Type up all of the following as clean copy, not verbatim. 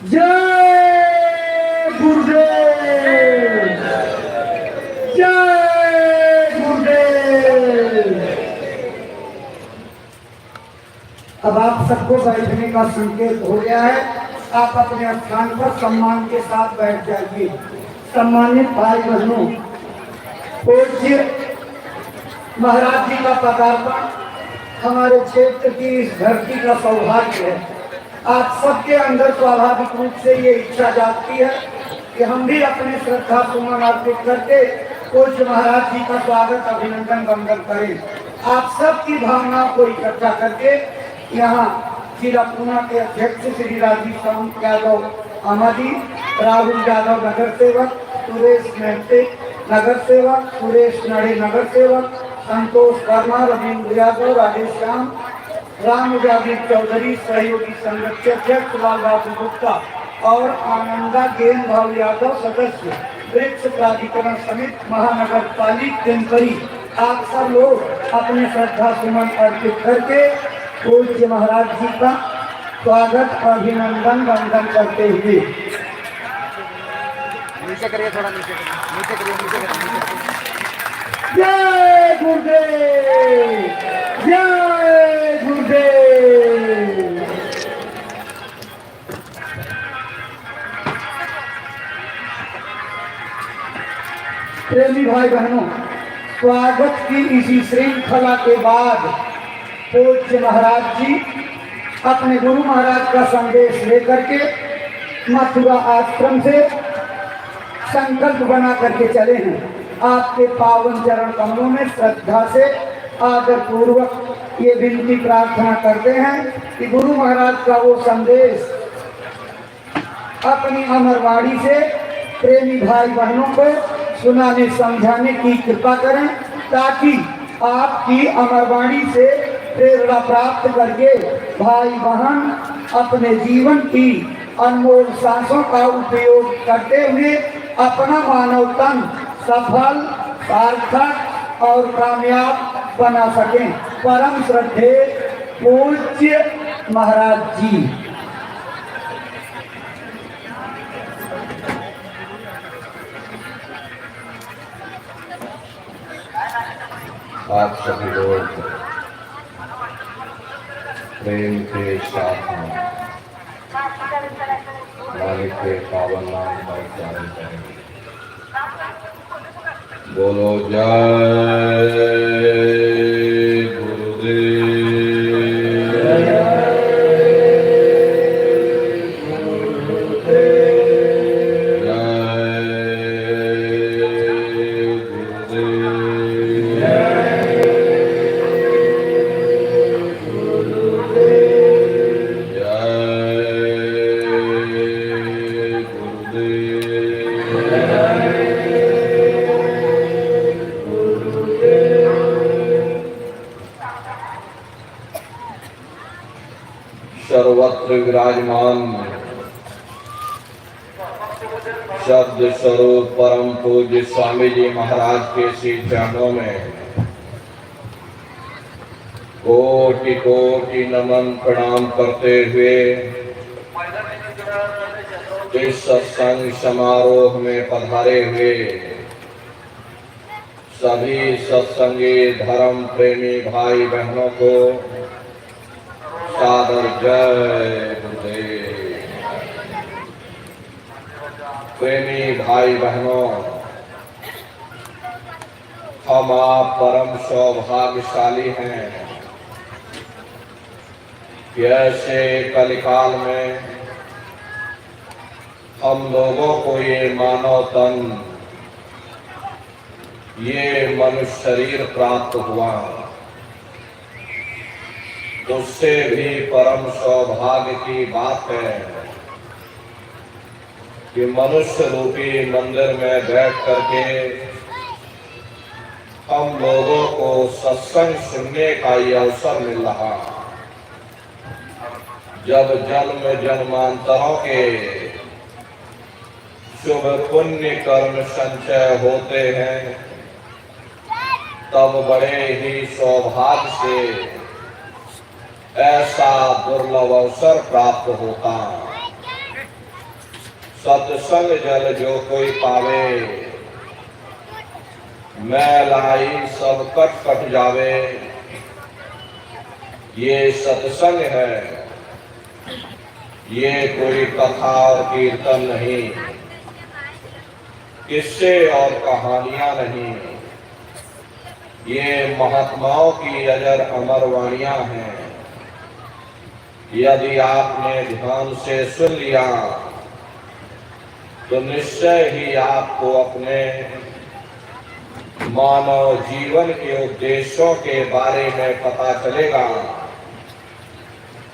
जय गुरुदेव, जय गुरुदेव। अब आप सबको बैठने का संकेत हो गया है। आप अपने स्थान पर सम्मान के साथ बैठ जाइए। सम्मानित भाई बहनों, पूज्य महाराज जी का पदार्पण हमारे क्षेत्र की इस धरती का सौभाग्य है। आप सबके अंदर स्वाभाविक रूप से ये इच्छा जागती है कि हम भी अपने श्रद्धा सुमन अर्पित करके पूज्य महाराज जी का स्वागत अभिनंदन वंदन करें। आप सबकी भावनाओं को इकट्ठा करके यहाँ जिला पूना के अध्यक्ष श्री राजीव शांत यादव अमादी, राहुल यादव नगर सेवक, सुरेश मेहते नगर सेवक, सुरेश नड़े नगर सेवक, संतोष वर्मा, रविंद्र यादव, राजेश श्याम, राम यादव चौधरी, सहयोगी संगठन अध्यक्ष लाल बाबू गुप्ता और आनंदा गेंद भाव यादव सदस्य, वृक्ष प्राधिकरण समित महानगर पालिका केंद्री, आप सब लोग अपने श्रद्धा सुमन अर्पित करके पूज्य महाराज जी का स्वागत अभिनंदन वंदन करते हुए नीचे करिए, थोड़ा नीचे करिए, नीचे करिए। जय गुरुदेव, जय गुरुदेव। प्रेमी भाई बहनों, स्वागत की इसी श्रृंखला के बाद पूज्य महाराज जी अपने गुरु महाराज का संदेश लेकर के मथुरा आश्रम से संकल्प बना करके चले हैं। आपके पावन चरण कमलों में श्रद्धा से आदर पूर्वक ये विनती प्रार्थना करते हैं कि गुरु महाराज का वो संदेश अपनी अमरवाणी से प्रेमी भाई बहनों को सुनाने समझाने की कृपा करें, ताकि आपकी अमरवाणी से प्रेरणा प्राप्त करके भाई बहन अपने जीवन की अनमोल सांसों का उपयोग करते हुए अपना मानव तन सफल, सार्थक और कामयाब बना सकें। परम श्रद्धेय पूज्य महाराज जी। आप सभी लोग प्रेम के साथ मालिक के पावन नाम का उच्चारण करेंगे। बोलो जय गुरुदेव, सर्वत्र विराजमान शब्द स्वरूप परम पूज्य स्वामी जी महाराज के श्री चरणों में कोटि कोटि नमन प्रणाम करते हुए इस सत्संग समारोह में पधारे हुए सभी सत्संगी धर्म प्रेमी भाई बहनों को सादर जय गुरुदेव। प्रेमी भाई बहनों, हम आप परम सौभाग्यशाली हैं कि ऐसे कलिकाल में हम लोगों को ये मानव तन, ये मनुष्य शरीर प्राप्त हुआ। उससे भी परम सौभाग्य की बात है कि मनुष्य रूपी मंदिर में बैठ करके हम लोगों को सत्संग सुनने का ये अवसर मिल रहा। जब जन्म जन्मांतरों के शुभ पुण्य कर्म संचय होते हैं, तब बड़े ही सौभाग्य से ऐसा दुर्लभ अवसर प्राप्त होता। सत्संग जल जो कोई पावे, मैलाई सब कट कट जावे। ये सत्संग है, ये कोई कथा और कीर्तन नहीं, किस्से और कहानियां नहीं, ये महात्माओं की अजर अमर वाणियां हैं। यदि आपने ध्यान से सुन लिया तो निश्चय ही आपको अपने मानव जीवन के उद्देश्यों के बारे में पता चलेगा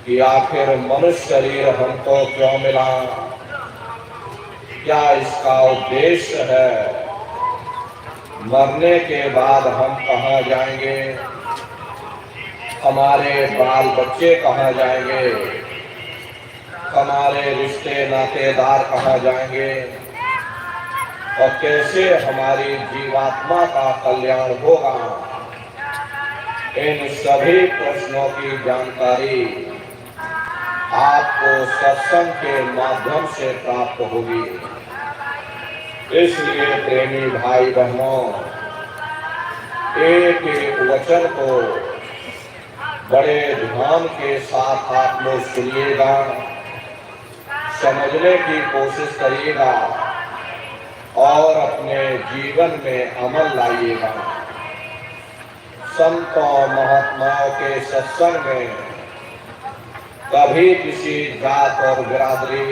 कि आखिर मनुष्य शरीर हमको क्यों मिला, क्या इसका उद्देश्य है, मरने के बाद हम कहाँ जाएंगे, हमारे बाल बच्चे कहाँ जाएंगे, हमारे रिश्ते नातेदार कहाँ जाएंगे और कैसे हमारी जीवात्मा का कल्याण होगा। इन सभी प्रश्नों की जानकारी आपको सत्संग के माध्यम से प्राप्त होगी। इसलिए प्रेमी भाई बहनों, एक एक वचन को बड़े ध्यान के साथ आप लोग सुनिएगा, समझने की कोशिश करिएगा और अपने जीवन में अमल लाइएगा। संतों महात्माओं के सत्संग में कभी किसी जात और बिरादरी,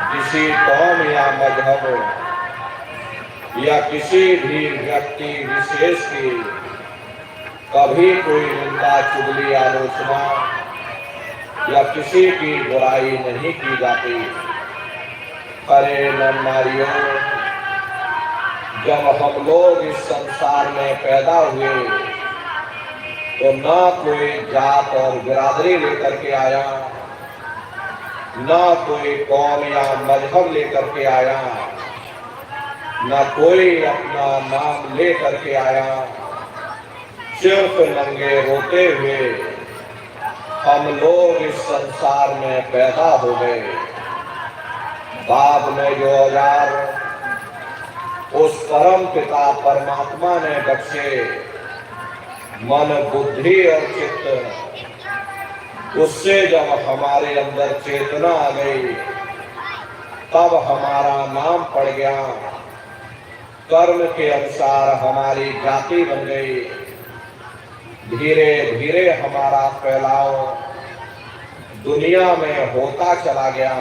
किसी कौम या मजहब या किसी भी व्यक्ति विशेष की कभी कोई निंदा चुगली आलोचना या किसी की बुराई नहीं की जाती। अरे नारियों, जब हम लोग इस संसार में पैदा हुए तो ना कोई जात और बिरादरी लेकर के आया, ना कोई कौम या मजहब लेकर के आया, ना कोई अपना नाम लेकर के आया। सिर्फ नंगे रोते हुए हम लोग इस संसार में पैदा हो गए। बाद में जो औजार उस परम पिता परमात्मा ने बख्शे, मन बुद्धि और चित्त, उससे जब हमारे अंदर चेतना आ गई तब हमारा नाम पड़ गया, कर्म के अनुसार हमारी जाति बन गई। धीरे धीरे हमारा फैलाव दुनिया में होता चला गया।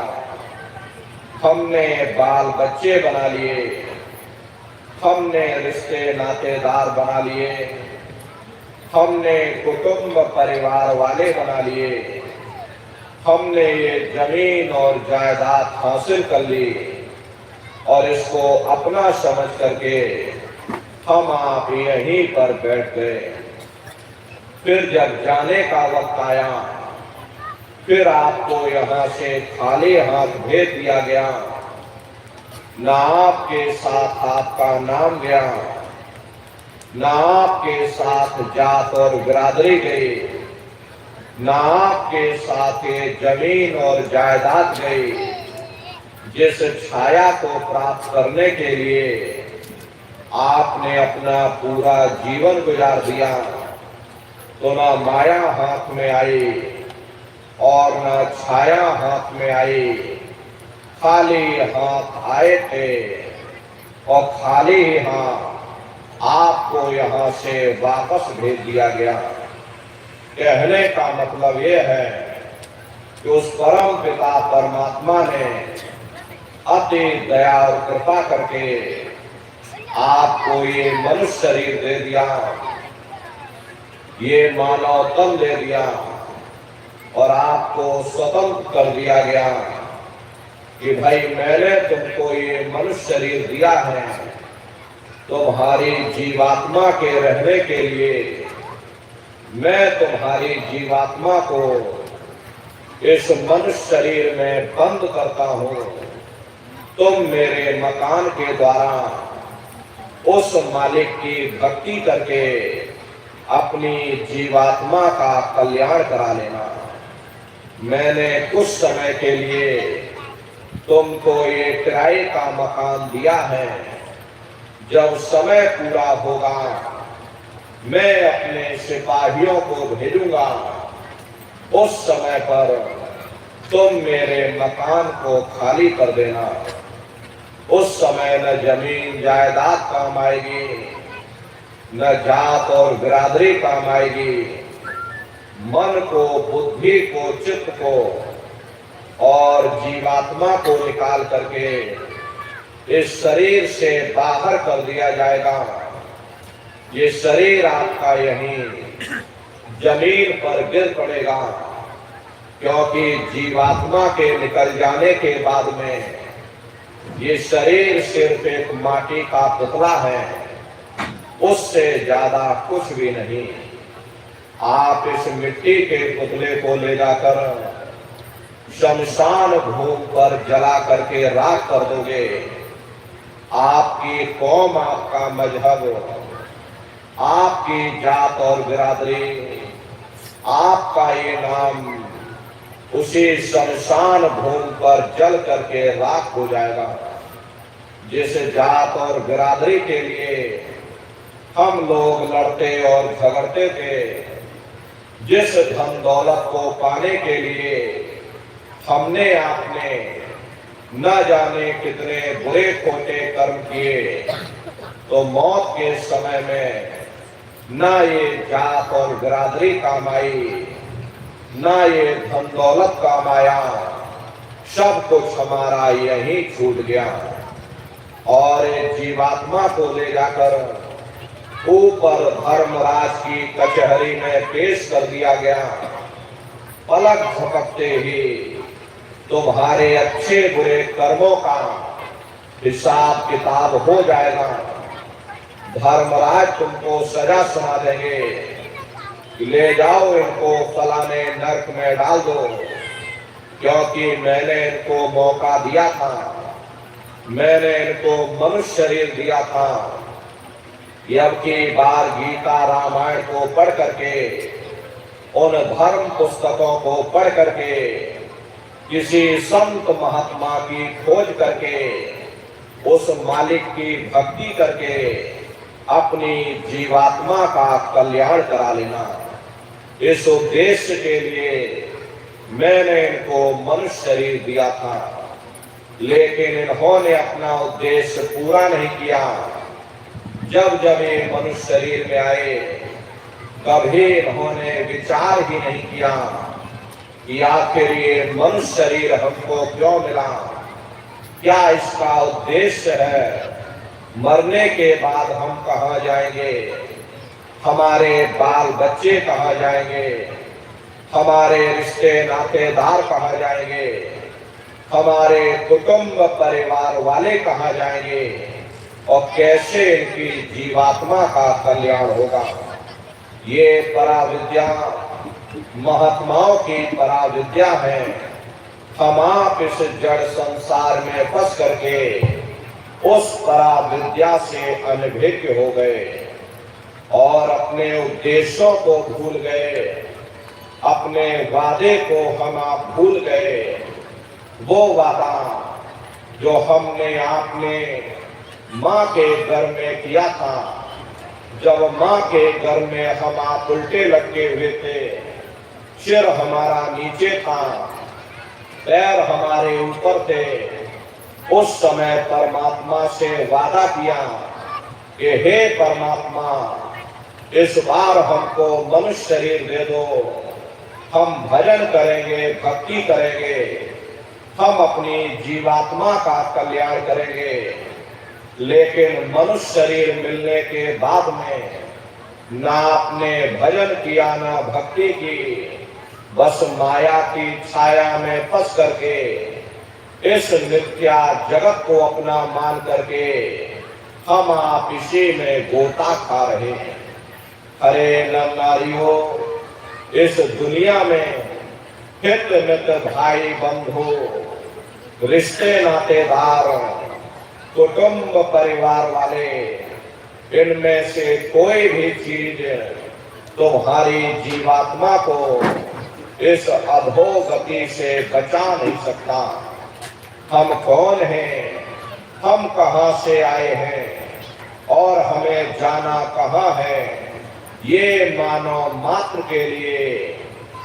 हमने बाल बच्चे बना लिए, हमने रिश्ते नातेदार बना लिए, हमने कुटुंब परिवार वाले बना लिए, हमने ये जमीन और जायदाद हासिल कर ली और इसको अपना समझ करके हम आप यहीं पर बैठ गए। फिर जब जाने का वक्त आया, फिर आपको यहाँ से खाली हाथ भेज दिया गया। ना आपके साथ आपका नाम गया, ना आपके साथ जात और बिरादरी गई, ना आपके साथ ये जमीन और जायदाद गई। जिस छाया को प्राप्त करने के लिए आपने अपना पूरा जीवन गुजार दिया, तो ना माया हाथ में आई और ना छाया हाथ में आई। खाली हाथ आए थे और खाली ही हाथ आपको यहाँ से वापस भेज दिया गया। कहने का मतलब ये है कि उस परम पिता परमात्मा ने अति दया और कृपा करके आपको ये मनुष्य शरीर दे दिया, ये मानव तन दे दिया और आपको स्वतंत्र कर दिया गया कि भाई मैंने तुमको ये मनुष्य शरीर दिया है तुम्हारी जीवात्मा के रहने के लिए। मैं तुम्हारी जीवात्मा को इस मनुष्य शरीर में बंद करता हूँ। तुम मेरे मकान के द्वारा उस मालिक की भक्ति करके अपनी जीवात्मा का कल्याण करा लेना। मैंने कुछ समय के लिए तुमको ये किराए का मकान दिया है, जब समय पूरा होगा मैं अपने सिपाहियों को भेजूंगा, उस समय पर तुम मेरे मकान को खाली कर देना। उस समय न जमीन जायदाद काम आएगी, न जात और बिरादरी काम आएगी। मन को, बुद्धि को, चित्त को और जीवात्मा को निकाल करके इस शरीर से बाहर कर दिया जाएगा। ये शरीर आपका यहीं जमीन पर गिर पड़ेगा, क्योंकि जीवात्मा के निकल जाने के बाद में ये शरीर सिर्फ एक माटी का पुतला है, उससे ज्यादा कुछ भी नहीं। आप इस मिट्टी के पुतले को ले जाकर शमशान भूमि पर जला करके राख कर दोगे। आपकी कौम, आपका मजहब, आपकी जात और बिरादरी, आपका ये नाम उसी शमशान भूमि पर जल करके राख हो जाएगा। जिस जात और बिरादरी के लिए हम लोग लड़ते और झगड़ते थे, जिस धन दौलत को पाने के लिए हमने आपने न जाने कितने बुरे खोटे कर्म किए, तो मौत के समय में न ये जात और बिरादरी काम आई, न ये धन दौलत काम आया, सब कुछ हमारा यही छूट गया। और एक जीवात्मा को ले जाकर ऊपर धर्मराज की कचहरी में पेश कर दिया गया। पलक झपकते ही तुम्हारे अच्छे बुरे कर्मों का हिसाब किताब हो जाएगा। धर्मराज तुमको सजा सुना देंगे, ले जाओ इनको फलाने नरक में डाल दो, क्योंकि मैंने इनको मौका दिया था, मैंने इनको मनुष्य शरीर दिया था। अब की बार गीता रामायण को पढ़ करके, उन धर्म पुस्तकों को पढ़ करके, किसी संत महात्मा की खोज करके, उस मालिक की भक्ति करके अपनी जीवात्मा का कल्याण करा लेना। इस उद्देश्य के लिए मैंने इनको मनुष्य शरीर दिया था, लेकिन इन्होंने अपना उद्देश्य पूरा नहीं किया। जब जब ये मनुष्य शरीर में आए, कभी इन्होंने विचार ही नहीं किया कि आखिर ये मनुष्य शरीर हमको क्यों मिला, क्या इसका उद्देश्य है, मरने के बाद हम कहाँ जाएंगे, हमारे बाल बच्चे कहाँ जाएंगे, हमारे रिश्ते नातेदार कहाँ जाएंगे, हमारे कुटुंब परिवार वाले कहाँ जाएंगे, और कैसे इनकी जीवात्मा का कल्याण होगा। ये पराविद्या महात्माओं की पराविद्या है। हम आप इस जड़ संसार में फंस करके उस पराविद्या से अनभिज्ञ हो गए और अपने उद्देश्यों को भूल गए, अपने वादे को हम आप भूल गए। वो वादा जो हमने आपने माँ के घर में किया था, जब माँ के घर में हम आप उल्टे लटके हुए थे, सिर हमारा नीचे था, पैर हमारे ऊपर थे, उस समय परमात्मा से वादा किया कि हे परमात्मा, इस बार हमको मनुष्य शरीर दे दो, हम भजन करेंगे, भक्ति करेंगे, हम अपनी जीवात्मा का कल्याण करेंगे। लेकिन मनुष्य शरीर मिलने के बाद में ना आपने भजन किया, ना भक्ति की, बस माया की छाया में फंस करके इस मिथ्या जगत को अपना मान करके हम आप इसी में गोता खा रहे हैं। अरे नर नारियों, इस दुनिया में हित मित भाई बंधु, रिश्ते नातेदार, कुटुंब परिवार वाले, इनमें से कोई भी चीज तुम्हारी जीवात्मा को इस अधोगति से बचा नहीं सकता। हम कौन हैं, हम कहां से आए हैं और हमें जाना कहां है, ये मानव मात्र के लिए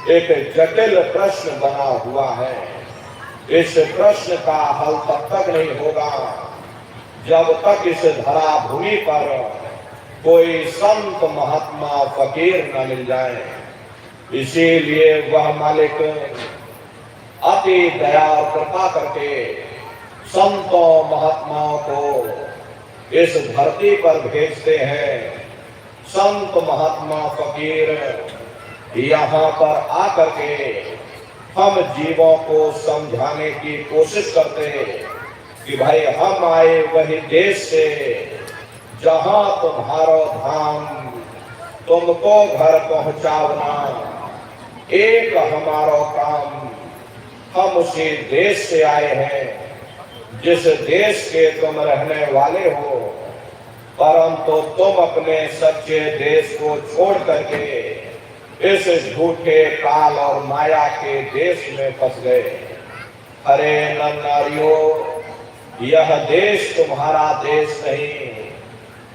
एक जटिल प्रश्न बना हुआ है। इस प्रश्न का हल तब तक नहीं होगा जब तक इस धरा भूमि पर कोई संत महात्मा फकीर न मिल जाए। इसीलिए वह मालिक अति दया और कृपा करके संतों महात्माओं को इस धरती पर भेजते हैं। संत महात्मा फकीर यहाँ पर आकर के हम जीवों को समझाने की कोशिश करते कि भाई हम आए वही देश से जहां तुम्हारो धाम, तुमको घर पहुंचावना एक हमारो काम। हम उसी देश से आए हैं जिस देश के तुम रहने वाले हो, परंतु तुम अपने सच्चे देश को छोड़ करके इस झूठे काल और माया के देश में फंस गए। अरे नर नारियों, यह देश तुम्हारा देश नहीं,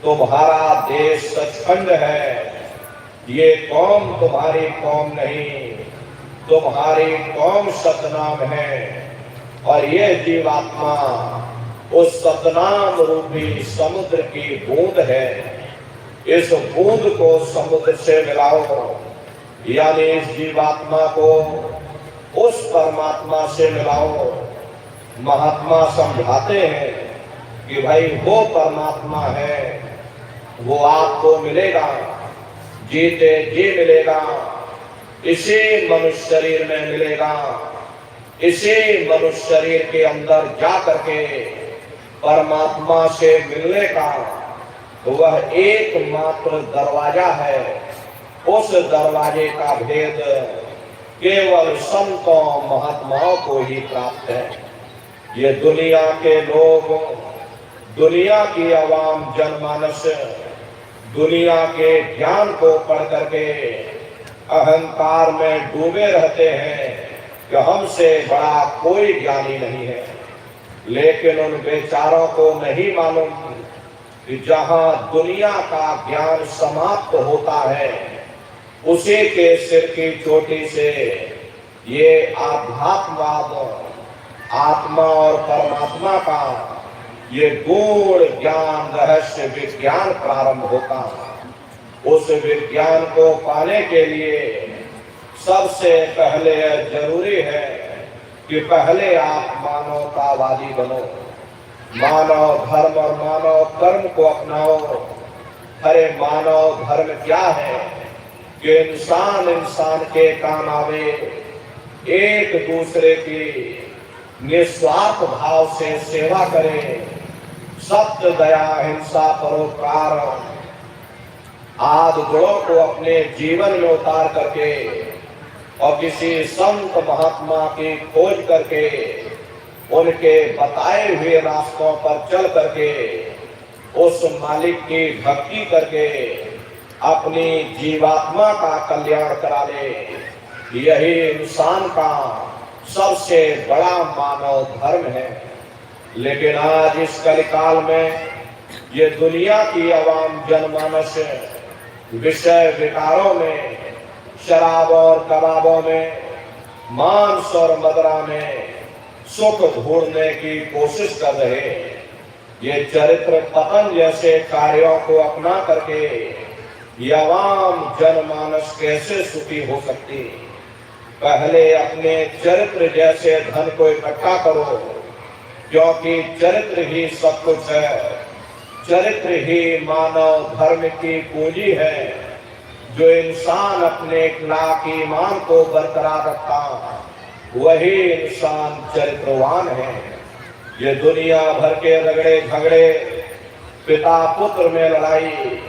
तुम्हारा देश सचखंड है। ये कौम तुम्हारी कौम नहीं, तुम्हारी कौम सतनाम है। और यह जीवात्मा उस सतनाम रूपी समुद्र की बूंद है। इस बूंद को समुद्र से मिलाओ, यानी इस जीवात्मा को उस परमात्मा से मिलाओ। महात्मा समझाते हैं कि भाई वो परमात्मा है, वो आपको मिलेगा, जीते जी मिलेगा, इसी मनुष्य शरीर में मिलेगा। इसी मनुष्य शरीर के अंदर जा करके परमात्मा से मिलने का वह एकमात्र दरवाजा है। उस दरवाजे का भेद केवल संतों महात्माओं को ही प्राप्त है। ये दुनिया के लोग, दुनिया की आवाम जनमानस दुनिया के ज्ञान को पढ़ करके अहंकार में डूबे रहते हैं कि हमसे बड़ा कोई ज्ञानी नहीं है। लेकिन उन बेचारों को नहीं मालूम कि जहां दुनिया का ज्ञान समाप्त होता है, उसी के सिर की चोटी से ये आध्यात्मवाद, आत्मा और परमात्मा का ये गूढ़ ज्ञान, रहस्य विज्ञान प्रारंभ होता है। उस विज्ञान को पाने के लिए सबसे पहले जरूरी है कि पहले आप मानवतावादी बनो, मानव धर्म और मानव कर्म को अपनाओ। अरे मानव धर्म क्या है कि इंसान इंसान के काम आवे, एक दूसरे की निस्वार्थ भाव से सेवा करे, सत्य दया हिंसा परोपकार आदि गुणों को अपने जीवन में उतार करके और किसी संत महात्मा की खोज करके उनके बताए हुए रास्तों पर चल करके उस मालिक की भक्ति करके अपनी जीवात्मा का कल्याण करा ले। यही इंसान का सबसे बड़ा मानव धर्म है। लेकिन आज इस कलिकाल में ये दुनिया की आवाम जनमानस विषय विकारों में, शराब और कबाबों में, मांस और मदिरा में सुख ढूंढने की कोशिश कर रहे हैं। ये चरित्र पतन जैसे कार्यों को अपना करके ये आवाम जनमानस कैसे सुखी हो सकती? पहले अपने चरित्र जैसे धन को इकट्ठा करो, क्योंकि चरित्र ही सब कुछ है। चरित्र ही मानव धर्म की पूंजी है। जो इंसान अपने लाख ईमान को बरकरार रखता, वही इंसान चरित्रवान है। ये दुनिया भर के रगड़े झगड़े, पिता पुत्र में लड़ाई,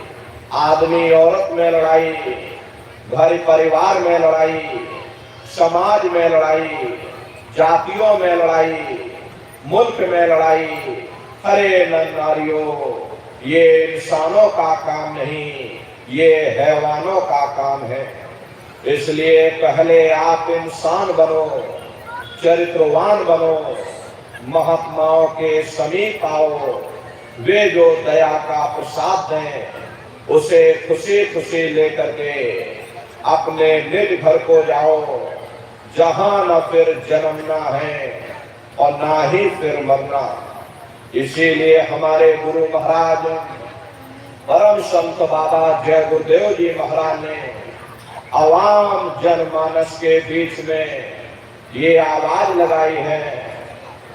आदमी औरत में लड़ाई, घर परिवार में लड़ाई, समाज में लड़ाई, जातियों में लड़ाई, मुल्क में लड़ाई। अरे नारियों, ये इंसानों का काम नहीं, ये हैवानों का काम है। इसलिए पहले आप इंसान बनो, चरित्रवान बनो, महात्माओं के समीप आओ, वे जो दया का प्रसाद दें उसे खुशी खुशी लेकर के अपने निज घर को जाओ, जहां न फिर जन्मना है और ना ही फिर मरना। इसीलिए हमारे गुरु महाराज परम संत बाबा जय गुरुदेव जी महाराज ने आवाम जनमानस के बीच में ये आवाज लगाई है,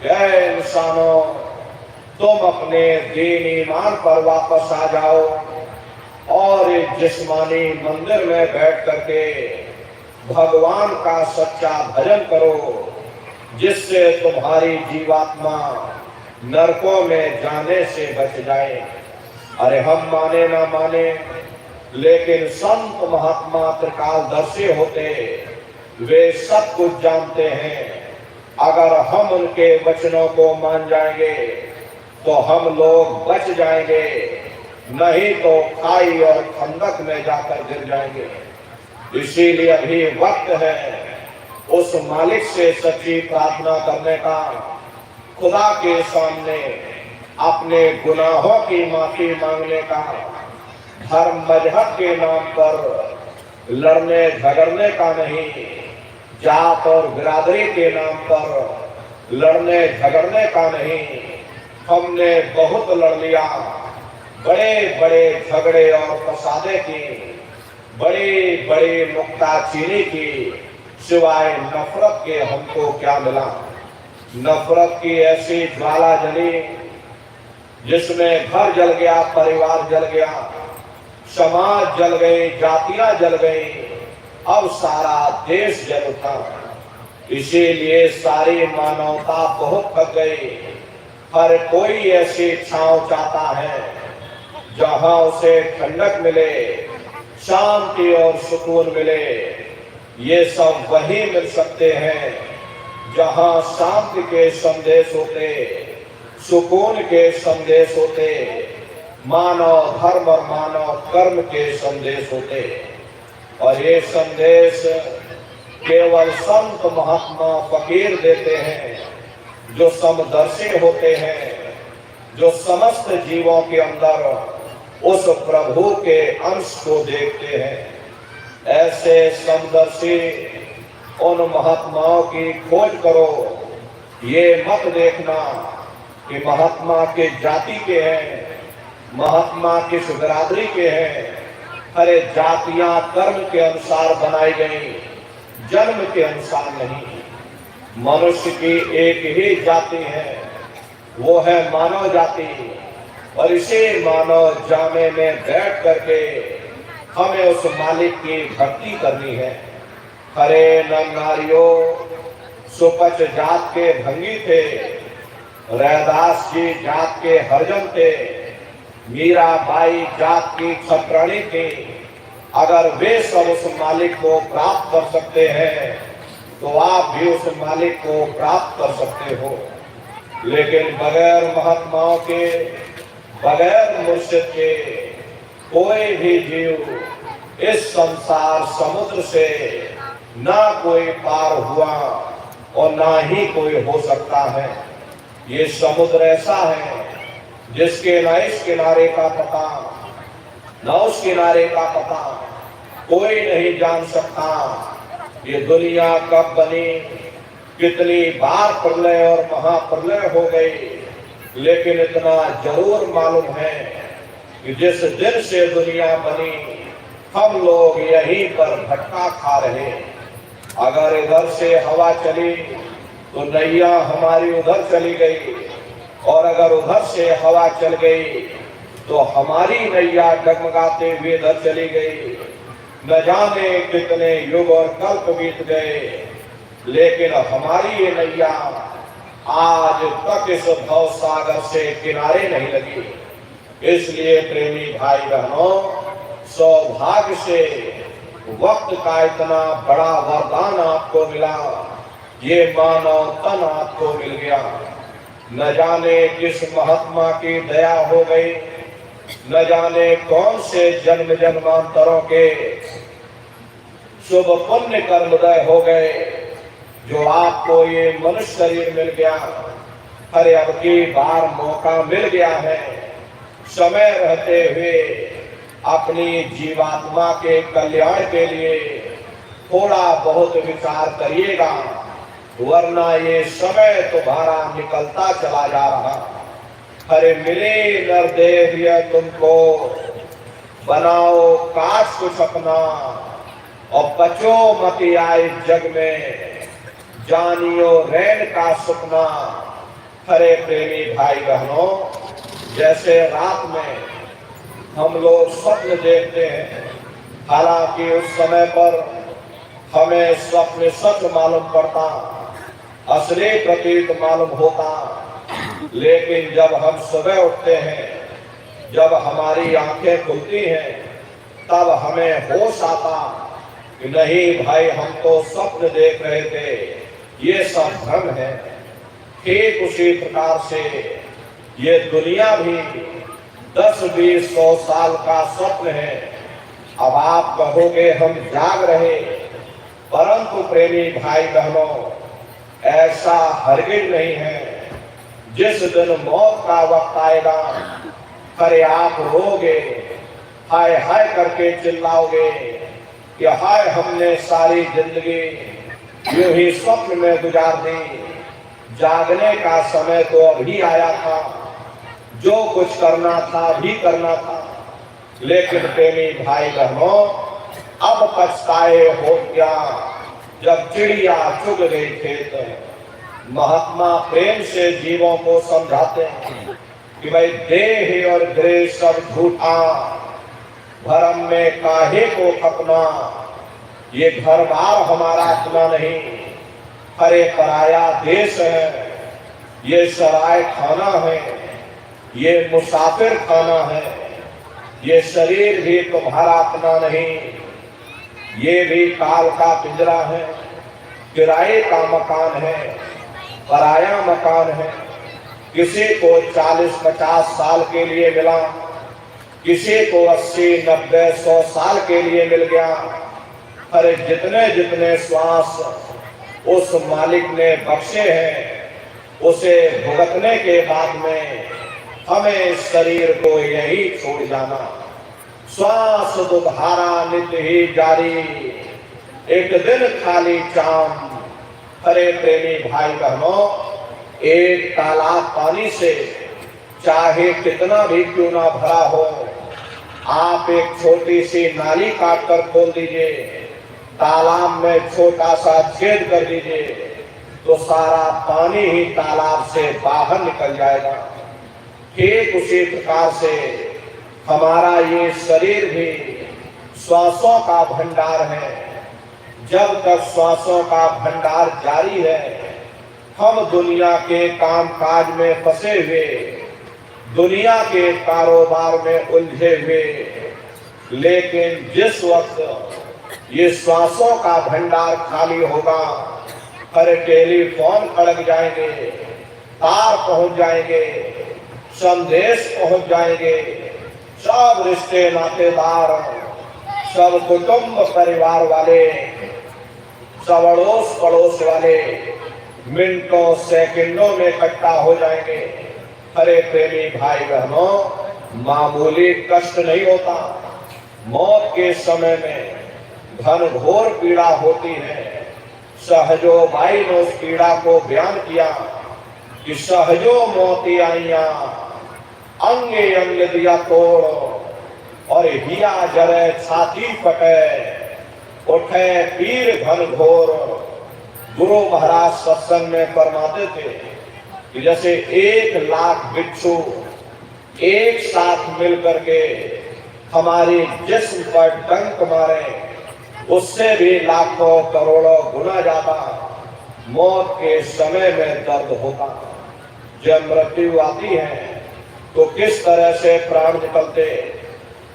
जय इंसानों, तुम अपने दीन ईमान पर वापस आ जाओ और इस जिस्मानी मंदिर में बैठ करके भगवान का सच्चा भजन करो, जिससे तुम्हारी जीवात्मा नरकों में जाने से बच जाए। अरे हम माने ना माने, लेकिन संत महात्मा त्रिकालदर्शी होते, वे सब कुछ जानते हैं। अगर हम उनके वचनों को मान जाएंगे तो हम लोग बच जाएंगे, नहीं तो खाई और खंदक में जाकर गिर जाएंगे। इसीलिए अभी वक्त है उस मालिक से सच्ची प्रार्थना करने का, खुदा के सामने अपने गुनाहों की माफी मांगने का, धर्म मजहब के नाम पर लड़ने झगड़ने का नहीं, जात और बिरादरी के नाम पर लड़ने झगड़ने का नहीं। हमने बहुत लड़ लिया, बड़े बड़े झगड़े और फसादे की, बड़ी बड़ी नुक्ताचीनी की, सिवाय नफरत के हमको क्या मिला। नफरत की ऐसी ज्वाला जली जिसमें घर जल गया, परिवार जल गया, समाज जल गई, जातियां जल गई, अब सारा देश जल उठा। इसीलिए सारी मानवता बहुत थक गई। हर कोई ऐसी छांव चाहता है जहां उसे ठंडक मिले, शांति और सुकून मिले। ये सब वही मिल सकते हैं जहां शांति के संदेश होते, सुकून के संदेश होते, मानव धर्म और मानव कर्म के संदेश होते। और ये संदेश केवल संत महात्मा फकीर देते हैं, जो समदर्शी होते हैं, जो समस्त जीवों के अंदर उस प्रभु के अंश को देखते हैं। ऐसे समदर्शी उन महात्माओं की खोज करो। ये मत देखना कि महात्मा के जाति के हैं, महात्मा किस बिरादरी के हैं। अरे जातियां कर्म के अनुसार बनाई गई, जन्म के अनुसार नहीं। मनुष्य की एक ही जाति है, वो है मानव जाति। और इसी मानव जामे में बैठ करके हमें उस मालिक की भक्ति करनी है। हरे नारियों, सुपच जात के भंगी थे, रैदास जी जात के हरजन थे, मीराबाई जात की छत्राणी थी। अगर वे सब उस मालिक को प्राप्त कर सकते हैं तो आप भी उस मालिक को प्राप्त कर सकते हो। लेकिन बगैर महात्माओं के, बगैर मुर्शिद के कोई भी जीव इस संसार समुद्र से ना कोई पार हुआ और ना ही कोई हो सकता है। ये समुद्र ऐसा है जिसके न इस किनारे का पता, न उस किनारे का पता कोई नहीं जान सकता। ये दुनिया कब बनी, कितनी बार प्रलय और महाप्रलय हो गई, लेकिन इतना जरूर मालूम है कि जिस दिन से दुनिया बनी हम लोग यहीं पर भटका खा रहे। अगर इधर से हवा चली तो नैया हमारी उधर चली गई, और अगर उधर से हवा चल गई तो हमारी नैया डगमगाते हुए इधर चली गई। न जाने कितने युग और कल्प बीत गए, लेकिन हमारी ये नैया आज तक इस भव सागर से किनारे नहीं लगी। इसलिए प्रेमी भाई बहनों, सौभाग्य से वक्त का इतना बड़ा वरदान आपको मिला, ये मानव तन आपको मिल गया। न जाने किस महात्मा की दया हो गई, न जाने कौन से जन्म जन्मांतरों के शुभ पुण्य कर्मोदय हो गए, जो आपको ये मनुष्य शरीर मिल गया। अरे अब की बार मौका मिल गया है, समय रहते हुए अपनी जीवात्मा के कल्याण के लिए थोड़ा बहुत विचार करिएगा, वरना ये समय तुम्हारा निकलता चला जा रहा। अरे मिले नरदेव तुमको, बनाओ काश कुछ अपना और बचो मत आए जग में, जानियो रैन का सपना। हरे प्रेमी भाई बहनों, जैसे रात में हम लोग स्वप्न देखते हैं, हालांकि उस समय पर हमें स्वप्न सच मालूम पड़ता, असली प्रतीत मालूम होता, लेकिन जब हम सुबह उठते हैं, जब हमारी आंखें खुलती हैं, तब हमें होश आता कि नहीं भाई, हम तो स्वप्न देख रहे थे, ये सब भ्रम है। ठीक उसी प्रकार से ये दुनिया भी 10-20-100 साल का स्वप्न है। अब आप कहोगे हम जाग रहे, परंतु प्रेमी भाई बहनों, ऐसा हरगिज नहीं है। जिस दिन मौत का वक्त आएगा, अरे आप रोगे, हाय हाय करके चिल्लाओगे कि हाय हमने सारी जिंदगी यूं ही स्वप्न में गुजार दी, जागने का समय तो अभी आया था, जो कुछ करना था भी करना था। लेकिन प्रेमी भाई बहनों, अब पछताए हो क्या जब चिड़िया चुग गई खेत। महात्मा प्रेम से जीवों को समझाते हैं कि भाई देह और गृह सब झूठा, भरम में काहे को खपना, ये घर बार हमारा अपना नहीं, अरे पराया देश है, ये सराय खाना है, ये मुसाफिर खाना है, ये शरीर भी तुम्हारा अपना नहीं, ये भी काल का पिंजरा है, किराए का मकान है, पराया मकान है। किसी को 40-50 साल के लिए मिला, किसी को 80-90-100 साल के लिए मिल गया। अरे जितने जितने श्वास उस मालिक ने बख्शे हैं, उसे भुगतने के बाद में हमें इस शरीर को यही छोड़ जाना। श्वास दुधारा नित्य ही जारी, एक दिन खाली चाम। अरे प्रेमी भाई बहनों, एक तालाब पानी से चाहे कितना भी क्यों ना भरा हो, आप एक छोटी सी नाली काट कर खोल दीजिए, तालाब में छोटा सा छेद कर दीजिए, तो सारा पानी ही तालाब से बाहर निकल जाएगा। ठीक उसी प्रकार से हमारा ये शरीर भी श्वासों का भंडार है। जब तक श्वासों का भंडार जारी है, हम दुनिया के काम काज में फंसे हुए, दुनिया के कारोबार में उलझे हुए, लेकिन जिस वक्त ये श्वासों का भंडार खाली होगा, हर टेलीफोन खड़क जाएंगे, तार पहुंच जाएंगे, संदेश पहुंच जाएंगे, सब रिश्ते नातेदार, सब कुटुंब परिवार वाले, सब अड़ोस पड़ोस वाले मिनटों सेकंडों में इकट्ठा हो जाएंगे। अरे प्रेमी भाई बहनों, मामूली कष्ट नहीं होता, मौत के समय में घनघोर पीड़ा होती है। सहजो बाई ने उस पीड़ा को बयान किया कि सहजो मोती आइया, अंगे अंग दिया तोड़, और हिया जरे छाती फटे, उठे पीर घनघोर। गुरु महाराज सत्संग में फरमाते थे कि जैसे 1 लाख बिच्छू एक साथ मिलकर के हमारी जिस्म पर डंक मारे, उससे भी लाखों करोड़ों गुना ज्यादा मौत के समय में दर्द होता। जब मृत्यु आती है तो किस तरह से प्राण निकलते,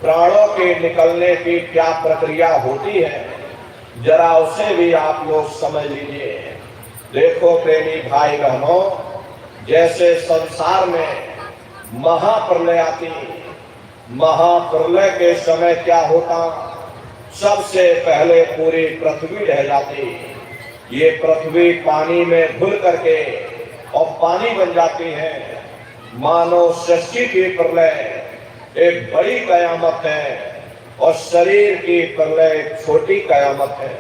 प्राणों के निकलने की क्या प्रक्रिया होती है, जरा उसे भी आप लोग समझ लीजिए। देखो प्रेमी भाई बहनों, जैसे संसार में महाप्रलय आती, महाप्रलय के समय क्या होता, सबसे पहले पूरी पृथ्वी ढह जाती। ये पृथ्वी पानी में घुल करके और पानी बन जाती हैं। मानव सृष्टि की प्रलय एक बड़ी कयामत है और शरीर की प्रलय एक छोटी कयामत है।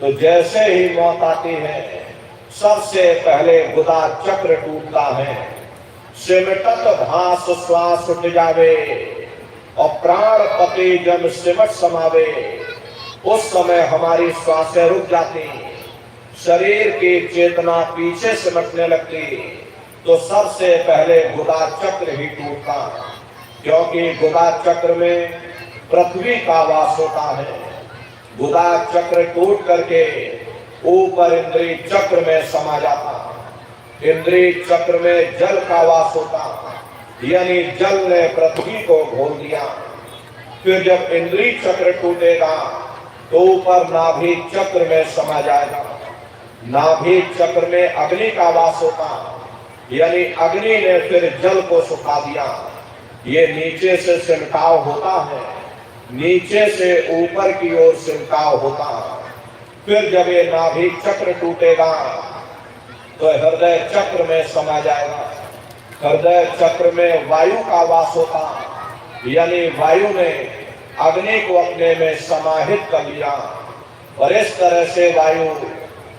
तो जैसे ही मौत आती है सबसे पहले गुदा चक्र टूटता है, सिमटत भास श्वास उठ जावे और प्राण पति जन सिमट समावे। उस समय हमारी श्वासें रुक जाती, शरीर की चेतना पीछे सिमटने लगती, तो सबसे पहले गुदा चक्र ही टूटता, क्योंकि गुदा चक्र में पृथ्वी का वास होता है। गुदा चक्र टूट करके ऊपर इंद्रिय चक्र में समा जाता, इंद्रिय चक्र में जल का वास होता, यानी जल ने पृथ्वी को घोल दिया। फिर जब इंद्रिय चक्र टूटेगा तो ऊपर नाभि चक्र में समा जाएगा, नाभि चक्र में अग्नि का वास होता, यानी अग्नि ने फिर जल को सुखा दिया। ये नीचे से सिमटाव होता है, नीचे से ऊपर की ओर सिमटाव होता। फिर जब ये नाभि चक्र टूटेगा तो हृदय चक्र में समा जाएगा, हृदय चक्र में वायु का वास होता, यानी वायु ने अग्नि को अपने में समाहित कर लिया और इस तरह से वायु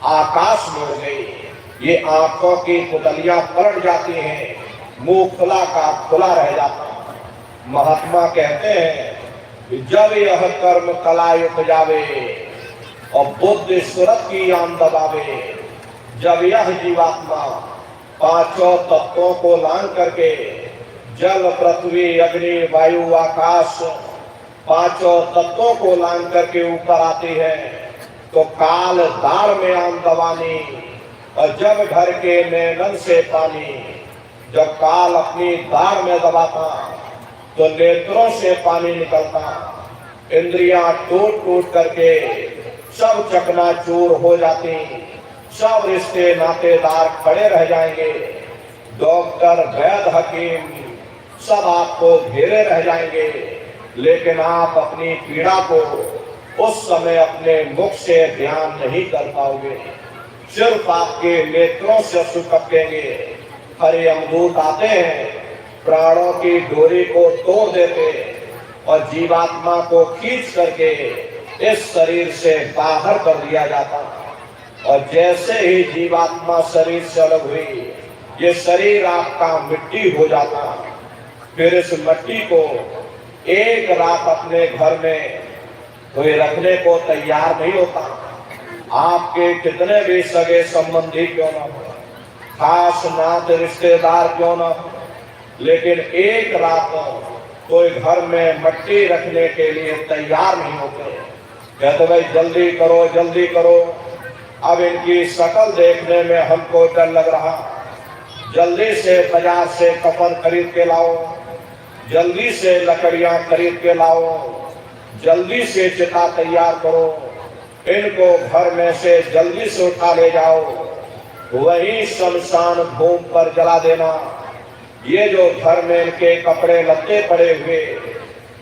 आकाश में उड़ गई। ये आंखों की पुतलियां पलट जाती हैं, मुंह खुला का खुला रह जाता। महात्मा कहते हैं कि जब यह कर्म कलाय उठ जावे और बुद्धि सुरत की आम दबावे, जब यह जीवात्मा पांचों तत्वों को लांग करके जल पृथ्वी अग्नि वायु आकाश पांचों तत्वों को लांग करके ऊपर आती है, तो काल दार में आम दबानी और जब घर के नैनन से पानी, जब काल अपनी दार में दबाता तो नेत्रों से पानी निकलता, इंद्रियां टूट टूट करके सब चकनाचूर हो जाती, सब रिश्ते नातेदार खड़े रह जाएंगे, डॉक्टर वैद्य हकीम सब आपको घेरे रह जाएंगे, लेकिन आप अपनी पीड़ा को उस समय अपने मुख से ध्यान नहीं कर पाओगे, सिर्फ आपके नेत्रों से अश्रु टपकेंगे। हरे अमदूत आते हैं, प्राणों की डोरी को तोड़ देते और जीवात्मा को खींच करके इस शरीर से बाहर कर दिया जाता। और जैसे ही जीवात्मा शरीर से अलग हुई, ये शरीर आपका मिट्टी हो जाता। फिर इस मिट्टी को एक रात अपने घर में कोई रखने को तैयार नहीं होता। आपके कितने भी सगे संबंधी क्यों ना हो, खास नात रिश्तेदार क्यों ना हो, लेकिन एक रात कोई घर में मिट्टी रखने के लिए तैयार नहीं होते। कहते भाई जल्दी करो जल्दी करो, अब इनकी शक्ल देखने में हमको डर लग रहा, जल्दी से बाजार से कफन खरीद के लाओ, जल्दी से लकड़ियां खरीद के लाओ, जल्दी से चिता तैयार करो, इनको घर में से जल्दी से उठा ले जाओ, वही शमशान भूमि पर जला देना। ये जो घर में इनके कपड़े लत्ते पड़े हुए,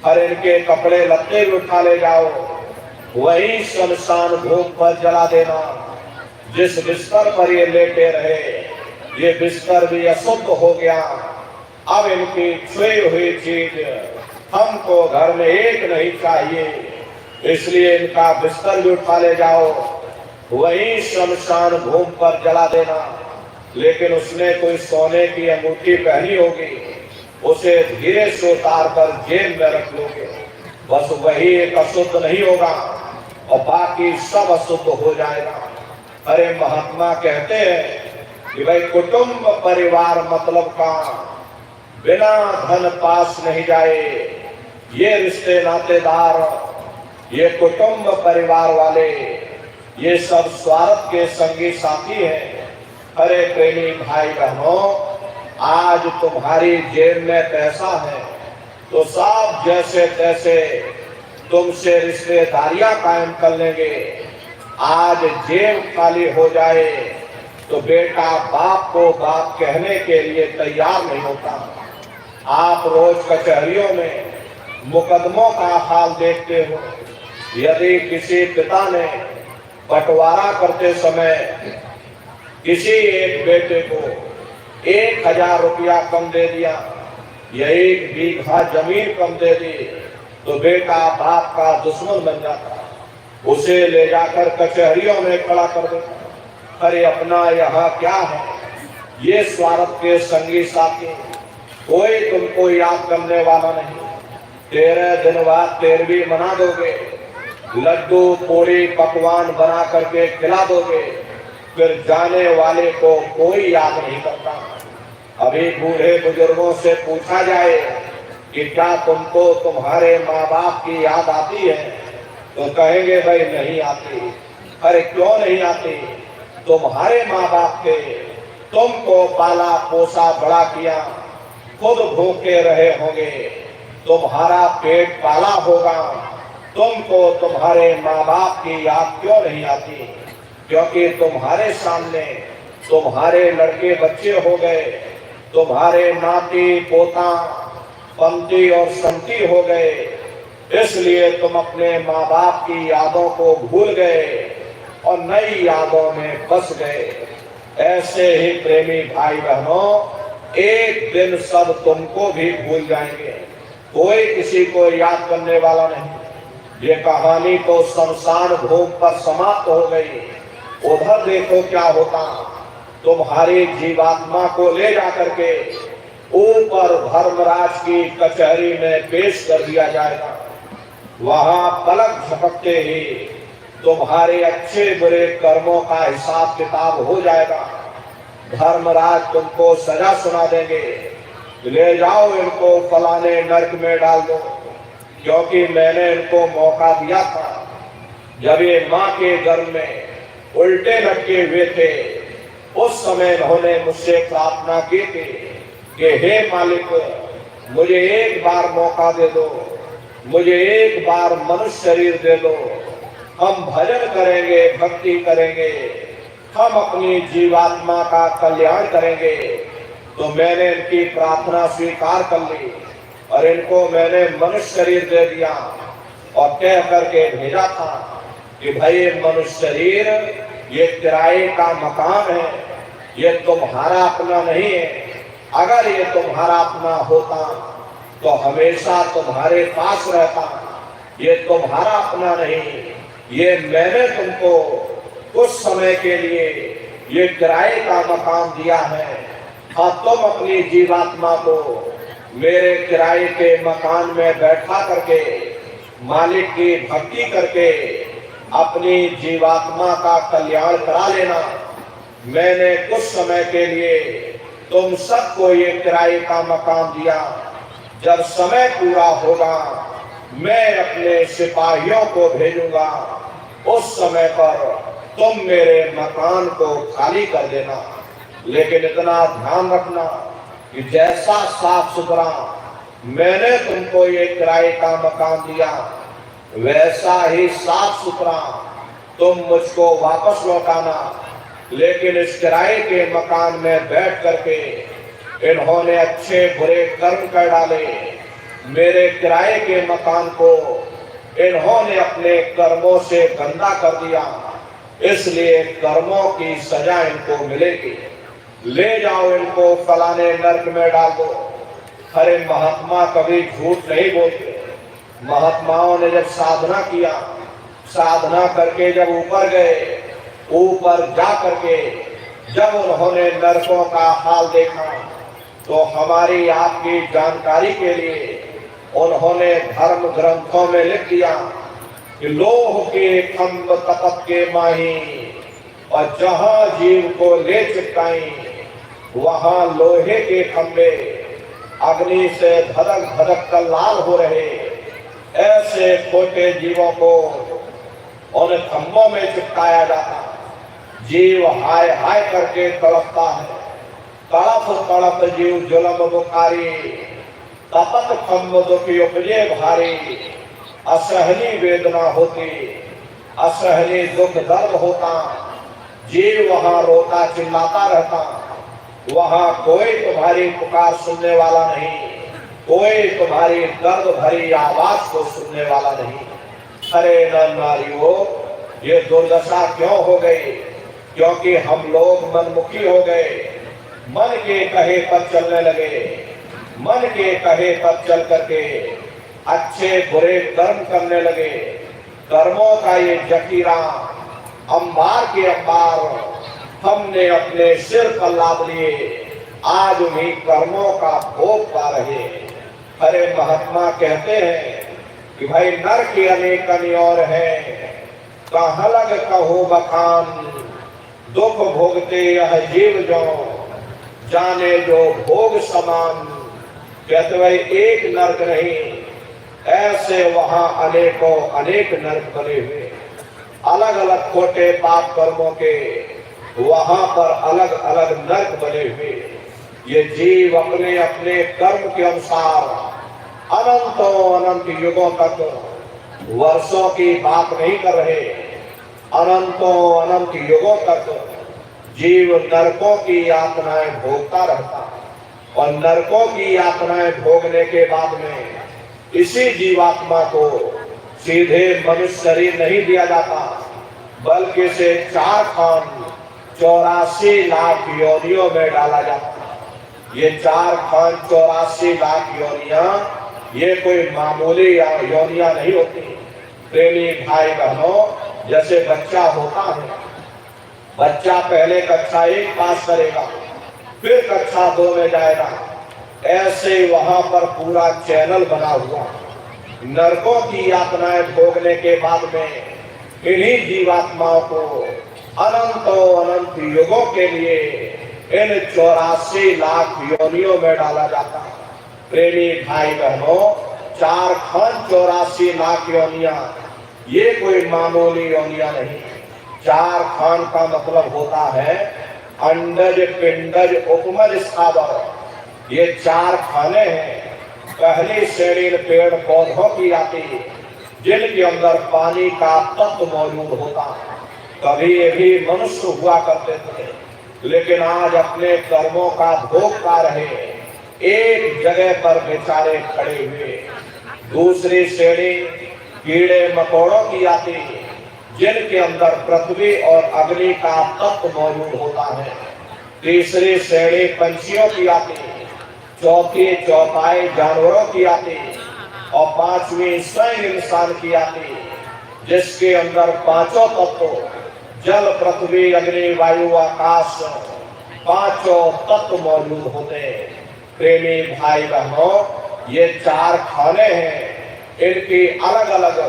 हर इनके कपड़े लत्ते भी उठा ले जाओ, वही शमशान भूमि पर जला देना। जिस बिस्तर पर ये लेटे रहे, ये बिस्तर भी अशुद्ध हो गया। अब इनकी छुई हुई चीज हमको घर में एक नहीं चाहिए, इसलिए इनका बिस्तर भी उठा ले जाओ, वही शमशान भूमि पर जला देना। लेकिन उसने कोई सोने की अंगूठी पहनी होगी, उसे धीरे से उतार कर जेब में रख लोगे, बस वही एक अशुद्ध नहीं होगा और बाकी सब अशुद्ध हो जाएगा। अरे महात्मा कहते हैं कि भाई कुटुंब परिवार मतलब का बिना धन पास नहीं जाए। ये रिश्ते नातेदार, ये कुटुंब परिवार वाले, ये सब स्वार्थ के संगी साथी हैं। अरे प्रेमी भाई बहनों, आज तुम्हारी जेब में पैसा है तो सब जैसे तैसे तुमसे रिश्तेदारियां कायम कर लेंगे। आज जेब खाली हो जाए तो बेटा बाप को बाप कहने के लिए तैयार नहीं होता। आप रोज कचहरियों में मुकदमों का हाल देखते हो। यदि किसी पिता ने बंटवारा करते समय किसी एक बेटे को 1000 रुपया कम दे दिया या 1 बीघा जमीन कम दे दी तो बेटा बाप का दुश्मन बन जाता, उसे ले जाकर कचहरियों में खड़ा कर देता। अरे अपना यहाँ क्या है, ये स्वार्थ के संगी साथी, कोई तुमको याद करने वाला नहीं। 13 दिन बाद 13वीं मना दोगे, लड्डू पूड़ी पकवान बना करके खिला दोगे, फिर जाने वाले को कोई याद नहीं करता। अभी बूढ़े बुजुर्गों से पूछा जाए कि क्या तुमको तुम्हारे माँ बाप की याद आती है, तो कहेंगे भाई नहीं आती। अरे क्यों नहीं आती, तुम्हारे माँ बाप थे, तुमको पाला पोसा बड़ा किया, खुद भूखे रहे होंगे, तुम्हारा पेट पाला होगा, तुमको तुम्हारे माँ बाप की याद क्यों नहीं आती? क्योंकि तुम्हारे सामने तुम्हारे लड़के बच्चे हो गए, तुम्हारे नाती पोता पंती और संती हो गए, इसलिए तुम अपने माँ बाप की यादों को भूल गए और नई यादों में फंस गए। ऐसे ही प्रेमी भाई बहनों, एक दिन सब तुमको भी भूल जाएंगे, कोई किसी को याद करने वाला नहीं। ये कहानी तो शमशान भूमि पर समाप्त हो गई। उधर देखो क्या होता, तुम्हारी जीवात्मा को ले जाकर के ऊपर धर्मराज की कचहरी में पेश कर दिया जाएगा। वहां पलक झपकते ही तुम्हारे अच्छे बुरे कर्मों का हिसाब किताब हो जाएगा। धर्मराज तुमको सजा सुना देंगे, ले जाओ इनको फलाने नरक में डाल दो, क्योंकि मैंने इनको मौका दिया था जब ये माँ के गर्भ में उल्टे लटके हुए थे। उस समय उन्होंने मुझसे प्रार्थना की थी कि हे मालिक, मुझे एक बार मौका दे दो, मुझे एक बार मनुष्य शरीर दे दो, हम भजन करेंगे, भक्ति करेंगे, हम अपनी जीवात्मा का कल्याण करेंगे। तो मैंने इनकी प्रार्थना स्वीकार कर ली और इनको मैंने मनुष्य शरीर दे दिया और कह करके भेजा था कि भाई मनुष्य शरीर ये किराए का मकान है, ये तुम्हारा अपना नहीं है। अगर ये तुम्हारा अपना होता तो हमेशा तुम्हारे पास रहता, ये तुम्हारा अपना नहीं, ये मैंने तुमको कुछ समय के लिए ये किराए का मकान दिया है। हाँ, तुम अपनी जीवात्मा को मेरे किराए के मकान में बैठा करके मालिक की भक्ति करके अपनी जीवात्मा का कल्याण करा लेना। मैंने कुछ समय के लिए तुम सबको ये किराए का मकान दिया, जब समय पूरा होगा मैं अपने सिपाहियों को भेजूंगा, उस समय पर तुम मेरे मकान को खाली कर देना। लेकिन इतना ध्यान रखना कि जैसा साफ सुथरा मैंने तुमको ये किराए का मकान दिया, वैसा ही साफ सुथरा तुम मुझको वापस लौटाना। लेकिन इस किराए के मकान में बैठ करके इन्होंने अच्छे बुरे कर्म कर डाले, मेरे किराए के मकान को इन्होंने अपने कर्मों से गंदा कर दिया, इसलिए कर्मों की सजा इनको मिलेगी। ले जाओ इनको फलाने नरक में डाल दो। अरे महात्मा कभी झूठ नहीं बोलते। महात्माओं ने जब साधना किया, साधना करके जब ऊपर गए, ऊपर जा करके जब उन्होंने नरकों का हाल देखा, तो हमारी आपकी जानकारी के लिए उन्होंने धर्म ग्रंथों में लिख दिया कि लोह के खंभ तपत के माही, और जहां जीव को ले चिपकाई वहां लोहे के खंभे अग्नि से धड़क धड़क कर लाल हो रहे। ऐसे छोटे जीवों को उन खंभों में चिपकाया जाता, जीव हाय हाय करके तड़पता है। तड़प तड़प जीव जुलम बुखारी, तपत खंभ दुखी उपजे भारी। असहनी वेदना होती, असहनी दुख दर्द होता, जीव वहां रोता चिल्लाता रहता। वहां कोई तुम्हारी पुकार सुनने वाला नहीं, कोई तुम्हारी दर्द भरी आवाज को सुनने वाला नहीं। अरे नर नारियों, ये दुर्दशा क्यों हो गई? क्योंकि हम लोग मनमुखी हो गए, मन के कहे पर चलने लगे, मन के कहे पर चल करके अच्छे बुरे कर्म करने लगे। कर्मों का ये जखीरा अंबार के अंबार हमने अपने सिर पर लाद लिए, आज उन्हीं कर्मों का भोग पा रहे। अरे महात्मा कहते हैं कि भाई नर के अनेक और है, कहाँ लग कहो बखान, दुख भोगते यह जीव जो जाने जो भोग समान। कहते भाई एक नरक नहीं, ऐसे वहां अनेकों अनेक नरक बने हुए, अलग अलग खोटे पाप कर्मों के वहां पर अलग अलग नरक बने हुए। ये जीव अपने अपने कर्म के अनुसार अनंतों अनंत युगों तक, वर्षों की बात नहीं कर रहे, अनंतों अनंत युगों तक जीव नरकों की यातनाएं भोगता रहता। और नरकों की यातनाएं भोगने के बाद में इसी जीवात्मा को सीधे मनुष्य शरीर नहीं दिया जाता, बल्कि इसे 4 खान 84 लाख योनियों में डाला जाता। ये 4 खान 84 लाख योनियां ये कोई मामूली योनियां नहीं होती। प्रेमी भाई बहनों, जैसे बच्चा होता है, बच्चा पहले कक्षा 1 पास करेगा, फिर कक्षा 2 में जाएगा, ऐसे वहां पर पूरा चैनल बना हुआ। नरकों की यातनाएं भोगने के बाद में इन्हीं जीवात्माओं को अनंतों अनंत युगों के लिए इन 84 लाख योनियों में डाला जाता है। प्रेमी भाई बहनों, 4 खान 84 लाख योनियां ये कोई मामूली योनियां नहीं। 4 खान का मतलब होता है अंडज पिंडज उपमज स्थावर। ये 4 खाने हैं। पहली श्रेणी पेड़ पौधों की आती है, जिनके अंदर पानी का तत्व मौजूद होता है। कभी ये भी मनुष्य हुआ करते थे, लेकिन आज अपने कर्मों का भोग पा रहे, एक जगह पर बेचारे खड़े हुए। दूसरी श्रेणी कीड़े मकोड़ों की आती है, जिनके अंदर पृथ्वी और अग्नि का तत्व मौजूद होता है। तीसरी श्रेणी पंछियों की आती है, चौथी चौथाई जानवरों की आती है, और 5वीं स्वयं इंसान की आती है, जिसके अंदर 5 तत्व जल पृथ्वी अग्नि वायु आकाश 5 तत्व मौजूद होते हैं। प्रेमी भाई बहनों, ये 4 खाने हैं, इनकी अलग अलग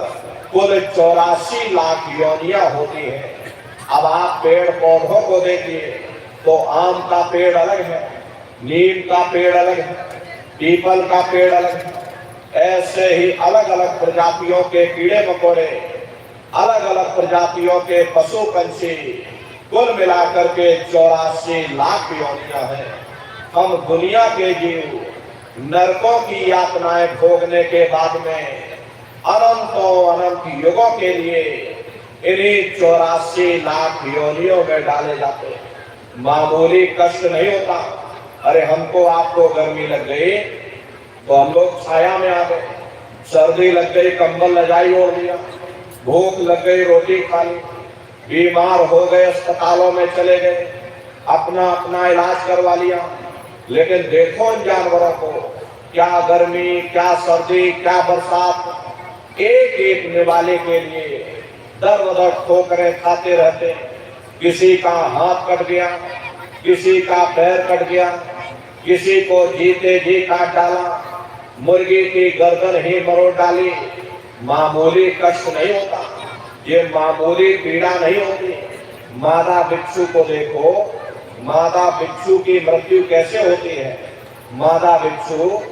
कुल 84 लाख योनियां होती हैं। अब आप पेड़ पौधों को देखिए तो आम का पेड़ अलग है, नीम का पेड़ अलग है, पीपल का पेड़ अलग है। ऐसे ही अलग अलग प्रजातियों के कीड़े मकोड़े, अलग अलग प्रजातियों के पशु पंछी, कुल मिलाकर के 84 लाख योनियां हैं। हम दुनिया के जीव नरकों की यातनाएं भोगने के बाद में अनंतों अनंत युगों के लिए इन्हीं 84 लाख योनियों में डाले जाते हैं। मामूली कष्ट नहीं होता। अरे हमको आपको गर्मी लग गई तो हम लोग छाया में आ गए, सर्दी लग गई कंबल रजाई ओढ़ लिया, भूख लग गई रोटी खा ली, बीमार हो गए अस्पतालों में चले गए, अपना अपना इलाज करवा लिया। लेकिन देखो इन जानवरों को, क्या गर्मी, क्या सर्दी, क्या बरसात, एक एक निवाले के लिए दर दर ठोकरें खाते रहते। किसी का हाथ कट गया, किसी का पैर कट गया, किसी को जीते जी काट डाला, मुर्गी की गर्दन ही मरोड़ डाली। मामूली कष्ट नहीं होता, ये मामूली पीड़ा नहीं होती। मादा बिच्छू को देखो, मादा बिच्छू की मृत्यु कैसे होती है। मादा बिच्छू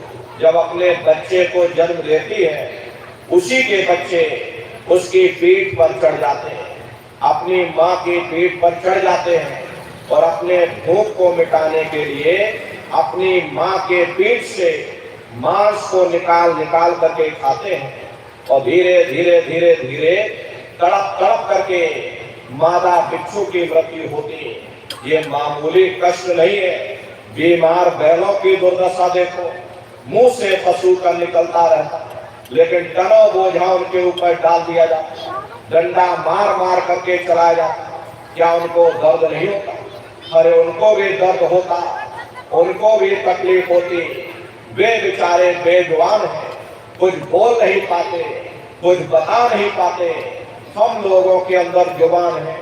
जब अपने बच्चे को जन्म देती है, उसी के बच्चे उसकी पीठ पर चढ़ जाते हैं, अपनी माँ की पीठ पर चढ़ जाते हैं और अपने भूख को मिटाने के लिए अपनी माँ के पीठ से मांस को निकाल निकाल करके खाते हैं। और धीरे धीरे धीरे धीरे तड़प तड़प करके मादा बिच्छू की मृत्यु होती है। ये मामूली कष्ट नहीं है। बीमार बैलों की दुर्दशा देखो, मुंह से पशु का निकलता रहता, लेकिन टनों बोझा उनके ऊपर डाल दिया जाता, डंडा मार मार करके चलाया जाता। क्या उनको दर्द नहीं होता? अरे उनको भी दर्द होता, उनको भी तकलीफ होती। वे बेचारे बेजुबान हैं, कुछ बोल नहीं पाते, कुछ बता नहीं पाते। हम लोगों के अंदर जुबान है,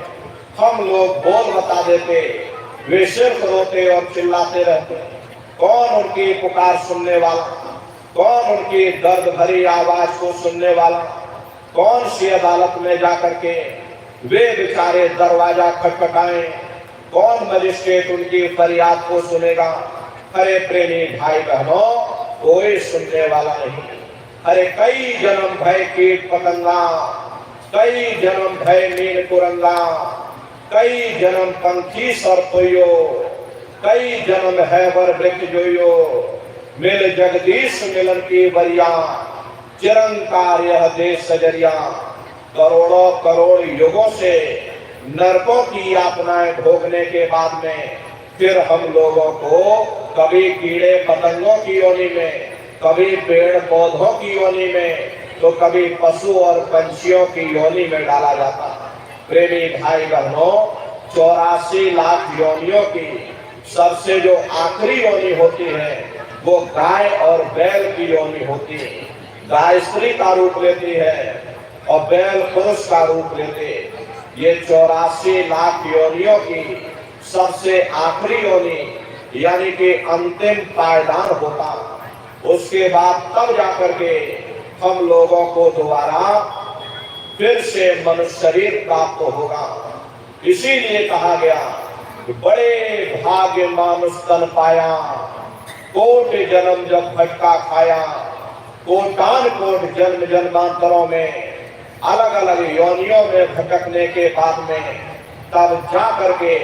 हम लोग बोल बता देते, वे सिर्फ रोते और चिल्लाते रहते। कौन उनकी पुकार सुनने वाला, कौन उनकी दर्द भरी आवाज को सुनने वाला, कौन सी अदालत में जाकर के वे बेचारे दरवाजा खटखटाएं, कौन मजिस्ट्रेट उनकी फरियाद को सुनेगा। अरे प्रेमी भाई बहनों, कोई सुनने वाला नहीं। अरे कई जन्म भय कीट पतंगा, कई जन्म भय मीन कुरंगा, कई जन्म पंखी सरपोयो, कई जन्म है वर वृक्ष जोयो। मिल जगदीश मिलन की बरिया, चिरंकार यह देश सजरिया। करोड़ों करोड़ युगों से नरकों की यातनाएं भोगने के बाद में फिर हम लोगों को कभी कीड़े पतंगों की योनि में, कभी पेड़ पौधों की योनि में, तो कभी पशु और पंछियों की योनि में डाला जाता। प्रेमी भाई बहनों, 84 लाख योनियों की सबसे जो आखिरी योनि होती है वो गाय और बैल की योनि होती है। गाय स्त्री का रूप लेती है और बैल पुरुष का रूप लेते। ये 84 लाख योनियों की सबसे आखिरी योनि यानी कि अंतिम पायदान होता। उसके बाद तब जाकर के हम लोगों को दोबारा फिर से मनुष्य शरीर प्राप्त होगा। इसीलिए कहा गया कि बड़े भाग्य मानुष तन पाया, कोट जन्म जब भटका खाया। कोटान कोट जन्म जन्मांतरों में अलग अलग योनियों में भटकने के बाद में तब जा करके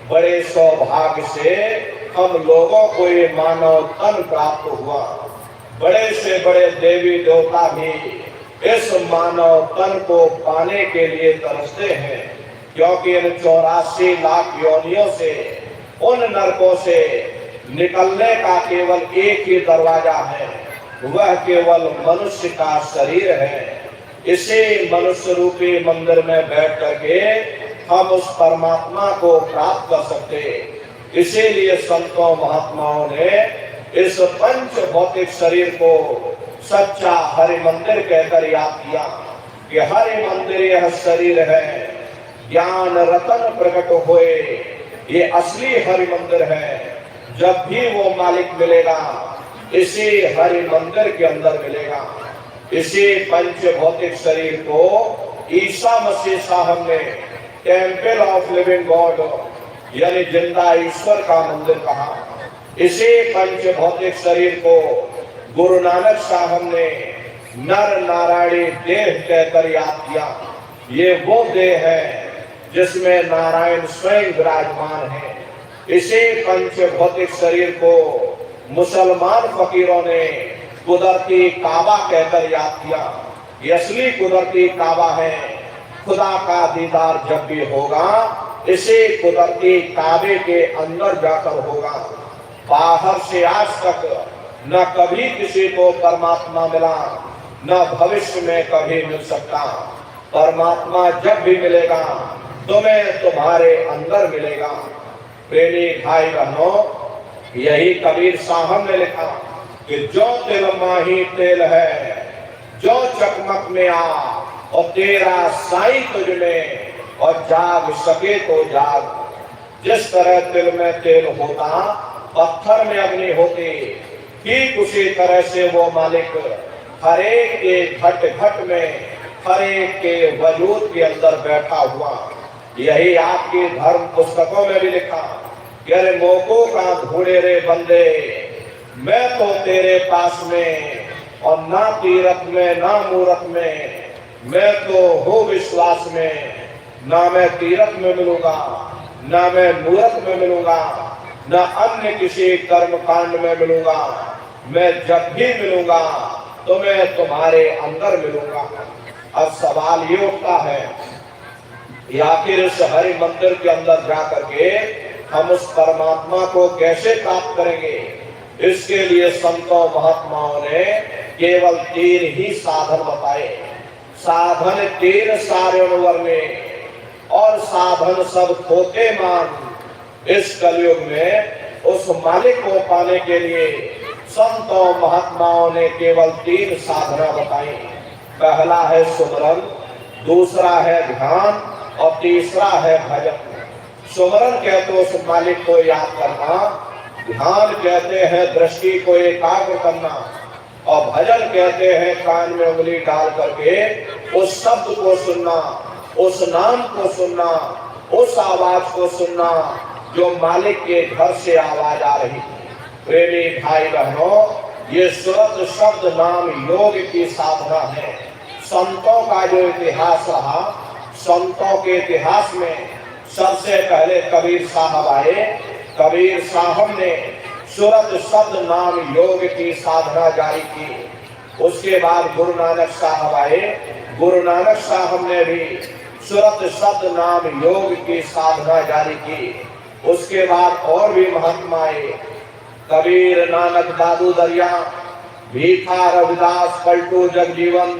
बड़े सौभाग्य से हम लोगों को ये मानव तन प्राप्त हुआ। बड़े से बड़े देवी देवता भी इस मानव तन को पाने के लिए तरसते हैं, क्योंकि इन 84 लाख योनियों से, उन नरकों से निकलने का केवल एक ही दरवाजा है, वह केवल मनुष्य का शरीर है। इसी मनुष्य रूपी मंदिर में बैठ करके हम उस परमात्मा को प्राप्त कर सकते। इसीलिए संतों महात्माओं ने इस पंच भौतिक शरीर को सच्चा हरि मंदिर कहकर याद किया कि हरि मंदिर यह शरीर है, ज्ञान रतन प्रकट होए, ये असली हरि मंदिर है। जब भी वो मालिक मिलेगा इसी हरि मंदिर के अंदर मिलेगा। इसी पंच भौतिक शरीर को ईसा मसीह साहब ने टेम्पल ऑफ लिविंग गॉड यानी जिंदा ईश्वर का मंदिर कहा। इसी पंच भौतिक शरीर को गुरु नानक साहब ने नर नारायणी देह कहकर याद किया। ये वो देह है जिसमें नारायण स्वयं विराजमान है। इसी पंच भौतिक शरीर को मुसलमान फकीरों ने कुदरती काबा कहकर याद किया। ये असली कुदरती काबा है। खुदा का दीदार जब भी होगा इसी कुदरती काबे के अंदर जाकर होगा। बाहर से आज तक न कभी किसी को परमात्मा मिला, न भविष्य में कभी मिल सकता। परमात्मा जब भी मिलेगा तुम्हें तुम्हारे अंदर मिलेगा। प्रेमी भाई बहनों, यही कबीर साहब ने लिखा कि जो तिल माही तेल है, जो चकमक में आ और तेरा साई तुझ में, और जाग सके तो जाग। जिस तरह तिल में तेल होता, पत्थर में अग्नि होती, ठीक उसी तरह से वो मालिक हर एक के घट घट में, हर एक के वजूद के अंदर बैठा हुआ। यही आपकी धर्म पुस्तकों में भी लिखा कि अरे मोको का ढूंढे रे बंदे, मैं तो तेरे पास में, और ना तीरथ में ना मूरत में, मैं तो हूँ विश्वास में। ना मैं तीरथ में मिलूंगा, ना मैं मूरत में मिलूंगा, ना अन्य किसी कर्म कांड में मिलूंगा। मैं जब भी मिलूंगा तो मैं तुम्हारे अंदर मिलूंगा। अब सवाल ये उठता है कि आखिर इस हरि मंदिर के अंदर जाकर के हम उस परमात्मा को कैसे प्राप्त करेंगे? इसके लिए संतों महात्माओं ने केवल 3 ही साधन बताए। साधन 3 सारे वर्णे, और साधन सब थोते मान। इस कलयुग में उस मालिक को पाने के लिए संतों महात्माओं ने केवल 3 साधना बताई। पहला है सुमरन, दूसरा है ध्यान और तीसरा है भजन। सुमरन कहते उस मालिक को याद करना, ध्यान कहते हैं दृष्टि को एकाग्र करना, और भजन कहते हैं कान में उंगली डाल करके उस शब्द को सुनना, उस नाम को सुनना, उस आवाज को सुनना जो मालिक के घर से आवाज आ रही। प्रेमी भाई बहनों, ये सुरत शब्द नाम योग की साधना है। संतों का जो इतिहास रहा, संतों के इतिहास में सबसे पहले कबीर साहब आए। कबीर साहब ने सुरत शब्द नाम योग की साधना जारी की। उसके बाद गुरु नानक साहब आए। गुरु नानक साहब ने भी सुरत शब्द नाम योग की साधना जारी की। उसके बाद और भी महात्मा आए, कबीर, नानक, दादू दरिया, भीखा, रविदास, पलटू, जगजीवन,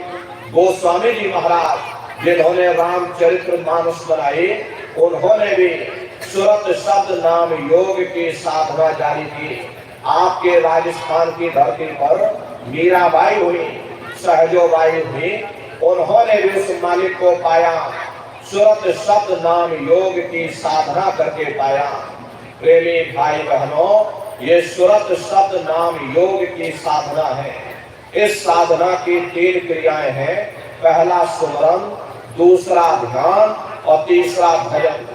गोस्वामी जी महाराज जिन्होंने रामचरित्र मानस बनाई, उन्होंने भी सुरत शब्द नाम योग की साधना जारी की। आपके राजस्थान की धरती पर मीराबाई हुई, सहजोबाई हुई, उन्होंने भी उस मालिक को पाया, सुरत शब्द नाम योग की साधना करके पाया। प्रेमी भाई बहनों, ये सुरत शब्द नाम योग की साधना है। इस साधना की 3 क्रियाएं हैं। पहला सुमरन, दूसरा ध्यान और तीसरा भजन।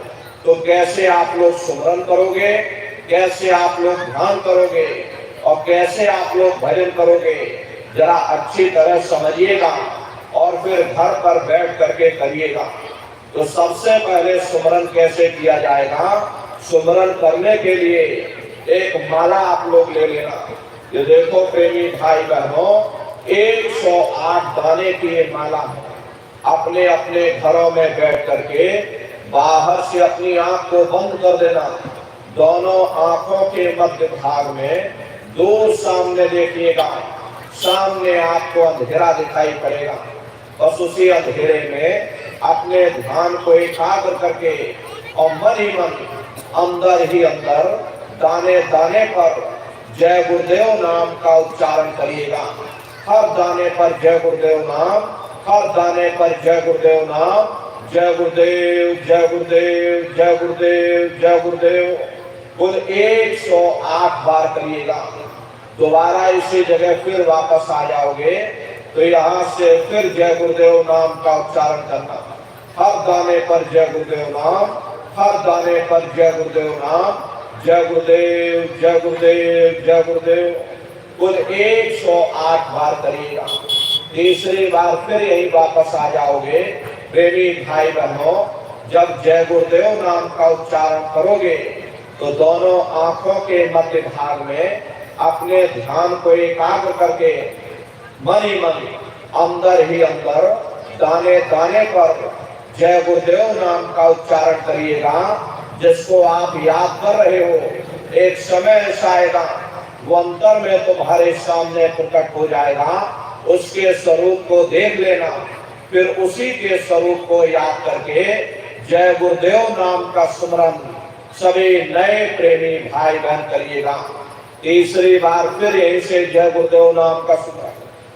तो कैसे आप लोग सुमरन करोगे, कैसे आप लोग ध्यान करोगे और कैसे आप लोग भजन करोगे, जरा अच्छी तरह समझिएगा और फिर घर पर बैठ करके करिएगा। तो सबसे पहले सुमरन कैसे किया जाएगा? सुमरन करने के लिए एक माला आप लोग ले लेना। ये देखो प्रेमी भाई बहनों, 108 दाने की ये माला है। अपने अपने घरों में बैठ करके बाहर से अपनी आंख को बंद कर देना। दोनों आंखों के मध्य भाग में दूर सामने देखिएगा। सामने आपको अंधेरा दिखाई पड़ेगा। बस उसी अंधेरे में अपने ध्यान को एकाग्र करके और मन ही मन अंदर ही अंदर दाने दाने पर जय गुरुदेव नाम का उच्चारण करिएगा। हर दाने पर जय गुरुदेव नाम, हर दाने पर जय गुरुदेव नाम, जय गुरुदेव, जय गुरुदेव, जय गुरुदेव, जय गुरुदेव। कुल 108 बार करिएगा। दोबारा इसी जगह फिर वापस आ जाओगे तो यहाँ से फिर जय गुरुदेव नाम का उच्चारण करना। हर दाने पर जय गुरुदेव नाम, हर दाने पर जय गुरुदेव नाम, जय गुरुदेव, जय गुरुदेव, जय गुरुदेव। कुल 108 बार करिएगा। तीसरी बार फिर यही वापस आ जाओगे। प्रेमी भाई बहनों, जब जय गुरुदेव नाम का उच्चारण करोगे तो दोनों आंखों के मध्य भाग में अपने ध्यान को एकाग्र करके मन ही मन अंदर ही अंदर दाने दाने पर जय गुरुदेव नाम का उच्चारण करिएगा। जिसको आप याद कर रहे हो, एक समय ऐसा आएगा वो अंतर में तुम्हारे सामने प्रकट हो जाएगा। उसके स्वरूप को देख लेना, फिर उसी के स्वरूप को याद करके जय गुरुदेव नाम का स्मरण सभी नए प्रेमी भाई बहन करिएगा। तीसरी बार फिर यहीं से जय गुरुदेव नाम का स्मरण,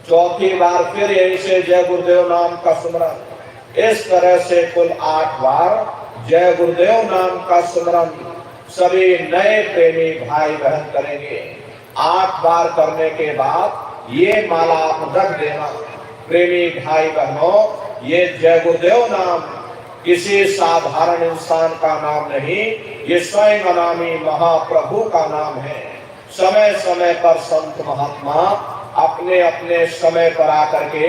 चौथी बार फिर यहीं से जय गुरुदेव नाम का स्मरण। इस तरह से कुल 8 बार जय गुरुदेव नाम का स्मरण सभी नए प्रेमी भाई बहन करेंगे। 8 बार करने के बाद ये माला आप रख देना। प्रेमी भाई बहनों, ये जय गुरुदेव नाम किसी साधारण इंसान का नाम नहीं, ये स्वयं अनामी महाप्रभु का नाम है। समय समय पर संत महात्मा अपने अपने समय पर आकर के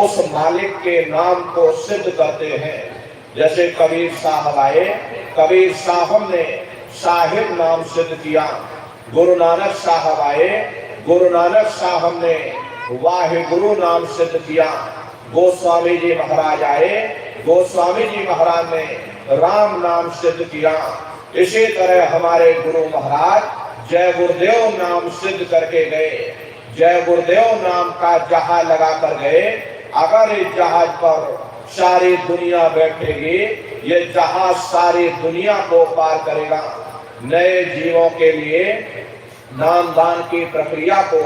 उस मालिक के नाम को सिद्ध करते हैं। जैसे कबीर साहब आए, कबीर साहब ने साहिब नाम सिद्ध किया। गुरु नानक साहब आए, गुरु नानक साहब ने वाहिगुरु नाम सिद्ध किया। गोस्वामी जी महाराज आए, गोस्वामी जी महाराज ने राम नाम सिद्ध किया। इसी तरह हमारे गुरु महाराज जय गुरुदेव नाम सिद्ध करके गए। जय गुरुदेव नाम का जहाज लगा कर गए। अगर इस जहाज पर सारी दुनिया बैठेगी, ये जहाज सारी दुनिया को पार करेगा। नए जीवों के लिए नामदान की प्रक्रिया को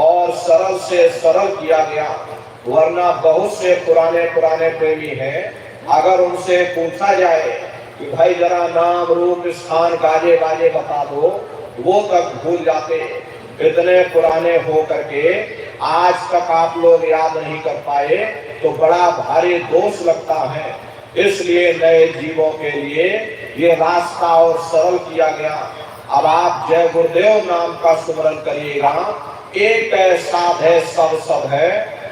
और सरल से सरल किया गया। वरना बहुत से पुराने प्रेमी हैं, अगर उनसे पूछा जाए कि भाई जरा नाम रूप स्थान गाजे बाजे बता दो, वो तक भूल जाते। इतने पुराने हो करके आज तक आप लोग याद नहीं कर पाए तो बड़ा भारी दोष लगता है। इसलिए नए जीवों के लिए ये रास्ता और सरल किया गया। अब आप जय गुरुदेव नाम का सुमरन करिएगा। एक है साध है सब सब है,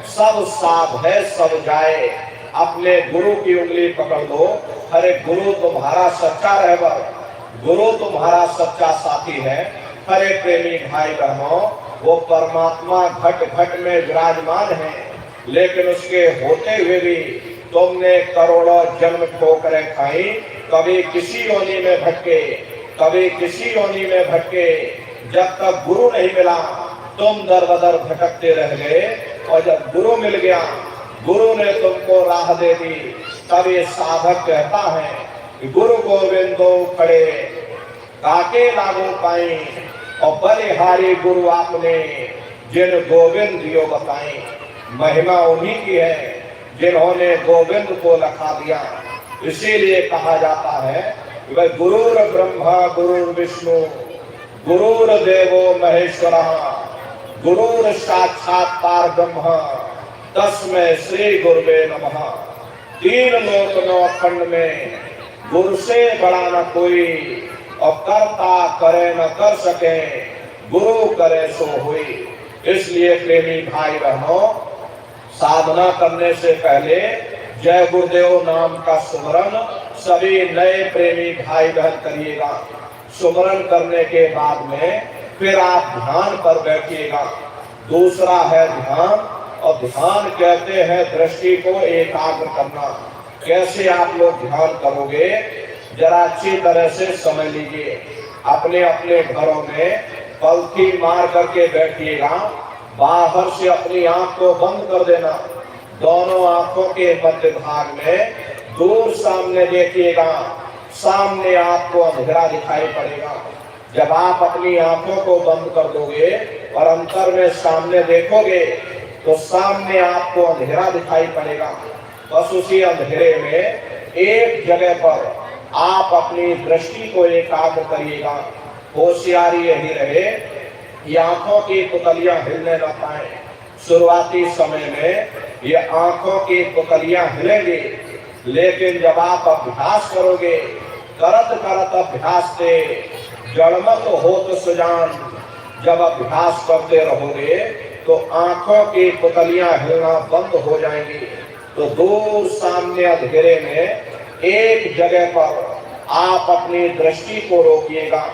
सब साध है सब जाए। अपने गुरु की उंगली पकड़ लो। अरे गुरु तुम्हारा सच्चा रहबर, गुरु तुम्हारा सच्चा साथी है। हरे प्रेमी भाई बहनों, वो परमात्मा घट घट में विराजमान है, लेकिन उसके होते हुए भी तुमने करोड़ों जन्म ठोकरें खाई, कभी किसी योनि में भटके, कभी किसी योनि में भटके। जब तक गुरु नहीं मिला तुम दर बदर भटकते रह गए, और जब गुरु मिल गया, गुरु ने तुमको राह दे दी, तब ये साधक कहता है गुरु गोविंदो खड़े काके लागू पाई, और बलिहारी गुरु आपने जिन गोविंद दियो बताई। महिमा उन्हीं की है जिन्होंने गोविंद को लखा दिया। इसीलिए कहा जाता है वह गुरुर ब्रह्मा गुरुर विष्णु गुरुर्देवो महेश्वरः गुरुर साक्षात् परब्रह्म तस्मै श्री गुरुवे नमः। तीन लोक नौ खंड में गुरु से बड़ा न कोई, और करता करे न कर सके, गुरु करे सो हुई। इसलिए प्रेमी भाई बहनों, साधना करने से पहले जय गुरुदेव नाम का सुमरन सभी नए प्रेमी भाई बहन करिएगा। सुमरन करने के बाद में फिर आप ध्यान पर बैठिएगा। दूसरा है ध्यान, और ध्यान कहते हैं दृष्टि को एकाग्र करना। कैसे आप लोग ध्यान करोगे, जरा अच्छी तरह से समझ लीजिए। अपने अपने घरों में पलथी मार करके बैठिएगा। बाहर से अपनी आंख को बंद कर देना। दोनों आंखों के मध्य भाग में दूर सामने देखिएगा। सामने आपको अंधेरा दिखाई पड़ेगा। जब आप अपनी आंखों को बंद कर दोगे और अंतर में सामने देखोगे तो सामने आपको अंधेरा दिखाई पड़ेगा। बस उसी अंधेरे में एक जगह पर आप अपनी दृष्टि को एकाग्र करिएगा। होशियारी यही रहे ये आंखों की पुतलियां हिलने न पाए। शुरुआती समय में ये आंखों की पुतलियां हिलेंगी, लेकिन जब आप अभ्यास करोगे, करत करत अभ्यास से जड़मत हो तो सुजान, जब अभ्यास करते रहोगे तो आंखों की पुतलियां हिलना बंद हो जाएंगी। तो दूर सामने अंधेरे में एक जगह पर आप अपनी दृष्टि को रोकिएगा,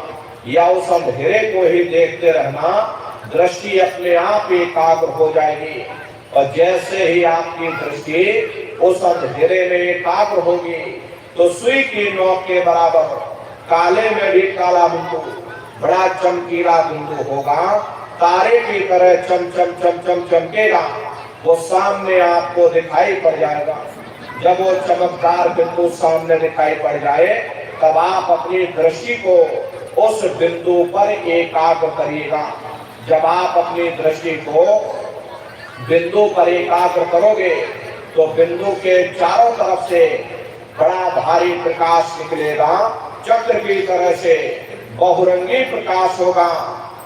या उस अंधेरे को ही देखते रहना। दृष्टि अपने आप एकाग्र हो जाएगी, और जैसे ही आपकी दृष्टि उस अंधेरे में एकाग्र होगी तो सुई की नोक के बराबर काले में भी काला बिंदु, बड़ा चमकीला बिंदु होगा, तारे की तरह चम चम चम चम चमकेगा। वो सामने आपको दिखाई पड़ जाएगा। जब वो चमकदार बिंदु सामने दिखाई पड़ जाए, तब आप अपनी दृष्टि को उस बिंदु पर एकाग्र करिएगा। जब आप अपनी दृष्टि को बिंदु पर एकाग्र करोगे तो बिंदु के चारों तरफ से बड़ा भारी प्रकाश निकलेगा। चक्र की तरह से बहुरंगी प्रकाश होगा।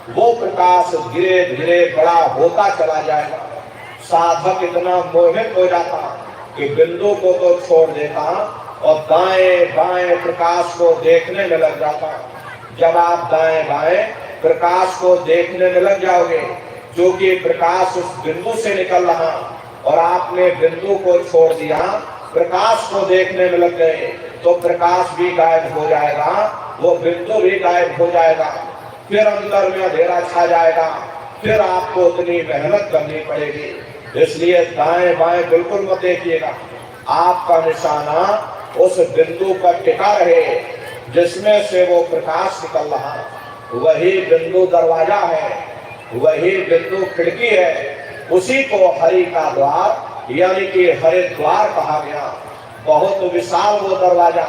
वो प्रकाश धीरे धीरे बड़ा होता चला जाएगा। साधक इतना मोहित हो जाता कि बिंदु को तो छोड़ देता और दाएं बाएं प्रकाश को देखने में लग जाता। जब आप दाएं बाएं प्रकाश को देखने में लग जाओगे, जो कि प्रकाश उस बिंदु से निकल रहा, और आपने बिंदु को छोड़ दिया, प्रकाश को देखने में लग गए, तो प्रकाश भी गायब हो जाएगा, वो बिंदु भी गायब हो जाएगा। फिर अंदर में अंधेरा छा जाएगा। फिर आपको उतनी मेहनत करनी पड़ेगी। इसलिए दाएं बाएं बिल्कुल मत देखिएगा। आपका निशाना उस बिंदु पर टिका रहे जिसमें से वो प्रकाश निकल रहा। वही बिंदु दरवाजा है, वही बिंदु खिड़की है। उसी को हरि का द्वार यानी कि हरिद्वार कहा गया। बहुत विशाल वो दरवाजा।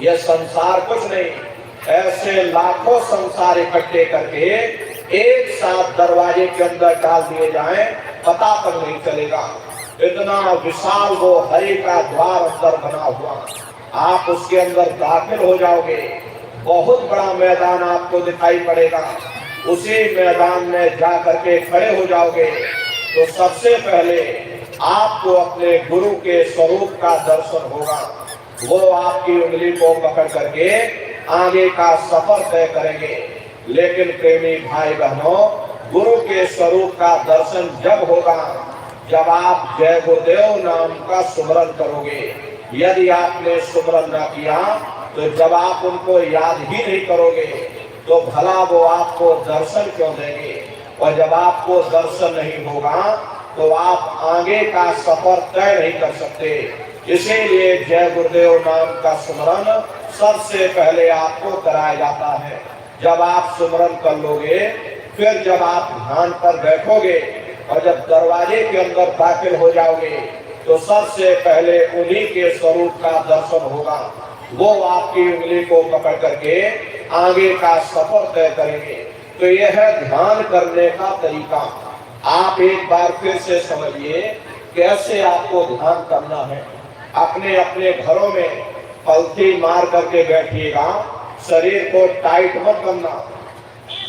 यह संसार कुछ नहीं, ऐसे लाखों संसार इकट्ठे करके एक साथ दरवाजे के अंदर डाल दिए जाएं, पता तक नहीं चलेगा। इतना विशाल वो हरि का द्वार अंदर बना हुआ, आप उसके अंदर दाखिल हो जाओगे, बहुत बड़ा मैदान आपको दिखाई पड़ेगा। उसी मैदान में जा करके खड़े हो जाओगे तो सबसे पहले आपको अपने गुरु के स्वरूप का दर्शन होगा। वो आपकी उंगली को पकड़ करके आगे का सफर तय करेंगे। लेकिन प्रेमी भाई बहनों, गुरु के स्वरूप का दर्शन जब होगा जब आप जय गुरुदेव नाम का सुमरन करोगे। यदि आपने सुमरन न किया तो जब आप उनको याद ही नहीं करोगे तो भला वो आपको दर्शन क्यों देंगे। और जब आपको दर्शन नहीं होगा तो आप आगे का सफर तय नहीं कर सकते। इसीलिए जय गुरुदेव नाम का सुमरन सबसे पहले आपको कराया जाता है। जब आप सुमरन कर लोगे, फिर जब आप ध्यान पर बैठोगे और जब दरवाजे के अंदर दाखिल हो जाओगे तो सबसे पहले उन्हीं के स्वरूप का दर्शन होगा। वो आपकी उंगली को पकड़ करके आगे का सफर तय करेंगे। तो यह है ध्यान करने का तरीका। आप एक बार फिर से समझिए कैसे आपको ध्यान करना है। अपने अपने घरों में पलथी मार करके बैठिएगा, शरीर को टाइट मत करना।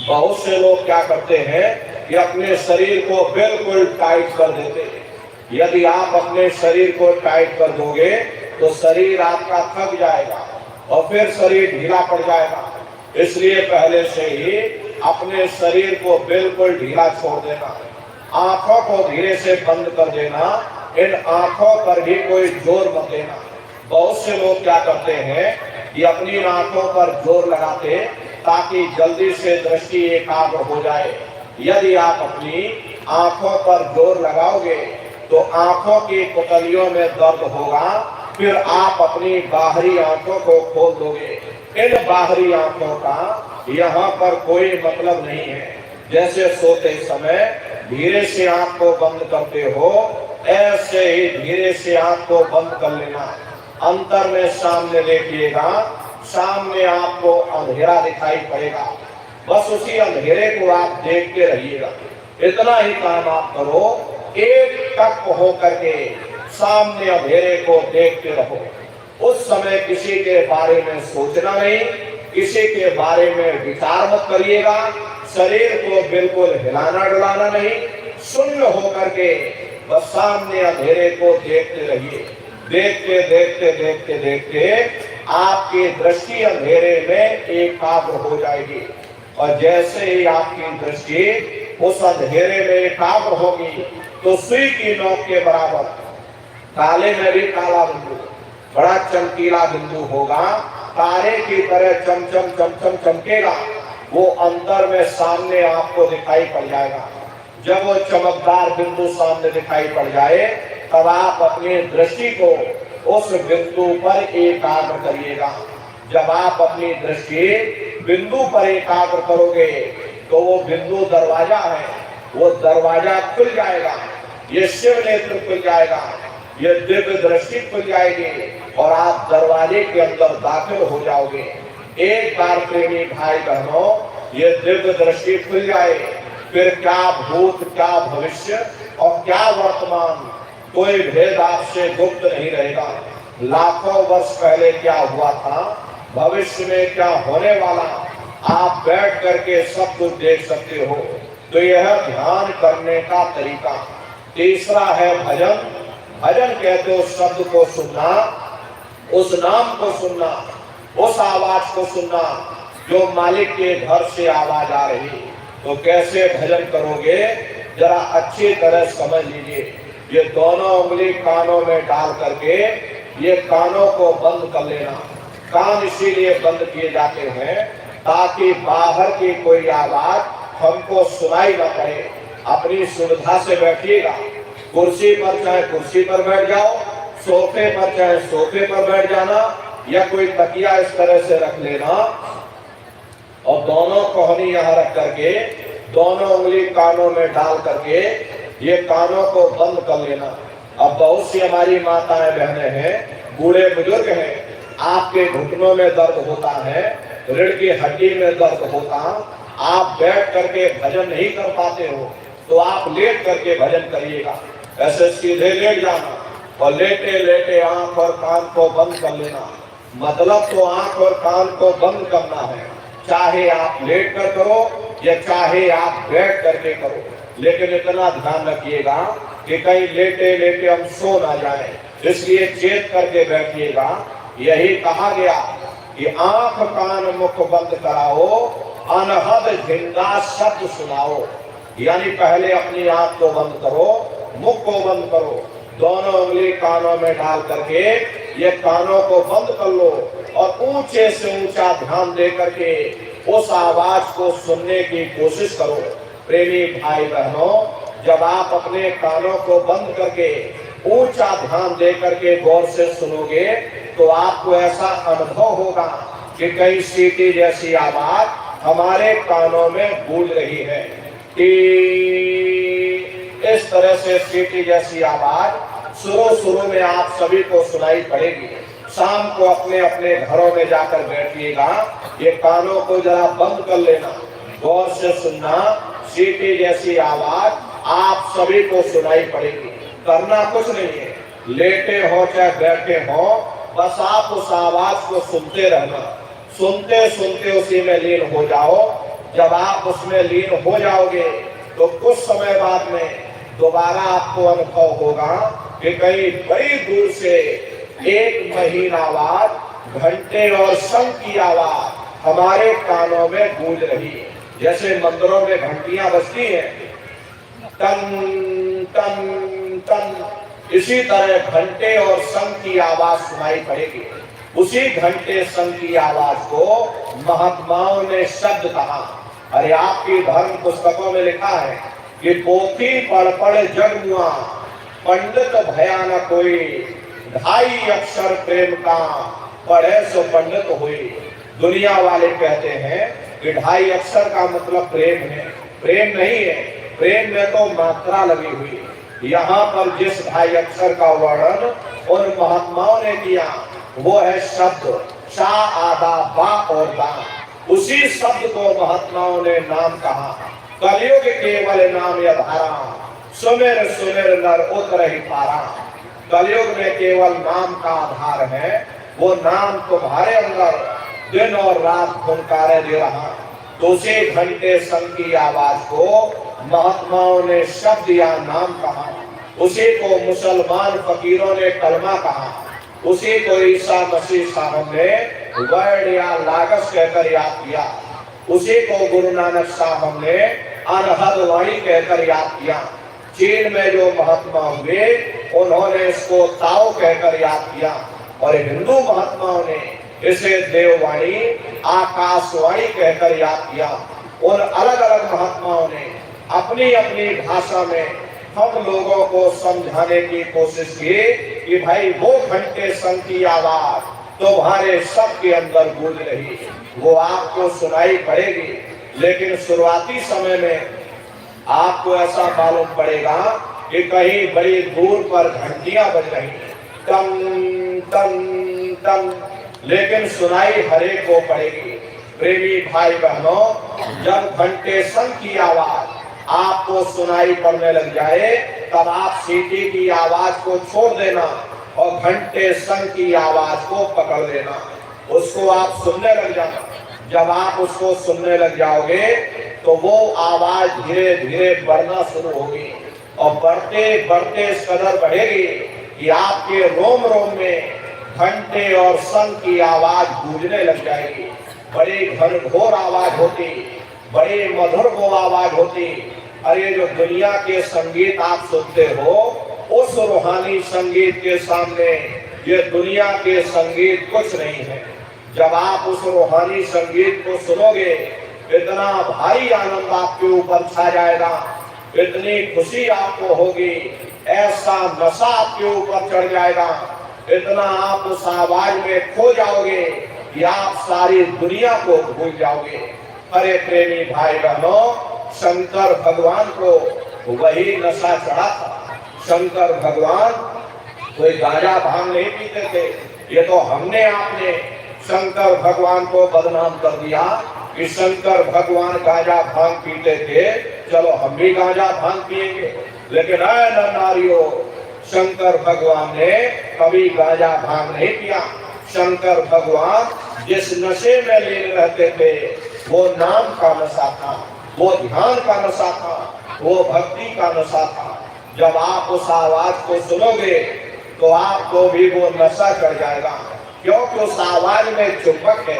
बहुत से लोग क्या करते हैं कि अपने शरीर को बिल्कुल टाइट कर देते हैं। यदि आप अपने शरीर को टाइट कर दोगे तो शरीर आपका थक जाएगा और फिर शरीर ढीला पड़ जाएगा। इसलिए पहले से ही अपने शरीर को बिल्कुल ढीला छोड़ देना, आंखों को धीरे से बंद कर देना, इन आंखों पर भी कोई जोर मत देना। बहुत से लोग क्या करते हैं कि अपनी आंखों पर जोर लगाते ताकि जल्दी से दृष्टि एकाग्र हो जाए। यदि आप अपनी आंखों पर जोर लगाओगे तो आंखों की पुतलियों में दर्द होगा, फिर आप अपनी बाहरी आंखों को खोल दोगे। इन बाहरी आंखों का यहाँ पर कोई मतलब नहीं है। जैसे सोते समय धीरे से आंख को बंद करते हो, ऐसे ही धीरे से आंख को बंद कर लेना। अंतर में सामने देखिएगा, सामने आपको अंधेरा दिखाई पड़ेगा, बस उसी अंधेरे को आप देखते रहिएगा। इतना ही काम आप करो, एक टक हो करके सामने अंधेरे को देखते रहो। उस समय किसी के बारे में सोचना नहीं, किसी के बारे में विचार मत करिएगा। शरीर को बिल्कुल हिलाना डुलाना नहीं, शून्य होकर के बस सामने अंधेरे को देखते रहिए। देखते देखते देखते देखते आपकी दृष्टि अंधेरे में एकाग्र हो जाएगी। और जैसे ही आपकी दृष्टि उस अंधेरे में एकाग्र होगी तो सुई की नोक के बराबर काले में भी काला बिंदु, बड़ा चमकीला बिंदु होगा, तारे की तरह चमचम चमचम चमकेगा। वो अंतर में सामने आपको दिखाई पड़ जाएगा। जब वो चमकदार बिंदु सामने दिखाई पड़ जाए तब आप अपनी दृष्टि को उस बिंदु पर एकाग्र करिएगा। जब आप अपनी दृष्टि बिंदु पर एकाग्र करोगे तो वो बिंदु दरवाजा है, वो दरवाजा खुल जाएगा, ये शिव नेत्र खुल जाएगा, ये दिव्य दृष्टि खुल जाएगी और आप दरवाजे के अंदर दाखिल हो जाओगे। एक बार प्रेमी भाई बहनों, ये दिव्य दृष्टि खुल जाए, फिर क्या भूत, क्या भविष्य और क्या वर्तमान, कोई भेद आपसे गुप्त नहीं रहेगा। लाखों वर्ष पहले क्या हुआ था, भविष्य में क्या होने वाला, आप बैठ करके सब कुछ देख सकते हो। तो यह ध्यान करने का तरीका। तीसरा है भजन। भजन कहते हो शब्द को सुनना, उस नाम को सुनना, उस आवाज को सुनना जो मालिक के घर से आवाज आ रही। तो कैसे भजन करोगे जरा अच्छी तरह समझ लीजिए। ये दोनों उंगली कानों में डाल करके ये कानों को बंद कर लेना। कान इसीलिए बंद किए जाते हैं ताकि बाहर की कोई आवाज हमको सुनाई न पड़े। अपनी सुविधा से बैठिएगा, कुर्सी पर चाहे कुर्सी पर बैठ जाओ, सोफे पर चाहे सोफे पर बैठ जाना, या कोई तकिया इस तरह से रख लेना और दोनों कोहनी यहाँ रख करके दोनों उंगली कानों में डाल करके ये कानों को बंद कर लेना। अब बहुत सी हमारी माताएं बहनें हैं, बूढ़े बुजुर्ग हैं, आपके घुटनों में दर्द होता है, रीढ़ की हड्डी में दर्द होता, आप बैठ करके भजन नहीं कर पाते हो, तो आप लेट करके भजन करिएगा। ऐसे सीधे लेट जाना और लेटे लेटे आंख और कान को बंद कर लेना। मतलब तो आंख और कान को बंद करना है, चाहे आप लेट कर करो या चाहे आप बैठ करके करो। लेकिन इतना ध्यान रखिएगा कि कहीं लेटे लेटे हम सो ना जाए, इसलिए चेत करके बैठिएगा। यही कहा गया कि आंख कान मुख बंद कराओ, अनहद झिंगा शब्द सुनाओ। यानी पहले अपनी आंख को बंद करो, मुख को बंद करो, दोनों उंगली कानों में डाल करके ये कानों को बंद कर लो और ऊंचे से ऊंचा ध्यान दे करके उस आवाज को सुनने की कोशिश करो। प्रेमी भाई बहनों, जब आप अपने कानों को बंद करके ऊंचा ध्यान दे करके गौर से सुनोगे तो आपको ऐसा अनुभव होगा कि कई सीटी जैसी आवाज हमारे कानों में गूंज रही है। इस तरह से सीटी जैसी आवाज शुरू में आप सभी को सुनाई पड़ेगी। शाम को अपने अपने घरों में जाकर बैठिएगा, ये कानों को जरा बंद कर लेना, गौर से सुनना। सीटी जैसी आवाज आप सभी को सुनाई पड़ेगी। करना कुछ नहीं है, लेटे हो चाहे बैठे हो, बस आप उस आवाज को सुनते रहना। सुनते सुनते उसी में लीन हो जाओ। जब आप उसमें लीन हो जाओगे तो कुछ समय बाद में दोबारा आपको अनुभव होगा कि कहीं बड़ी दूर से एक महीन आवाज, घंटे और शंख की आवाज हमारे कानों में गूंज रही है। जैसे मंदिरों में घंटियां बजती हैं, टन टन टन, इसी तरह घंटे और शंख की आवाज सुनाई पड़ेगी। उसी घंटे शंख की आवाज को महात्माओं ने शब्द कहा। अरे आपकी धर्म पुस्तकों में लिखा है कि पोथी पढ़ पढ़ जग मुआ, पंडित भया न कोई, ढाई अक्षर प्रेम का, पढ़े सो पंडित हुई। दुनिया वाले कहते हैं कि ढाई अक्षर का मतलब प्रेम है। प्रेम नहीं है, प्रेम में तो मात्रा लगी हुई है। यहाँ पर जिस ढाई अक्षर का वर्णन उन महात्माओं ने किया वो है शब्द, शा आदा बा और दा। उसी शब्द को महात्माओं ने नाम कहा। कलयुग केवल नाम यधारा, सुमेर सुमेर नर उतर ही पारा। कलयुग में केवल नाम का आधार है, वो नाम तुम्हारे अंदर दिन और रात फुनकारे दे रहा। तो उसी घंटे शंख की आवाज को महात्माओं ने शब्द या नाम कहा। उसी को मुसलमान फकीरों ने कलमा कहा। उसी को ईसा मसीह साहब ने वर्ड या लागस कहकर याद किया। उसी को गुरु नानक साहब ने अनहद वाणी कहकर याद किया। चीन में जो महात्मा हुए उन्होंने इसको ताओ कहकर याद किया और हिंदू महात्माओं ने इसे देववाणी, आकाशवाणी कहकर याद किया। और अलग अलग महात्माओं ने अपनी अपनी भाषा में हम लोगों को समझाने की कोशिश की कि भाई वो घंटे शंख की आवाज तुम्हारे सबके अंदर गूंज रही है, वो आपको सुनाई पड़ेगी। लेकिन शुरुआती समय में आपको ऐसा मालूम पड़ेगा कि कहीं बड़ी दूर पर घंटियां बज रही हैं, टन टन टन, लेकिन सुनाई हरे को पड़ेगी। प्रेमी भाई बहनों, जब घंटे शंख की आवाज आपको सुनाई पड़ने लग जाए तब आप सीटी की आवाज को छोड़ देना और घंटे शंख की आवाज को पकड़ लेना, उसको आप सुनने लग जाना। जब आप उसको सुनने लग जाओगे तो वो आवाज धीरे धीरे बढ़ना शुरू होगी और बढ़ते बढ़ते इस कदर बढ़ेगी कि आपके रोम रोम में घंटे और शंख की आवाज गूंजने लग जाएगी। बड़ी घनघोर आवाज होती, बड़ी मधुर वो आवाज होती। अरे जो दुनिया के संगीत आप सुनते हो उस रूहानी संगीत के सामने ये दुनिया के संगीत कुछ नहीं है। जब आप उस रूहानी संगीत को सुनोगे इतना भारी आनंद आपके ऊपर छा जाएगा, इतनी खुशी आपको होगी, ऐसा नशा आपके ऊपर चढ़ जाएगा, इतना आप उस आवाज में खो जाओगे कि आप सारी दुनिया को भूल जाओगे। अरे प्रेमी भाई बहनों, शंकर भगवान को वही नशा चढ़ा था। शंकर भगवान कोई गांजा भांग नहीं पीते थे, ये तो हमने आपने शंकर भगवान को बदनाम कर दिया कि शंकर भगवान गांजा भांग पीते थे, चलो हम भी गांजा भांग पिएंगे। लेकिन ऐ नारियों, शंकर भगवान ने कभी गांजा भांग नहीं पिया। शंकर भगवान जिस नशे में लीन रहते थे वो नाम का नशा था, वो ध्यान का नशा था, वो भक्ति का नशा था। जब आप उस आवाज को सुनोगे तो आपको भी वो नशा कर जाएगा, क्योंकि उस आवाज में चुंबक है।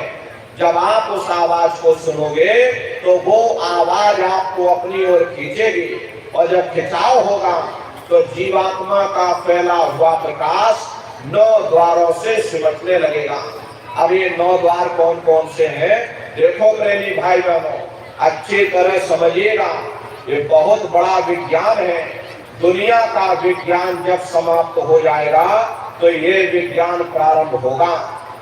जब आप उस आवाज को सुनोगे तो वो आवाज आपको अपनी ओर खींचेगी, और जब खिंचाव होगा तो जीवात्मा का फैला हुआ प्रकाश 9 द्वारों से सिमटने लगेगा। अब ये 9 द्वार कौन कौन से हैं? देखो प्रेमी भाई बहनों, अच्छी तरह समझिएगा, ये बहुत बड़ा विज्ञान है। दुनिया का विज्ञान जब समाप्त हो जाएगा तो ये विज्ञान प्रारंभ होगा।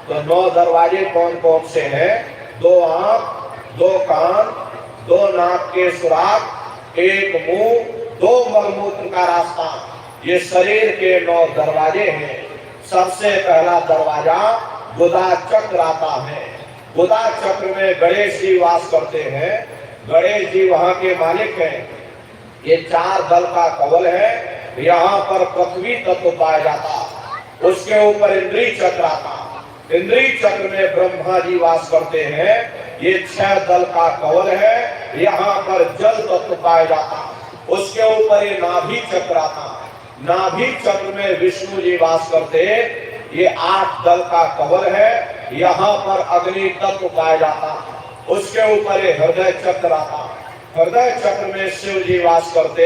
तो 9 दरवाजे कौन कौन से हैं? 2 आंख, 2 कान, 2 नाक के सुराख, 1 मुंह, 2 मलमूत्र का रास्ता, ये शरीर के 9 दरवाजे हैं। सबसे पहला दरवाजा गुदा चक्र आता है। गुदा चक्र में गणेश जी वास करते हैं। गणेश जी वहां के मालिक हैं। ये 4 दल का कवल है। यहाँ पर पृथ्वी तत्व पाया जाता, उसके ऊपर इंद्री चक्र आता। इंद्री चक्र में ब्रह्मा जी वास करते हैं। ये 6 दल का कवल है। यहाँ पर जल तत्व पाया जाता, उसके ऊपर ये नाभि चक्र आता। नाभि चक्र में विष्णु जी वास करते, ये 8 दल का कवल है। यहाँ पर अग्नि तत्व पाया जाता, उसके ऊपर ये हृदय चक्र आता। हृदय चक्र में शिव जी वास करते,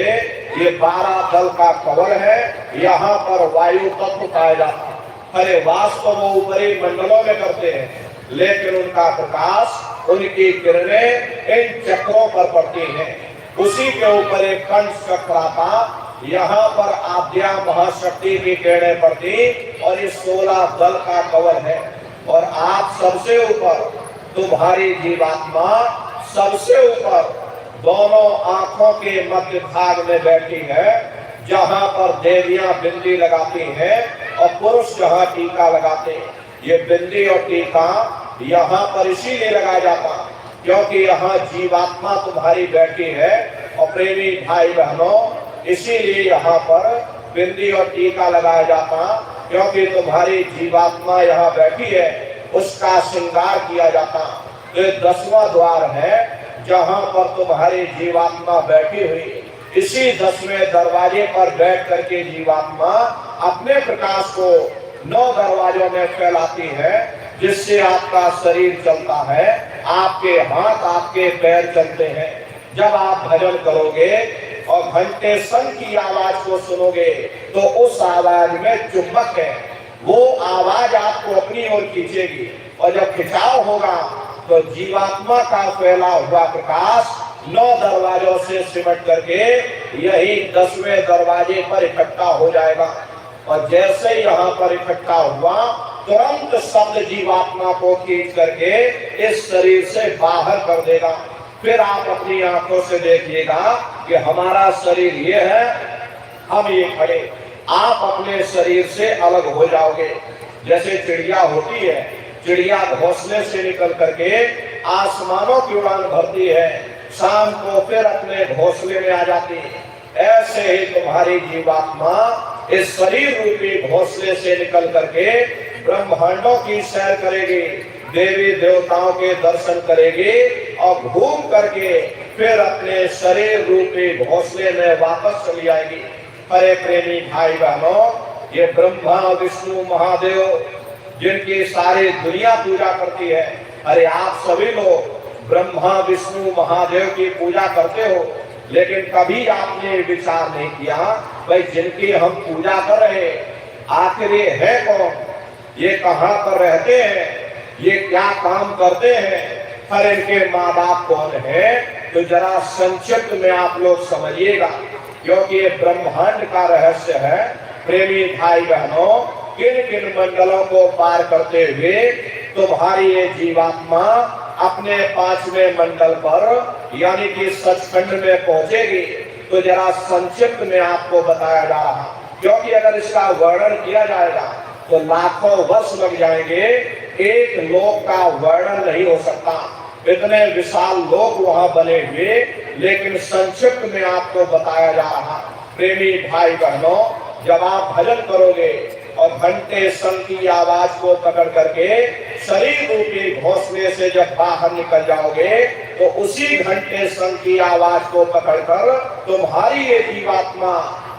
ये 12 दल का कवल है। यहाँ पर वायु तत्व पाया जाता। अरे वास तो वो ऊपरी मंडलों में करते हैं, लेकिन उनका प्रकाश, उनकी किरणें इन चक्रों पर पड़ती हैं। उसी के ऊपर एक कंठ चक्र आता। यहाँ पर आद्या महाशक्ति की किरणें पड़ती, और ये 16 दल का कवल है। और आप सबसे ऊपर, तुम्हारी जीवात्मा सबसे ऊपर दोनों आंखों के मध्य भाग में बैठी है, जहाँ पर देवियां बिंदी लगाती हैं और पुरुष जहाँ टीका लगाते हैं। ये बिंदी और टीका यहाँ पर इसीलिए लगाया जाता क्योंकि यहाँ जीवात्मा तुम्हारी बैठी है। और प्रेमी भाई बहनों, इसीलिए यहाँ पर बिंदी और टीका लगाया जाता, क्योंकि तुम्हारी जीवात्मा यहाँ बैठी है, उसका श्रृंगार किया जाता। तो 10वां द्वार है जहाँ पर तुम्हारी जीवात्मा बैठी हुई। इसी 10वें दरवाजे पर बैठ करके जीवात्मा अपने प्रकाश को 9 दरवाजों में फैलाती है, जिससे आपका शरीर चलता है, आपके हाथ आपके पैर चलते हैं। जब आप भजन करोगे और घंटे संग की आवाज को सुनोगे तो उस आवाज में चुंबक है, वो आवाज आपको अपनी ओर खींचेगी। और जब खिंचाव होगा तो जीवात्मा का फैला हुआ प्रकाश 9 दरवाजों से सिमट करके यही 10वें दरवाजे पर इकट्ठा हो जाएगा। और जैसे ही यहाँ पर इकट्ठा हुआ, तुरंत शब्द जीवात्मा को खींच करके इस शरीर से बाहर कर देगा। फिर आप अपनी आंखों से देखिएगा कि हमारा शरीर ये है, हम ये खड़े। आप अपने शरीर से अलग हो जाओगे। जैसे चिड़िया होती है, चिड़िया घोंसले से निकल करके आसमानों की उड़ान भरती है, शाम को फिर अपने घोंसले में आ जाती है। ऐसे ही तुम्हारी जीवात्मा इस शरीर रूपी घोंसले से निकल करके ब्रह्मांडों की सैर करेगी, देवी देवताओं के दर्शन करेगी और घूम करके फिर अपने शरीर रूपी घोंसले में वापस चली आएगी। अरे प्रेमी भाई बहनों, ये ब्रह्मा विष्णु महादेव जिनकी सारी दुनिया पूजा करती है, अरे आप सभी लोग ब्रह्मा विष्णु महादेव की पूजा करते हो, लेकिन कभी आपने विचार नहीं किया भाई जिनकी हम पूजा कर रहे आखिर ये है कौन, ये कहाँ पर रहते हैं, ये क्या काम करते हैं, हर इनके माँ बाप कौन है। तो जरा संक्षिप्त में आप लोग समझिएगा, क्योंकि ये ब्रह्मांड का रहस्य है। प्रेमी भाई बहनों, किन किन मंडलों को पार करते हुए तुम्हारी ये जीवात्मा अपने 5वें मंडल पर यानी कि सचखंड में पहुंचेगी, तो जरा संक्षिप्त में आपको बताया जा रहा, क्योंकि अगर इसका वर्णन किया जाएगा तो लाखों वर्ष लग जाएंगे, एक लोक का वर्णन नहीं हो सकता। इतने विशाल लोक वहां बने हुए, लेकिन संक्षिप्त में आपको बताया जा रहा। प्रेमी भाई बहनों, जब आप भजन करोगे और घंटे संग की आवाज को पकड़ करके शरीर रूपी घोंसले से जब बाहर निकल जाओगे, तो उसी घंटे संग की आवाज को पकड़कर तुम्हारी ये जीवात्मा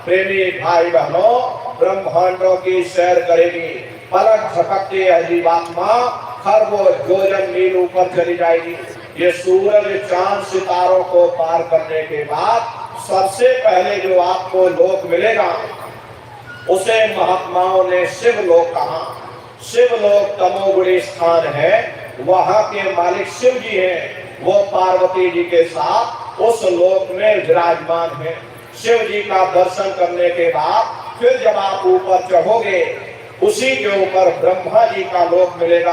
प्रेमी भाई बहनों ब्रह्मांडों की सैर करेगी। पलक झपकते यह जीवात्मा खरबों योजन मील ऊपर चली जाएगी। ये सूरज चांद सितारों को पार करने के बाद सबसे पहले जो आपको लोक मिलेगा, उसे महात्माओं ने शिव लोक कहा। शिव लोक तमोगुणी स्थान है, वहां के मालिक शिव जी हैं। वो पार्वती जी के साथ उस लोक में विराजमान हैं। शिव जी का दर्शन करने के बाद फिर जब आप ऊपर चढ़ोगे, उसी के ऊपर ब्रह्मा जी का लोक मिलेगा।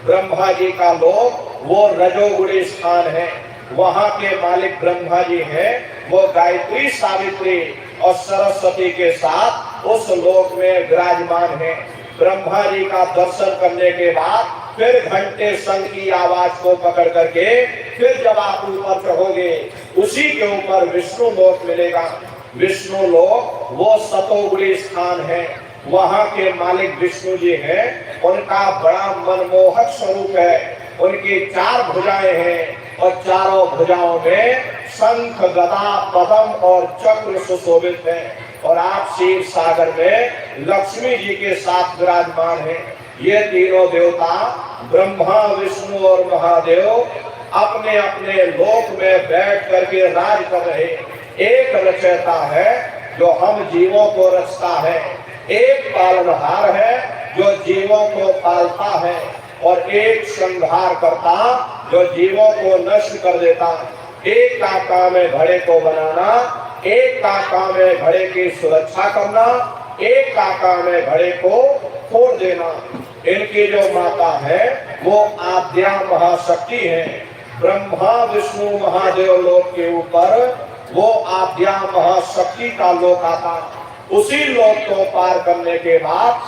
ब्रह्मा जी का लोक वो रजोगुणी स्थान है, वहां के मालिक ब्रह्मा जी हैं। वो गायत्री, सावित्री और सरस्वती के साथ उस लोक में विराजमान है। ब्रह्मा जी का दर्शन करने के बाद फिर घंटे संग की आवाज को पकड़ करके फिर जब आप ऊपर चढ़ोगे, उसी के ऊपर विष्णु लोक मिलेगा। विष्णु लोक वो सतोगुणी स्थान है, वहां के मालिक विष्णु जी हैं। उनका बड़ा मनमोहक स्वरूप है। उनकी 4 भुजाएं हैं और चारों भुजाओं में शंख, गदा, पद्म और चक्र सुशोभित हैं। और आप क्षीर सागर में लक्ष्मी जी के साथ विराजमान हैं। ये तीनों देवता ब्रह्मा, विष्णु और महादेव अपने अपने लोक में बैठ करके राज कर रहे। एक रचयिता है जो हम जीवों को रचता है, एक पालनहार है जो जीवों को पालता है, और एक संहार करता जो जीवों को नष्ट कर देता। एक का काम है घड़े को बनाना, एक का काम है घड़े की सुरक्षा करना, एक का काम है घड़े को फोड़ देना। इनकी जो माता है वो आद्या महाशक्ति है। ब्रह्मा, विष्णु, महादेव लोक के ऊपर वो आद्या महाशक्ति का लोक आता। उसी लोक को पार करने के बाद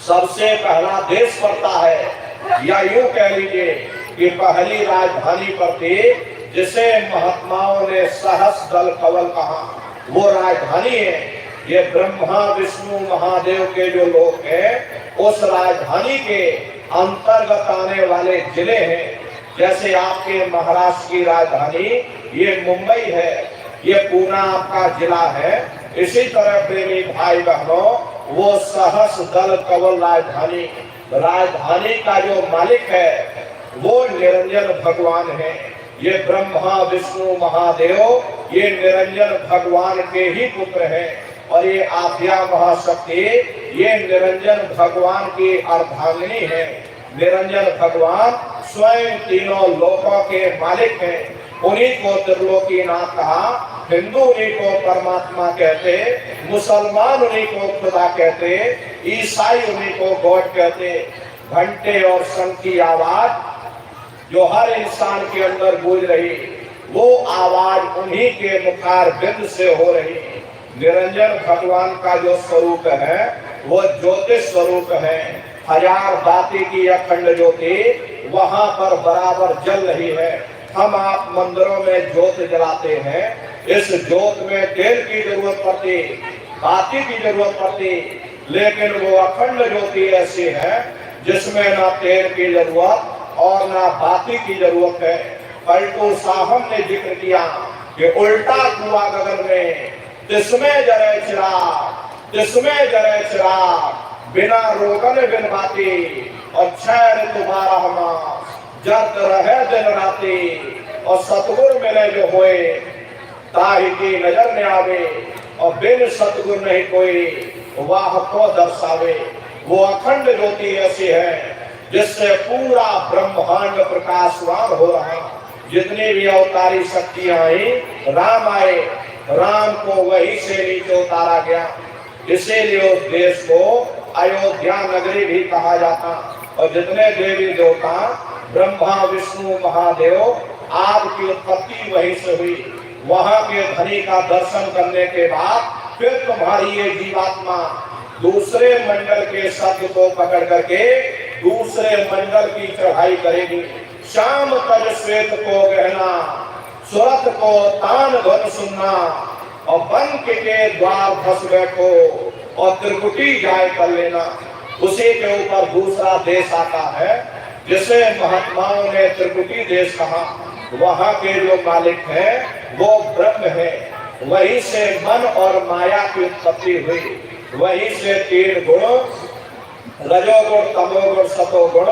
सबसे पहला देश पड़ता है, या यूं कह लीजिए कि पहली राजधानी पड़ती, जिसे महात्माओं ने सहस्र कवल कहा, वो राजधानी है। ये ब्रह्मा, विष्णु, महादेव के जो लोक हैं, उस राजधानी के अंतर्गत आने वाले जिले हैं। जैसे आपके महाराष्ट्र की राजधानी ये मुंबई है, ये पूना आपका जिला है। इसी तरह प्रेमी भाई बहनों, वो सहस्र दल कवल राजधानी का जो मालिक है वो निरंजन भगवान है। ये ब्रह्मा, विष्णु, महादेव ये निरंजन भगवान के ही पुत्र हैं। और ये आद्या महाशक्ति ये निरंजन भगवान की अर्धांगिनी है। निरंजन भगवान स्वयं तीनों लोकों के मालिक हैं। उन्हीं को त्रिलोकीनाथ कहा। हिंदू उन्हीं को परमात्मा कहते, मुसलमान उन्हीं को खुदा कहते, ईसाई उन्हीं को गॉड कहते। घंटे और शंख की आवाज जो हर इंसान के अंदर गूंज रही, वो आवाज उन्हीं के मुखार बिंद से हो रही। निरंजन भगवान का जो स्वरूप है वो ज्योतिष स्वरूप है। हजार बाती की अखंड ज्योति वहां पर बराबर जल रही है। हम आप मंदिरों में ज्योत जलाते हैं, इस ज्योत में तेल की जरूरत पड़ती, बाती की जरूरत पड़ती, लेकिन वो अखंड ज्योति ऐसी है जिसमें ना तेल की जरूरत और ना बाती की जरूरत है। पलटू साहब ने जिक्र किया कि उल्टा कुआ गगन में जिसमें जरे चिराग, जिसमें जरे चिराग, बिना रोगन बिन बाती, और छैर तुम्हारा हमार जद रहे दिन राती। और सतगुर मिले जो होए ताही की नजर में आवे, और बिन सतगुर नहीं कोई वाह को दर्शावे। वो अखंड ज्योति ऐसी है जिससे पूरा ब्रह्मांड प्रकाशवान हो रहा। जितनी भी अवतारी शक्तियां आई, राम आए, राम को वही से नीचे उतारा गया। इसीलिए उस देश को अयोध्या नगरी भी कहा जाता। और जितने देवी देवता ब्रह्मा, विष्णु, महादेव आपकी उत्पत्ति वहीं से हुई। वहां के धनी का दर्शन करने के बाद फिर तुम्हारी ये जीवात्मा दूसरे मंडल के शब्द को पकड़ करके दूसरे मंडल की चढ़ाई करेगी। श्याम तज श्वेत को गहना, सुरत को तान धन सुनना, और बंक के द्वार धस बैठो और त्रिकुटी जाय कर लेना। उसी के ऊपर दूसरा देश आता है जिसे महात्माओं ने त्रिकुटी देश कहा। वहां के जो मालिक हैं वो ब्रह्म है। वहीं से मन और माया की उत्पत्ति हुई। वहीं से तीन गुण, रजोगुण, तमोगुण, सतोगुण,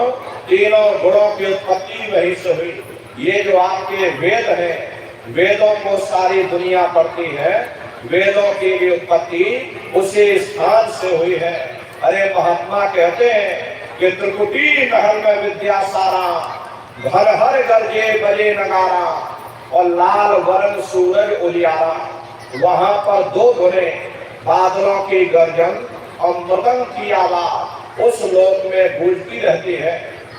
तीनों गुणों की उत्पत्ति वहीं से हुई। ये जो आपके वेद हैं, वेदों को सारी दुनिया पढ़ती है। वेदों की भी उत्पत्ति उसी स्थान से हुई है। अरे महात्मा कहते हैं कि त्रिकुटी महल में विद्या सारा, घर हर गरजे बजे नगारा, और लाल वरण सूरज उजियारा। वहां पर दो धुने, बादलों की गर्जन और मृदंग की आवाज उस लोक में गूंजती रहती है।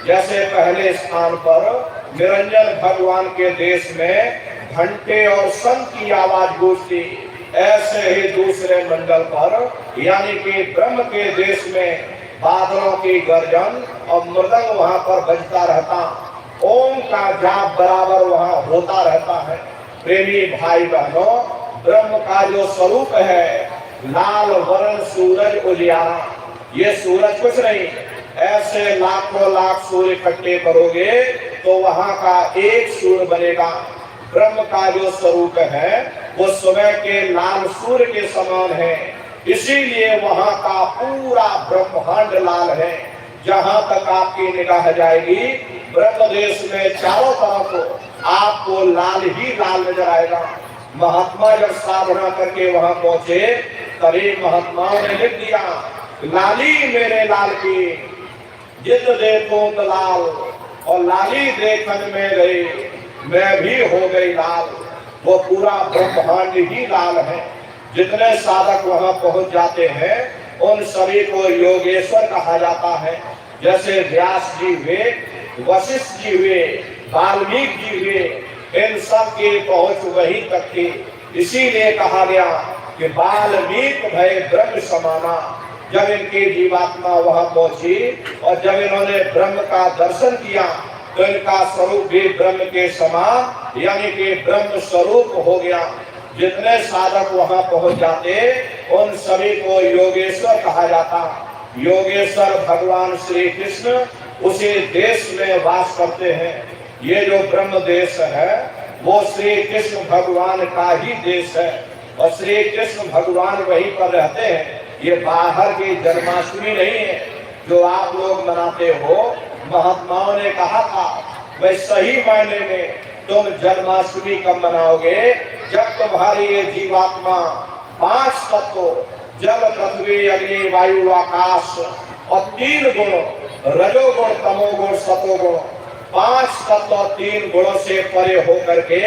जैसे पहले स्थान पर निरंजन भगवान के देश में घंटे और शंख की आवाज गूंजती, ऐसे ही दूसरे मंडल पर यानी कि ब्रह्म के देश में बादलों की गर्जन और मृदंग वहां पर बजता रहता। ओम का जाप बराबर वहां होता रहता है। प्रेमी भाई बहनों, ब्रह्म का जो स्वरूप है लाल वर्ण सूरज उजियारा। ये सूरज कुछ नहीं, ऐसे लाखों लाख सूर्य इकट्ठे करोगे तो वहां का एक सूर्य बनेगा। ब्रह्म का जो स्वरूप है वो सुबह के लाल सूर्य के समान है। इसीलिए वहां का पूरा ब्रह्मांड लाल है। जहां तक आपकी निगाह जाएगी ब्रह्म देश में चारों तरफ आपको लाल ही लाल नजर आएगा। महात्मा जब साधना करके वहां पहुंचे तभी महात्माओं ने लिख दिया, लाली मेरे लाल की जिद देखो तो लाल, और लाली देखन में गई मैं भी हो गई लाल। वो पूरा ब्रह्मांड ही लाल है। जितने साधक वहां पहुंच जाते हैं उन सभी को योगेश्वर कहा जाता है। जैसे व्यास जी हुए, वशिष्ठ जी हुए, वाल्मीकि जी हुए, इन सब की पहुंच वहीं तक थी। इसीलिए कहा गया कि वाल्मीकि भय ब्रह्म समाना। जब इनकी जीवात्मा वहां पहुंची और जब इन्होंने ब्रह्म का दर्शन किया तो इनका स्वरूप भी ब्रह्म के समान यानी कि ब्रह्म स्वरूप हो गया। जितने साधक वहां पहुंच जाते उन सभी को योगेश्वर कहा जाता। योगेश्वर भगवान श्री कृष्ण उसी देश में वास करते हैं। ये जो ब्रह्म देश है वो श्री कृष्ण भगवान का ही देश है और श्री कृष्ण भगवान वहीं पर रहते हैं। ये बाहर की जन्माष्टमी नहीं है जो आप लोग मनाते हो। महात्माओं ने कहा था भाई सही मायने में तुम जन्माष्टमी कब मनाओगे, जब तुम्हारी ये जीवात्मा 5 तत्व जल पृथ्वी अग्नि वायु आकाश और 3 गुण रजोगुण तमोगुण सतोगुण 5 तत्व और 3 गुणों से परे होकर के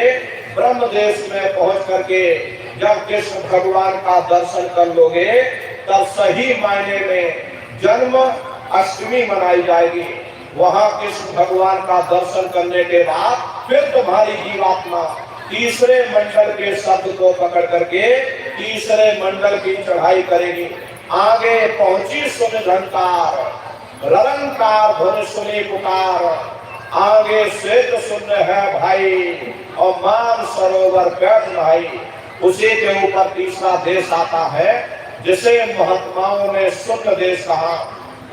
ब्रह्म देश में पहुंच करके जब कृष्ण भगवान का दर्शन कर लोगे तब सही मायने में जन्म अष्टमी मनाई जाएगी। वहां कृष्ण भगवान का दर्शन करने के बाद फिर तुम्हारी जीवात्मा तीसरे मंडल के शब्द को पकड़ करके तीसरे मंडल की चढ़ाई करेगी। आगे पहुंची सुन घंटार, रलंकार धुन सुनी पुकार, आगे श्वेत सुन है भाई और मान सरोवर बैठ भाई। उसी के ऊपर तीसरा देश आता है जिसे महात्माओं ने सुन्न देश कहा।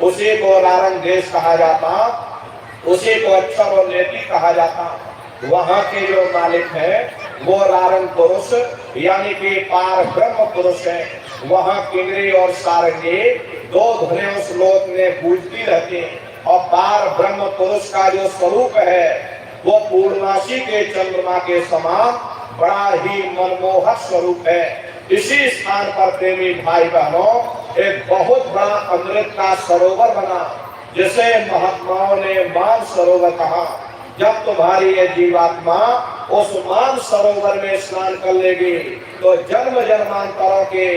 उसी को रारंग देश कहा जाता, उसी को अक्षर और नेति कहा जाता। वहां के जो मालिक हैं वो रारंग पुरुष यानी कि पार ब्रह्म पुरुष है। वहां किन्नरी और सारंगी 2 धुनें उस लोक में गूंजती रहती हैं और पार ब्रह्म पुरुष का जो स्वरूप है वो पूर्णमासी के चंद्रमा के समान बड़ा ही मनमोहक स्वरूप है। इसी स्थान पर प्रेमी भाई बहनों एक बहुत बड़ा अमृत का सरोवर बना जिसे महात्माओं ने मान सरोवर कहा। जब तुम्हारी ये जीवात्मा उस मान सरोवर में स्नान कर लेगी तो जन्म जन्मांतरों के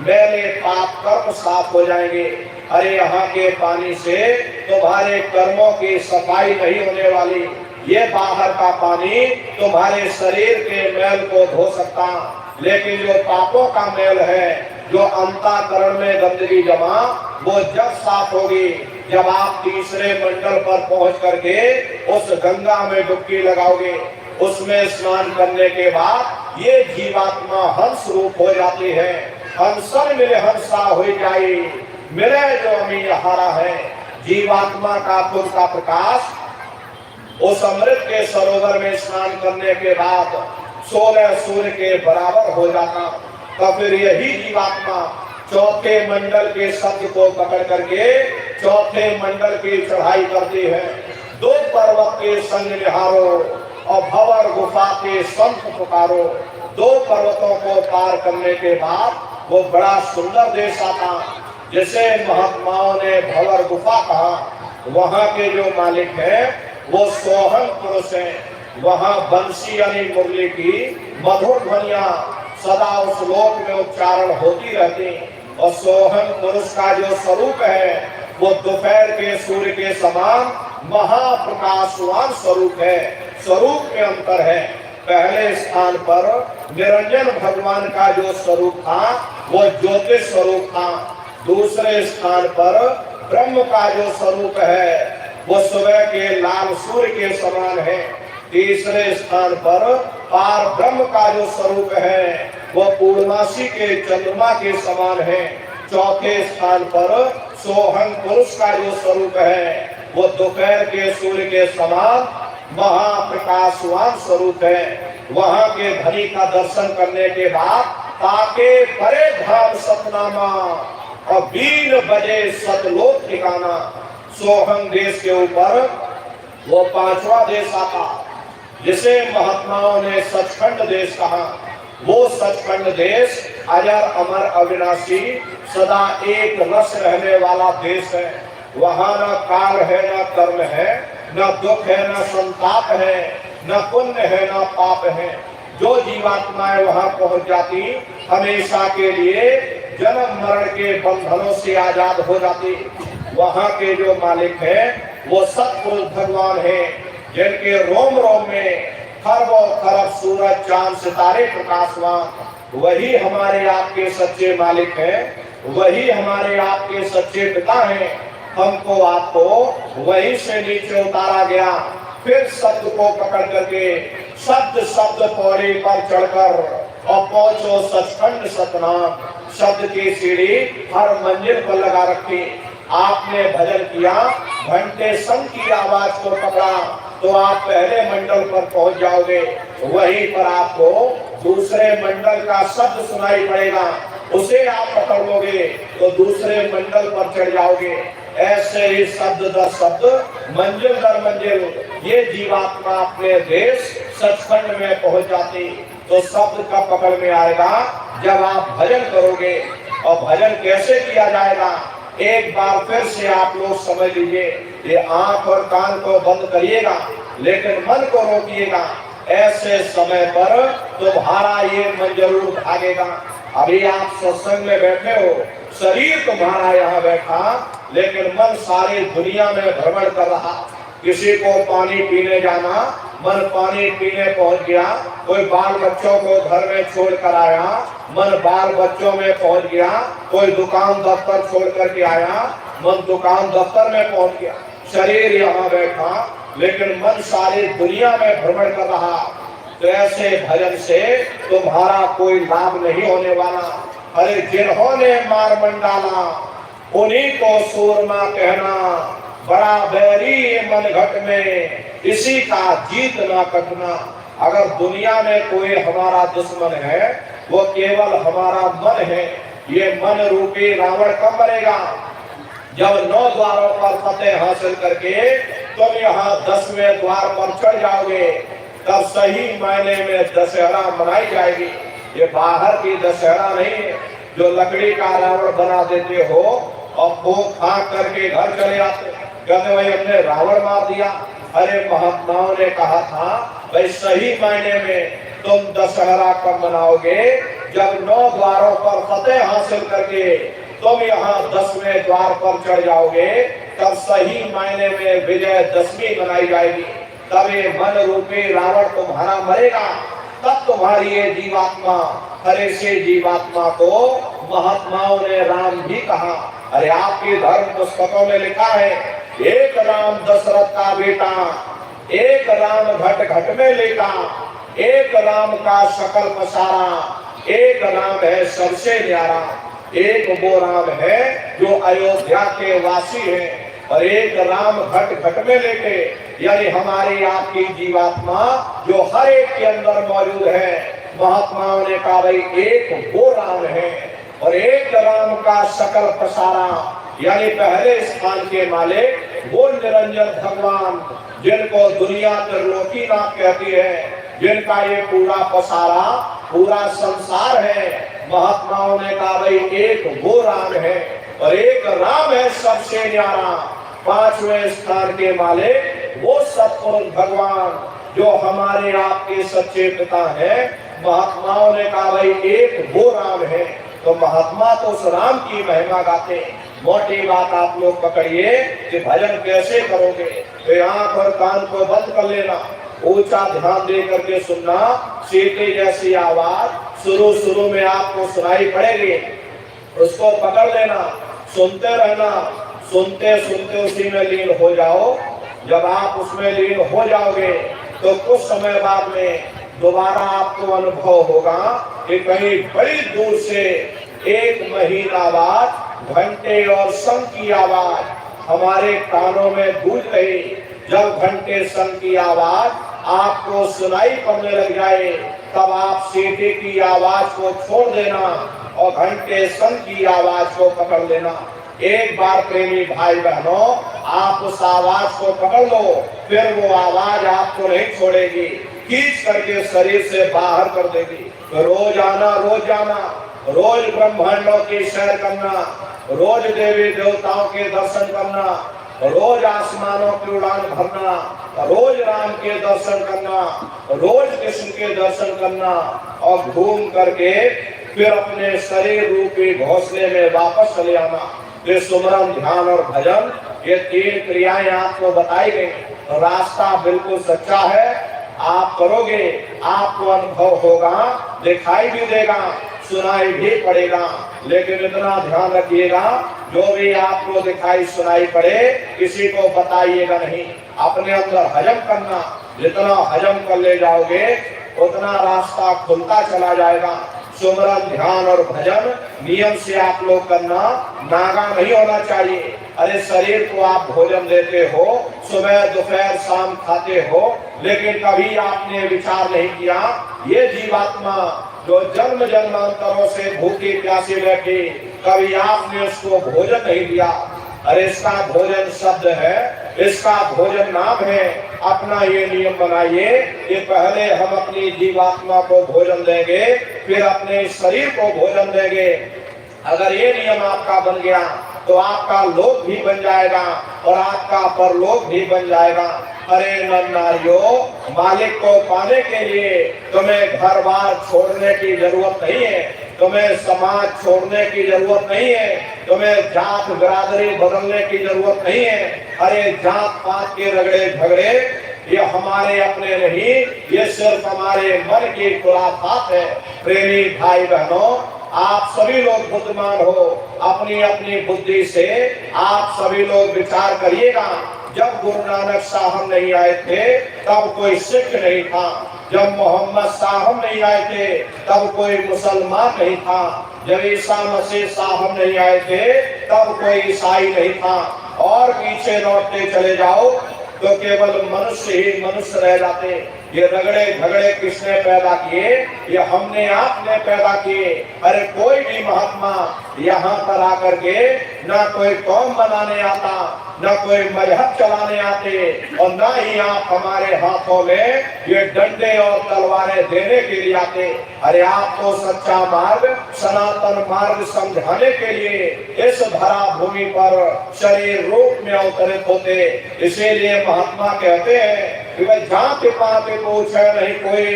मैले पाप कर्म साफ हो जाएंगे। अरे यहाँ के पानी से तुम्हारे कर्मों की सफाई नहीं होने वाली, ये बाहर का पानी तुम्हारे शरीर के मैल को धो सकता, लेकिन जो पापों का मैल है जो अंतःकरण में गंदगी जमा वो जब साफ होगी जब आप तीसरे मंडल पर पहुंच करके उस गंगा में डुबकी लगाओगे। उसमें स्नान करने के बाद ये जीवात्मा हंस रूप हो जाती है। हंसन मिले हंसा हो जाए, मिले जो अमी हारा है। जीवात्मा का खुद का प्रकाश उस अमृत के सरोवर में स्नान करने के बाद 16 सूर्य के बराबर हो जाता। तो फिर यही जीवात्मा चौथे मंडल के सत्य को पकड़ करके चौथे मंडल की चढ़ाई करती है। 2 पर्वत के संग निहारो और भंवर गुफा के संत पुकारो। 2 पर्वतों को पार करने के बाद वो बड़ा सुंदर देश आता जिसे महात्माओं ने भंवर गुफा कहा। वहां के जो मालिक है वो सोहन पुरुष है। वहां बंसी यानी मुरली की मधुर ध्वनियां सदा उस लोक में उच्चारण होती रहती। और सोहन पुरुष का जो स्वरूप है वो दोपहर के सूर्य के समान महाप्रकाशवान स्वरूप है। स्वरूप में अंतर है। पहले स्थान पर निरंजन भगवान का जो स्वरूप था वो ज्योतिष स्वरूप था। दूसरे स्थान पर ब्रह्म का जो स्वरूप है वो सुबह के लाल सूर्य के समान है। तीसरे स्थान पर पार ब्रह्म का जो स्वरूप है वो पूर्णमासी के चंद्रमा के समान है। चौथे स्थान पर सोहन पुरुष का जो स्वरूप है वो दोपहर के सूर्य के समान महाप्रकाशवान स्वरूप है। वहां के धनी का दर्शन करने के बाद ताके परे धाम सतनामा और 20 बजे सतलोक ठिकाना। सोहन देश के ऊपर वो 5वां देश आता जिसे महात्माओं ने सचखंड देश कहा। वो सचखंड देश अजर अमर अविनाशी सदा एक रस रहने वाला देश है। वहां न काल है न कर्म है, न दुख है न संताप है, न पुण्य है न पाप है। जो जीवात्माएं वहां पहुंच जाती हमेशा के लिए जन्म मरण के बंधनों से आजाद हो जाती। वहां के जो मालिक है वो सतपुरुष भगवान है जिनके रोम रोम में खरबों खरब सूरज चांद सितारे प्रकाशवान। वही हमारे आपके सच्चे मालिक हैं, वही हमारे आपके सच्चे पिता हैं। हमको आपको वहीं से नीचे उतारा गया। फिर शब्द को पकड़ करके शब्द शब्द पौड़ी पर चढ़कर और पहुंचो सचखंड सतनाम। शब्द की सीढ़ी हर मंजिल पर लगा रखी। आपने भजन किया, घंटे संग की आवाज को पकड़ा तो आप पहले मंडल पर पहुंच जाओगे। वहीं पर आपको दूसरे मंडल का शब्द सुनाई पड़ेगा, उसे आप पकड़ लोगे तो दूसरे मंडल पर चढ़ जाओगे। ऐसे ही शब्द दर शब्द, मंजिल दर मंजिल ये जीवात्मा अपने देश सचखंड में पहुंच जाती। तो शब्द का पकड़ में आएगा जब आप भजन करोगे। और भजन कैसे किया जाएगा एक बार फिर से आप लोग समझ लीजिए। ये आंख और कान को बंद करिएगा लेकिन मन को रोकिएगा। ऐसे समय पर तुम्हारा ये मन जरूर भागेगा। अभी आप सत्संग में बैठे हो, शरीर तुम्हारा यहाँ बैठा लेकिन मन सारी दुनिया में भ्रमण कर रहा। किसी को पानी पीने जाना, मन पानी पीने पहुंच गया। कोई बाल बच्चों को घर में छोड़ कर आया, मन बाल बच्चों में पहुंच गया। कोई दुकान दफ्तर छोड़ करके आया, मन दुकान दफ्तर में पहुंच गया। शरीर यहाँ बैठा लेकिन मन सारी दुनिया में भ्रमण कर रहा। तो ऐसे भजन से तुम्हारा कोई लाभ नहीं होने वाला। अरे जिन्होंने मार मंडाला उन्हीं को सूरमा कहना, बड़ा बैरी मन घट में इसी का जीत ना कटना। अगर दुनिया में कोई हमारा दुश्मन है वो केवल हमारा मन है। ये मन रूपी रावण कब मरेगा? जब 9 द्वारों पर फतेह हासिल करके तुम यहाँ 10वें द्वार पर चढ़ जाओगे तब सही मायने में दशहरा मनाई जाएगी। ये बाहर की दशहरा नहीं है जो लकड़ी का रावण बना देते हो और फूंक फांक करके घर चले आते कहते भाई हमने रावण मार दिया। अरे महात्माओं ने कहा था भाई सही मायने में तुम दशहरा कब मनाओगे? जब 9 द्वारों पर फतेह हासिल करके तुम यहाँ 10वें द्वार पर चढ़ जाओगे तब सही मायने में विजय दशमी मनाई जाएगी। तब ये मन रूपी रावण तुम्हारा मरेगा। तब तुम्हारी ये जीवात्मा, अरे से जीवात्मा को महात्माओं ने राम भी कहा। अरे आपके धर्म पुस्तकों में लिखा है, एक राम दशरथ का बेटा, एक राम घट घट में लेटा, एक राम का शकल पसारा, एक राम है सबसे न्यारा, एक वो राम है जो अयोध्या के वासी है, और एक राम घट घट में लेटे, यानी हमारी आपकी जीवात्मा जो हर एक के अंदर मौजूद है। महात्माओं ने कहा भाई एक वो राम है, और एक राम का शकल पसारा, यानी पहले स्थान के मालिक वो निरंजन भगवान, जिनको दुनिया त्रिलोकीनाथ कहती है, जिनका ये पूरा पसारा पूरा संसार है। महात्माओं ने कहा भाई एक वो राम है, और एक राम है सबसे न्यारा, पांचवें स्थान के मालिक वो सतपुरुष भगवान जो हमारे आपके सच्चे पिता हैं। महात्माओं ने कहा भाई एक वो राम है, तो महात्मा तो उस राम की महिमा गाते। मोटी बात आप लोग पकड़िए कि भजन कैसे करोगे, तो आंख और कान को बंद कर लेना, ऊंचा ध्यान दे करके सुनना। सीटी जैसी आवाज शुरू में आपको सुनाई पड़ेगी, उसको पकड़ लेना, सुनते रहना, सुनते सुनते उसी में लीन हो जाओ। जब आप उसमें लीन हो जाओगे तो कुछ समय बाद में दोबारा आपको अनुभव होगा कि कहीं बड़ी दूर से एक महीन आवाज, घंटे और शंख की आवाज हमारे कानों में गूंज रही। जब घंटे शंख की आवाज आपको सुनाई पड़ने लग जाए, तब आप सीटी की आवाज को छोड़ देना और घंटे शंख की आवाज को पकड़ लेना। एक बार प्रेमी भाई बहनों, आप उस आवाज को पकड़ लो, फिर वो आवाज आपको नहीं छोड़ेगी, खींच करके शरीर से बाहर कर देगी। रोज आना, रोज जाना, रोज ब्रह्मांडों की सैर करना, रोज देवी देवताओं के दर्शन करना, रोज आसमानों की उड़ान भरना, रोज राम के दर्शन करना, रोज कृष्ण के दर्शन करना, और घूम करके फिर अपने शरीर रूपी घोंसले में वापस चले आना। ये सुमरन, ध्यान और भजन, ये तीन क्रियाएं आपको बताई गई। रास्ता बिल्कुल सच्चा है, आप करोगे आपको अनुभव होगा, दिखाई भी देगा, सुनाई भी पड़ेगा। लेकिन इतना ध्यान रखिएगा, जो भी आपको दिखाई सुनाई पड़े किसी को बताइएगा नहीं, अपने अंदर हजम करना। जितना हजम कर ले जाओगे उतना रास्ता खुलता चला जाएगा। सुमरन, ध्यान और भजन नियम से आप लोग करना, नागा नहीं होना चाहिए। अरे शरीर को आप भोजन देते हो, सुबह दोपहर शाम खाते हो, लेकिन कभी आपने विचार नहीं किया ये जीवात्मा जो जन्म जन्मांतरों से भूखी प्यासी बैठी, कभी आपने उसको भोजन नहीं दिया। अरे इसका भोजन शब्द है, इसका भोजन नाम है। अपना ये नियम बनाइए कि पहले हम अपनी जीवात्मा को भोजन देंगे, फिर अपने शरीर को भोजन देंगे। अगर ये नियम आपका बन गया तो आपका लोक भी बन जाएगा और आपका परलोक भी बन जाएगा। अरे नर नारियों, मालिक को पाने के लिए तुम्हें घर बार छोड़ने की जरूरत नहीं है, तुम्हें समाज छोड़ने की जरूरत नहीं है, तुम्हें जात बिरादरी बदलने की जरूरत नहीं है। अरे जात पात के रगड़े झगड़े ये हमारे अपने नहीं, ये सिर्फ हमारे मन की खुराफात है। प्रेमी भाई बहनों, आप सभी लोग बुद्धिमान हो, अपनी अपनी बुद्धि से आप सभी लोग विचार करिएगा। जब गुरु नानक साहब नहीं आए थे तब कोई सिख नहीं था, जब मोहम्मद साहब नहीं आए थे तब कोई मुसलमान नहीं था, जब ईसा मसीह साहब नहीं आए थे तब कोई ईसाई नहीं था। और पीछे लौटते चले जाओ तो केवल मनुष्य ही मनुष्य रह जाते। ये रगड़े झगड़े किसने पैदा किए? ये हमने आपने पैदा किए। अरे कोई भी महात्मा यहाँ पर आकर के ना कोई कौम बनाने आता, ना कोई मजहब चलाने आते, और ना ही आप हमारे हाथों में ये डंडे और तलवारें देने के लिए आते। अरे आप तो सच्चा मार्ग, सनातन मार्ग समझाने के लिए इस धरा भूमि पर शरीर रूप में अवतरित होते। इसीलिए महात्मा कहते हैं कि भाई जाति पाति पूछे नहीं कोई,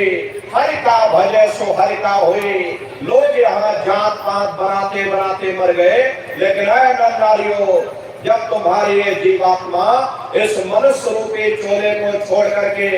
हरि का भजे सो हरि का हुई। लोग यहाँ जात पात बनाते बनाते मर गए, लेकिन ऐ नर नारियों, जब तुम्हारी ये जीवात्मा इस मनुष्य रूपी चोले को छोड़ करके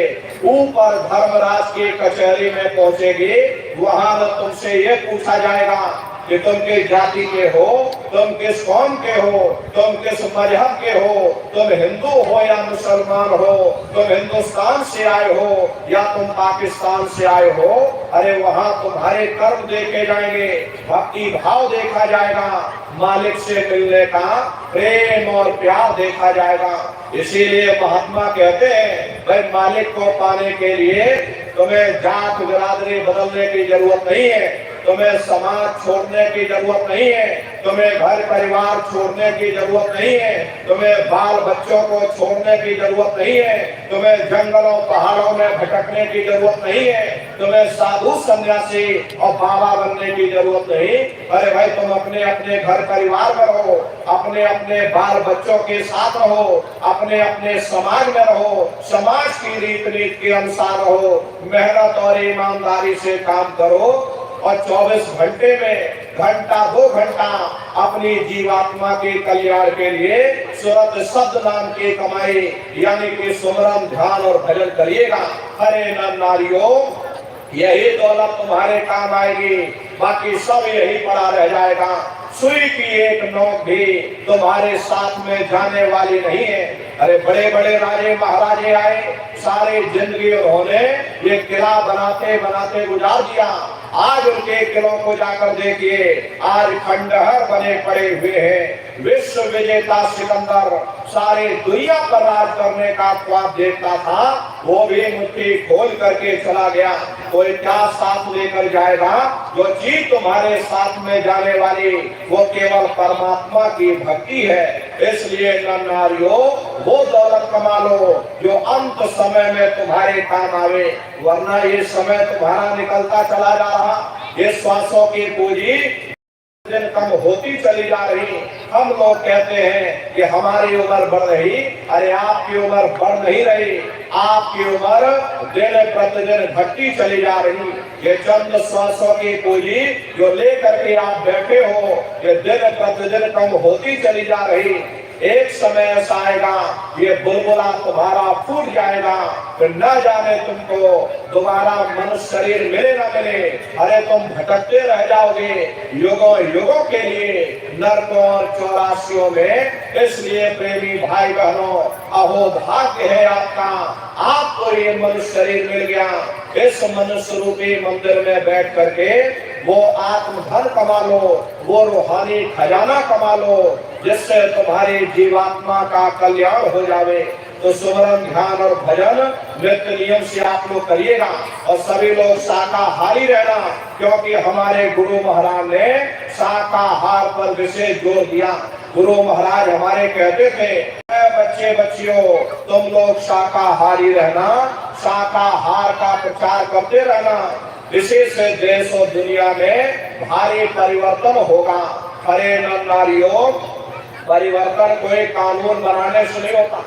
ऊपर धर्मराज की कचहरी में पहुंचेगी। वहां तुमसे ये पूछा जाएगा कि तुम किस जाति के हो, तुम किस कौम के हो, तुम किस मजहब के हो, तुम हिंदू हो या मुसलमान हो, तुम हिंदुस्तान से आए हो या तुम पाकिस्तान से आए हो। अरे वहां तुम्हारे कर्म देखे जाएंगे, भक्ति भाव देखा जाएगा, मालिक से मिलने का प्रेम और प्यार देखा जाएगा। इसीलिए महात्मा कहते हैं भाई मालिक को पाने के लिए तुम्हें जात बिरादरी बदलने की जरूरत नहीं है, तुम्हें समाज छोड़ने की जरूरत नहीं है, तुम्हें घर परिवार छोड़ने की जरूरत नहीं है, तुम्हें बाल बच्चों को छोड़ने की जरूरत नहीं है, तुम्हें जंगलों पहाड़ों में भटकने की जरूरत नहीं है, तुम्हें साधु सन्यासी और बाबा बनने की जरूरत नहीं। अरे भाई तुम अपने अपने घर परिवार में रहो, अपने अपने बाल बच्चों के साथ रहो, अपने अपने समाज में रहो, समाज की रीत नीति के अनुसार रहो, मेहनत और ईमानदारी से काम करो और 24 घंटे में घंटा 2 घंटा अपनी जीवात्मा के कल्याण के लिए सुरत शब्द नाम की कमाई यानी कि सुमरन ध्यान और भजन करिएगा। अरे नर नारियों, यही दौलत तुम्हारे काम आएगी, बाकी सब यही पड़ा रह जाएगा। सुई की एक नोक भी तुम्हारे साथ में जाने वाली नहीं है। अरे बड़े बड़े राजे महाराजे आए, सारे जिंदगी उन्होंने ये किला बनाते बनाते गुजार दिया। आज उनके किलों को जाकर देखिए, आज खंडहर बने पड़े हुए हैं। विश्व विजेता सिकंदर सारे दुनिया पर राज करने का ख्वाब देखता था, वो भी मुट्ठी खोल करके चला गया। कोई क्या साथ लेकर जाएगा? जो चीज तुम्हारे साथ में जाने वाली वो केवल परमात्मा की भक्ति है। इसलिए नर नारियों, वो दौलत कमा लो जो अंत समय में तुम्हारे काम आवे, वरना ये समय तुम्हारा निकलता चला जा रहा। ये श्वासों की पूंजी दिन कम होती चली जा रही। हम लोग कहते हैं कि हमारी उम्र बढ़ रही, अरे आपकी उम्र बढ़ नहीं रही, आपकी उम्र दिन प्रतिदिन घटती चली जा रही। ये चंद श्वासों की पूंजी जो लेकर के आप बैठे हो, ये दिन प्रतिदिन कम होती चली जा रही। एक समय ऐसा आएगा ये बुलबुला तुम्हारा फूट जाएगा, फिर न जाने तुमको दोबारा मनुष्य शरीर मिले न मिले। अरे तुम भटकते रह जाओगे युगों युगों के लिए नरकों और 84 में। इसलिए प्रेमी भाई बहनों, अहो भाग्य है आपका, आपको ये मनुष्य शरीर मिल गया। इस मनुष्य रूपी मंदिर में बैठ करके वो आत्मधन कमा लो, वो रूहानी खजाना कमा लो, जिससे तुम्हारी जीवात्मा का कल्याण हो जावे। तो सुमरन ध्यान और भजन नित्य नियम से आप लोग करिएगा और सभी लोग शाकाहारी रहना, क्योंकि हमारे गुरु महाराज ने शाकाहार पर विशेष जोर दिया। गुरु महाराज हमारे कहते थे, बच्चे बच्चियों तुम लोग शाकाहारी रहना, शाकाहार का प्रचार करते रहना, इसी से देश और दुनिया में भारी परिवर्तन होगा। अरे नर नारियों, परिवर्तन कोई कानून बनाने से नहीं होता,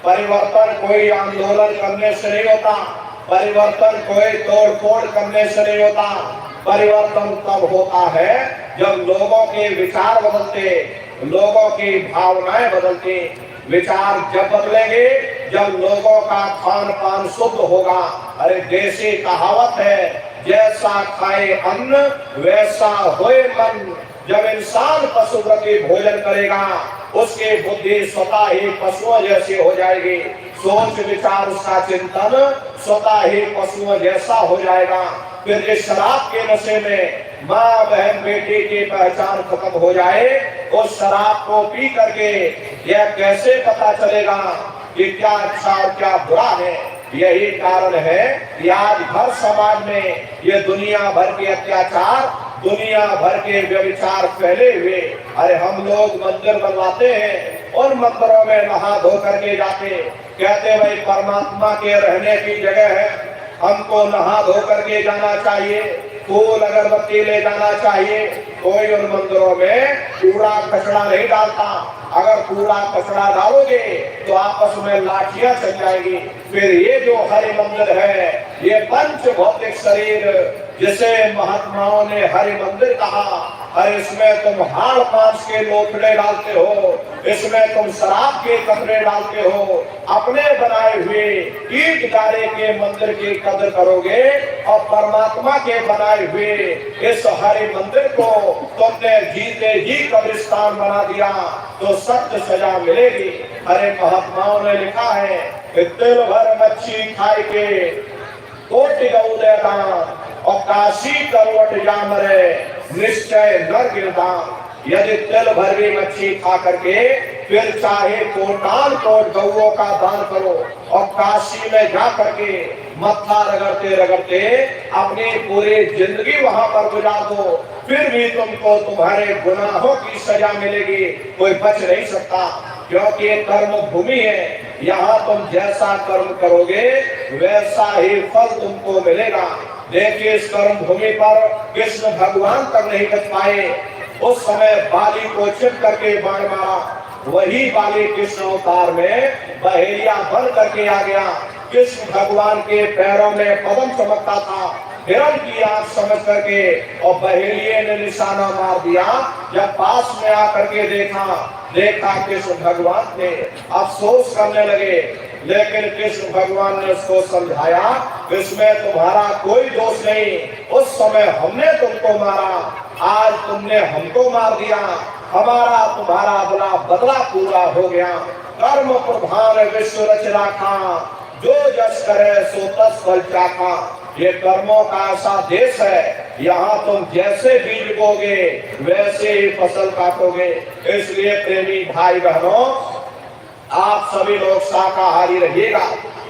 परिवर्तन कोई आंदोलन करने से नहीं होता, परिवर्तन कोई तोड़ फोड़ करने से नहीं होता। परिवर्तन तब होता है जब लोगों के विचार बदलते, लोगों की भावनाएं बदलती। विचार जब बदलेंगे जब लोगों का खान पान शुद्ध होगा। अरे देसी कहावत है, जैसा खाए अन्न वैसा होए मन। जब इंसान पशुप्रति भोजन करेगा उसकी बुद्धि स्वतः ही पशुओं जैसी हो जाएगी, सोच विचार उसका चिंतन स्वतः ही पशुओं जैसा हो जाएगा। फिर इस शराब के नशे में माँ बहन बेटी की पहचान खत्म हो जाए, उस शराब को पी करके यह कैसे पता चलेगा कि क्या अच्छा और क्या बुरा है। यही कारण है कि आज हर समाज में ये दुनिया भर के अत्याचार, दुनिया भर के व्यभिचार फैले हुए। अरे हम लोग मंदिर बनवाते हैं और मंदिरों में नहा धो करके जाते, कहते भाई परमात्मा के रहने की जगह है, हमको नहा धो करके जाना चाहिए, फूल अगरबत्ती ले जाना चाहिए। कोई उन मंदिरों में कूड़ा कचरा नहीं डालता। अगर कूड़ा कचरा डालोगे तो आपस में लाठियां चल जाएगी। फिर ये जो हरि मंदिर है, ये पंच भौतिक शरीर जिसे महात्माओं ने हरि मंदिर कहा। अरे इसमें तुम हाड़ मांस के लोथड़े डालते हो, इसमें तुम शराब के कपड़े डालते हो, अपने बनाए हुए ईंट गारे के मंदिर की कदर करोगे और परमात्मा के बनाए हुए इस हरि मंदिर को तुमने जीते जी कब्रिस्तान बना दिया तो सख्त सजा मिलेगी। अरे महात्माओं ने लिखा है कि तिल भर मच्छी खाए के कोटि गऊ दे दान और काशी करवट जामरे निश्चय नर गिरदान। यदि तिल भर भी मच्छी खा करके फिर चाहे कोटान कोट गौओं का दान करो और काशी में जा करके मत्था रगड़ते रगड़ते अपनी पूरी जिंदगी वहां पर गुजार दो, फिर भी तुमको तुम्हारे गुनाहों की सजा मिलेगी, कोई बच नहीं सकता। क्योंकि ये कर्म भूमि है, यहाँ तुम जैसा कर्म करोगे वैसा ही फल तुमको मिलेगा। देखिए इस कर्म भूमि पर कृष्ण भगवान तक नहीं बच पाए, उस समय बाली को छिप करके बाण मारा, वही बाली कृष्ण अवतार में बहेलिया बन करके आ गया। कृष्ण भगवान के पैरों में पद्म चमकता था, हिरण की आंख समझ करके और बहेलिये ने निशाना मार दिया। जब पास में आकर के देखा कृष्ण भगवान ने अफसोस करने लगे, लेकिन कृष्ण भगवान ने उसको समझाया इसमें तुम्हारा कोई दोष नहीं, उस समय हमने तुमको मारा, आज तुमने हमको मार दिया, हमारा तुम्हारा बदला पूरा हो गया। कर्म प्रधान विश्व रच राखा, जो जस करे सो तस फल चाखा। ये कर्मों का ऐसा देश है, यहाँ तुम जैसे बीज बोगे वैसे ही फसल काटोगे। इसलिए प्रेमी भाई बहनों, आप सभी लोग शाकाहारी रहिएगा।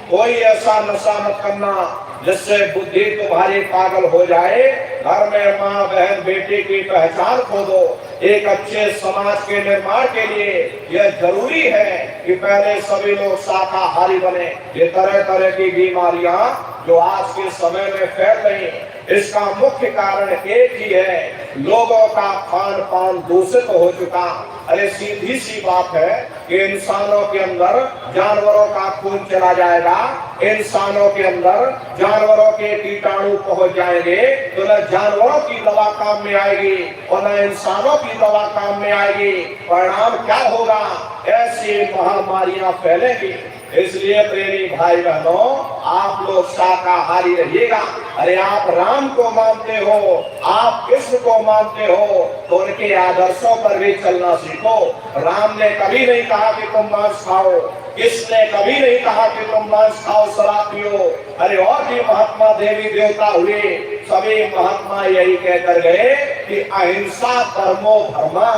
कोई ऐसा नशा मत करना जिससे बुद्धि तुम्हारी पागल हो जाए। घर में माँ बहन बेटी की पहचान खो दो। एक अच्छे समाज के निर्माण के लिए यह जरूरी है कि पहले सभी लोग शाकाहारी बने। ये तरह तरह की बीमारियां जो आज के समय में फैल रही, इसका मुख्य कारण एक ही है, लोगों का खान पान दूषित हो चुका। अरे सीधी सी बात है कि इंसानों के अंदर जानवरों का खून चला जाएगा, इंसानों के अंदर जानवरों के कीटाणु पहुंच जाएंगे तो न जानवरों की दवा काम में आएगी और न इंसानों की दवा काम में आएगी। परिणाम क्या होगा? ऐसी महामारियां फैलेंगी। इसलिए प्रेमी भाई बहनों, आप लोग शाकाहारी रहिएगा। अरे आप राम को मानते हो, आप कृष्ण को मानते हो तो उनके आदर्शों पर भी चलना सीखो। राम ने कभी नहीं कहा कि तुम मांस खाओ, कृष्ण ने कभी नहीं कहा कि तुम मांस खाओ शराब पियो। अरे और भी महात्मा देवी देवता हुए, सभी महात्मा यही कहकर गए कि अहिंसा परमो धर्मा।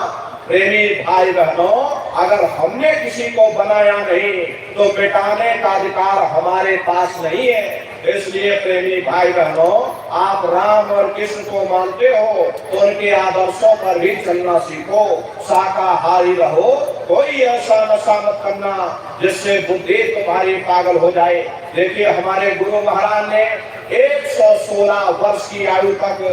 प्रेमी भाई बहनों, अगर हमने किसी को बनाया नहीं तो मिटाने का अधिकार हमारे पास नहीं है। इसलिए प्रेमी भाई बहनों, आप राम और कृष्ण को मानते हो तो उनके आदर्शों पर भी चलना सीखो, शाकाहारी रहो। कोई ऐसा नशा मत करना जिससे बुद्धि तुम्हारी पागल हो जाए। देखिए हमारे गुरु महाराज ने 116 वर्ष की आयु तक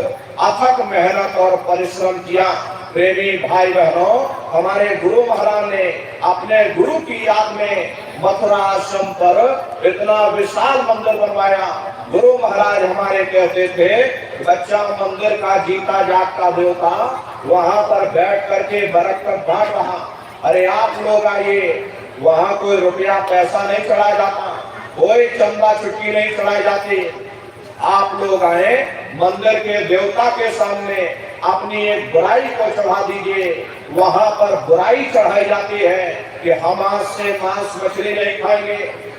अथक मेहनत और परिश्रम किया। प्रेमी भाई बहनों, हमारे गुरु महाराज ने अपने गुरु की याद में मथुरा आश्रम पर इतना विशाल मंदिर बनवाया। गुरु महाराज हमारे कहते थे, बच्चा मंदिर का जीता जागता देवता वहां पर बैठ करके बरकत बांट रहा। अरे आप लोग आइए, वहां कोई रुपया पैसा नहीं चढ़ाया जाता, कोई चंदा चुटकी नहीं चढ़ाई जाती। आप लोग आए, मंदिर के देवता के सामने अपनी एक बुराई को चढ़ा दीजिए। वहां पर बुराई चढ़ाई जाती है कि हम आज से मांस मछली नहीं खाएंगे,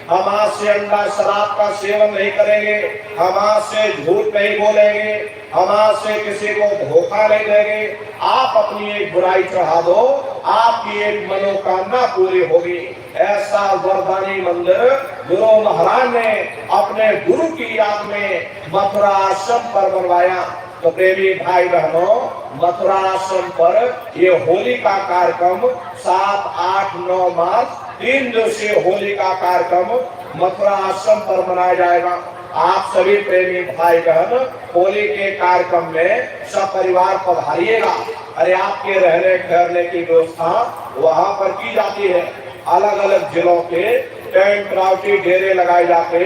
हम आज से अंडा शराब का सेवन नहीं करेंगे, हम आज से झूठ नहीं बोलेंगे, हम आज से किसी को धोखा नहीं देंगे। आप अपनी एक बुराई चढ़ा दो, आपकी एक मनोकामना पूरी होगी। ऐसा वरदानी मंदिर गुरु महाराज ने अपने गुरु की याद में मथुरा आश्रम पर बनवाया। तो प्रेमी भाई बहनों, मथुरा आश्रम पर ये होली का कार्यक्रम 7, 8, 9 मार्च 3 दिवसीय होली का कार्यक्रम मथुरा आश्रम पर मनाया जाएगा। आप सभी प्रेमी भाई बहन होली के कार्यक्रम में सपरिवार पधारिएगा। अरे आपके रहने ठहरने की व्यवस्था वहाँ पर की जाती है। अलग अलग जिलों के टेंट राउटी डेरे लगाए जाते,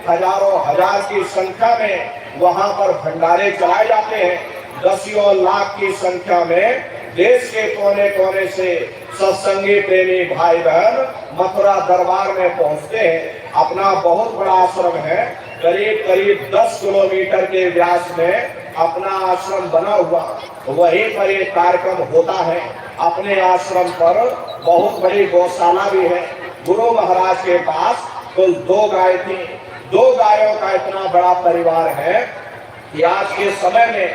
हजारों हजार की संख्या में वहां पर भंडारे चलाए जाते हैं। दसियों लाख की संख्या में देश के कोने कोने से सत्संगी प्रेमी भाई बहन मथुरा दरबार में पहुंचते हैं। अपना बहुत बड़ा आश्रम है, करीब करीब 10 किलोमीटर के व्यास में अपना आश्रम बना हुआ, वहीं पर एक कार्यक्रम होता है। अपने आश्रम पर बहुत बड़ी गौशाला भी है। गुरु महाराज के पास कुल 2 गाय थी। 2 गायों का इतना बड़ा परिवार है कि आज के समय में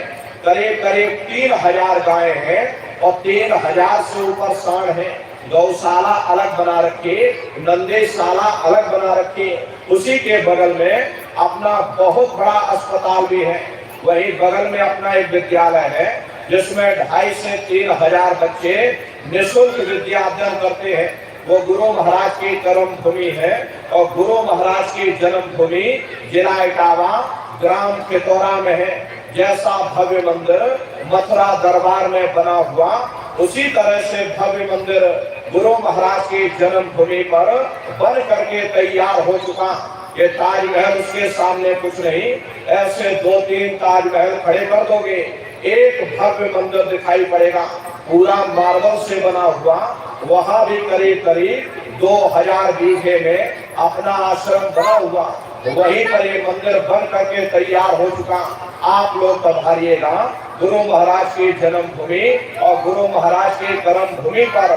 करीब करीब 3000 गायें हैं और 3000 से ऊपर सांड हैं। गौशाला अलग बना रखी, नंदेशाला अलग बना रखी। उसी के बगल में अपना बहुत बड़ा अस्पताल भी है। वही बगल में अपना एक विद्यालय है जिसमें 2,500 से 3,000 बच्चे निःशुल्क विद्या अध्ययन करते हैं। वो गुरु महाराज की कर्म भूमि है और गुरु महाराज की जन्म भूमि जिला इटावा ग्राम पितौरा में है। जैसा भव्य मंदिर मथुरा दरबार में बना हुआ, उसी तरह से भव्य मंदिर गुरु महाराज की जन्म भूमि पर बन करके तैयार हो चुका। ये ताजमहल उसके सामने कुछ नहीं, ऐसे 2-3 ताजमहल खड़े कर दोगे, एक भव्य मंदिर दिखाई पड़ेगा, पूरा मार्बल से बना हुआ। वहां भी करीब करीब 2000 बीघे में अपना आश्रम बना हुआ। वहीं पर ये मंदिर बन करके तैयार हो चुका। आप लोग पधारिएगा गुरु महाराज की जन्म भूमि और गुरु महाराज की कर्म भूमि पर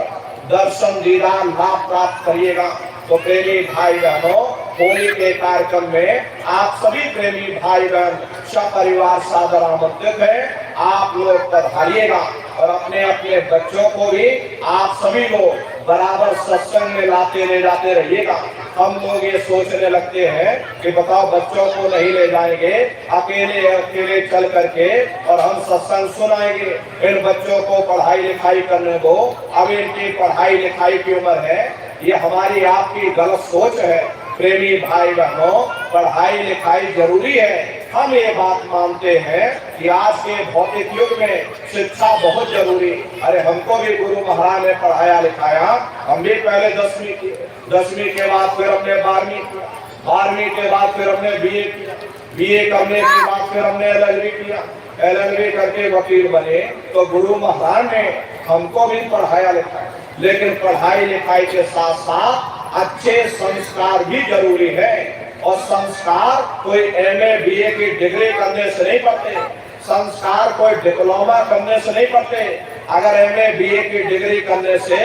दर्शन दीदार लाभ प्राप्त करिएगा। तो प्रेमी भाई बहनों, होली के कार्यक्रम में आप सभी प्रेमी भाई बहन सपरिवार सादर आमंत्रित हैं। आप लोग पधारिएगा और अपने अपने बच्चों को भी आप सभी लोग बराबर सत्संग में लाते ले जाते रहिएगा। हम लोग ये सोचने लगते हैं कि बताओ बच्चों को नहीं ले जाएंगे, अकेले अकेले चल करके और हम सत्संग सुनाएंगे। इन बच्चों को पढ़ाई लिखाई करने दो, अब इनकी पढ़ाई लिखाई की उम्र है। ये हमारी आपकी गलत सोच है। प्रेमी भाई बहनों, पढ़ाई लिखाई जरूरी है। हम ये बात मानते हैं कि आज के भौतिक युग में शिक्षा बहुत जरूरी। अरे हमको भी गुरु महाराज ने पढ़ाया लिखाया, हम भी पहले 10वीं की, 10वीं के बाद फिर हमने 12वीं किया, 12वीं के बाद फिर हमने बीए किया, बीए करने के बाद फिर हमने LLB किया, LLB करके वकील बने। तो गुरु महाराज ने हमको भी पढ़ाया लिखाया, लेकिन पढ़ाई लिखाई के साथ साथ अच्छे संस्कार भी जरूरी है। और संस्कार कोई MA BA की डिग्री करने से नहीं पड़ते, संस्कार कोई डिप्लोमा करने से नहीं पड़ते। अगर MA BA की डिग्री करने से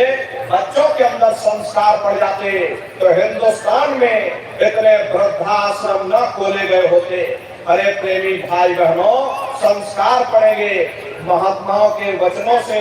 बच्चों के अंदर संस्कार पड़ जाते तो हिंदुस्तान में इतने वृद्धाश्रम न खोले गए होते। अरे प्रेमी भाई बहनों, संस्कार पड़ेंगे महात्माओं के वचनों से,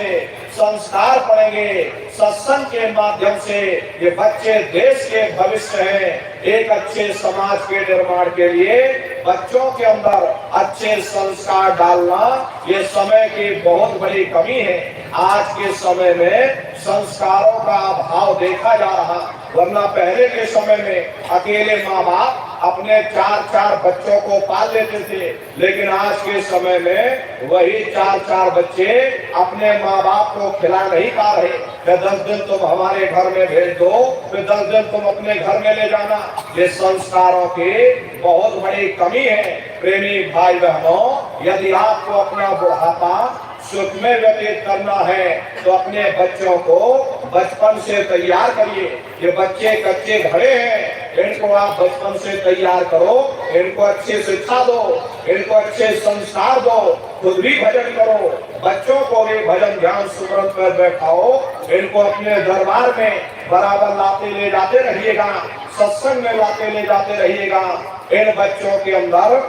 संस्कार पड़ेंगे सत्संग के माध्यम से। ये बच्चे देश के भविष्य हैं। एक अच्छे समाज के निर्माण के लिए बच्चों के अंदर अच्छे संस्कार डालना ये समय की बहुत बड़ी कमी है। आज के समय में संस्कारों का अभाव देखा जा रहा, वरना पहले के समय में अकेले माँ बाप अपने 4-4 बच्चों को पाल लेते थे, लेकिन आज के समय में वही 4-4 बच्चे अपने माँ बाप को खिला नहीं पा रहे। फिर 10 दिन तुम हमारे घर में भेज दो, फिर 10 दिन तुम अपने घर में ले जाना। ये संस्कारों की बहुत बड़ी कमी है। प्रेमी भाई बहनों, यदि आपको अपना बुढ़ापा सुख में व्यतीत करना है तो अपने बच्चों को बचपन से तैयार करिए। ये बच्चे कच्चे घड़े हैं, इनको आप बचपन से तैयार करो, इनको अच्छी शिक्षा दो, इनको अच्छे संस्कार दो, खुद भी भजन करो, बच्चों को भी भजन ध्यान सुमरन पर बैठाओ। इनको अपने दरबार में बराबर लाते ले जाते रहिएगा, सत्संग में लाते ले जाते रहिएगा। इन बच्चों के अंदर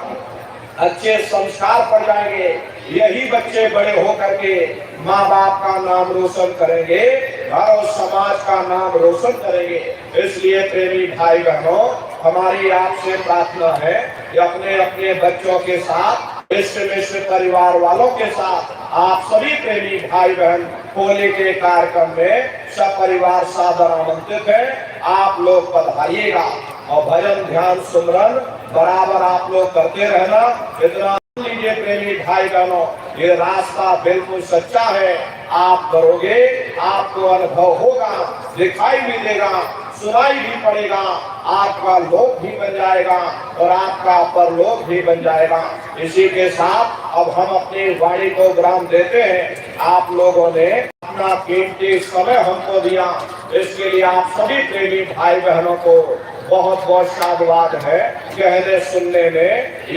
अच्छे संस्कार पड़ जाएंगे। यही बच्चे बड़े होकर के माँ बाप का नाम रोशन करेंगे, घर और समाज का नाम रोशन करेंगे। इसलिए प्रेमी भाई बहनों, हमारी आपसे प्रार्थना है कि अपने अपने बच्चों के साथ, इष्ट मिश्र परिवार वालों के साथ आप सभी प्रेमी भाई बहन होली के कार्यक्रम में सब परिवार सादर आमंत्रित है। आप लोग पधारिएगा और भजन ध्यान सुमरन बराबर आप लोग करते रहना। इतना लीजिए प्रेमी भाई बहनों, ये रास्ता बिल्कुल सच्चा है। आप करोगे, आपको अनुभव होगा, दिखाई भी देगा, सुनाई भी पड़ेगा, आपका लोक भी बन जाएगा और आपका परलोक भी बन जाएगा। इसी के साथ अब हम अपनी वाणी को विराम देते हैं। आप लोगों ने अपना कीमती समय हमको दिया, इसके लिए आप सभी प्रेमी भाई बहनों को बहुत बहुत साधुवाद है कहने सुनने में।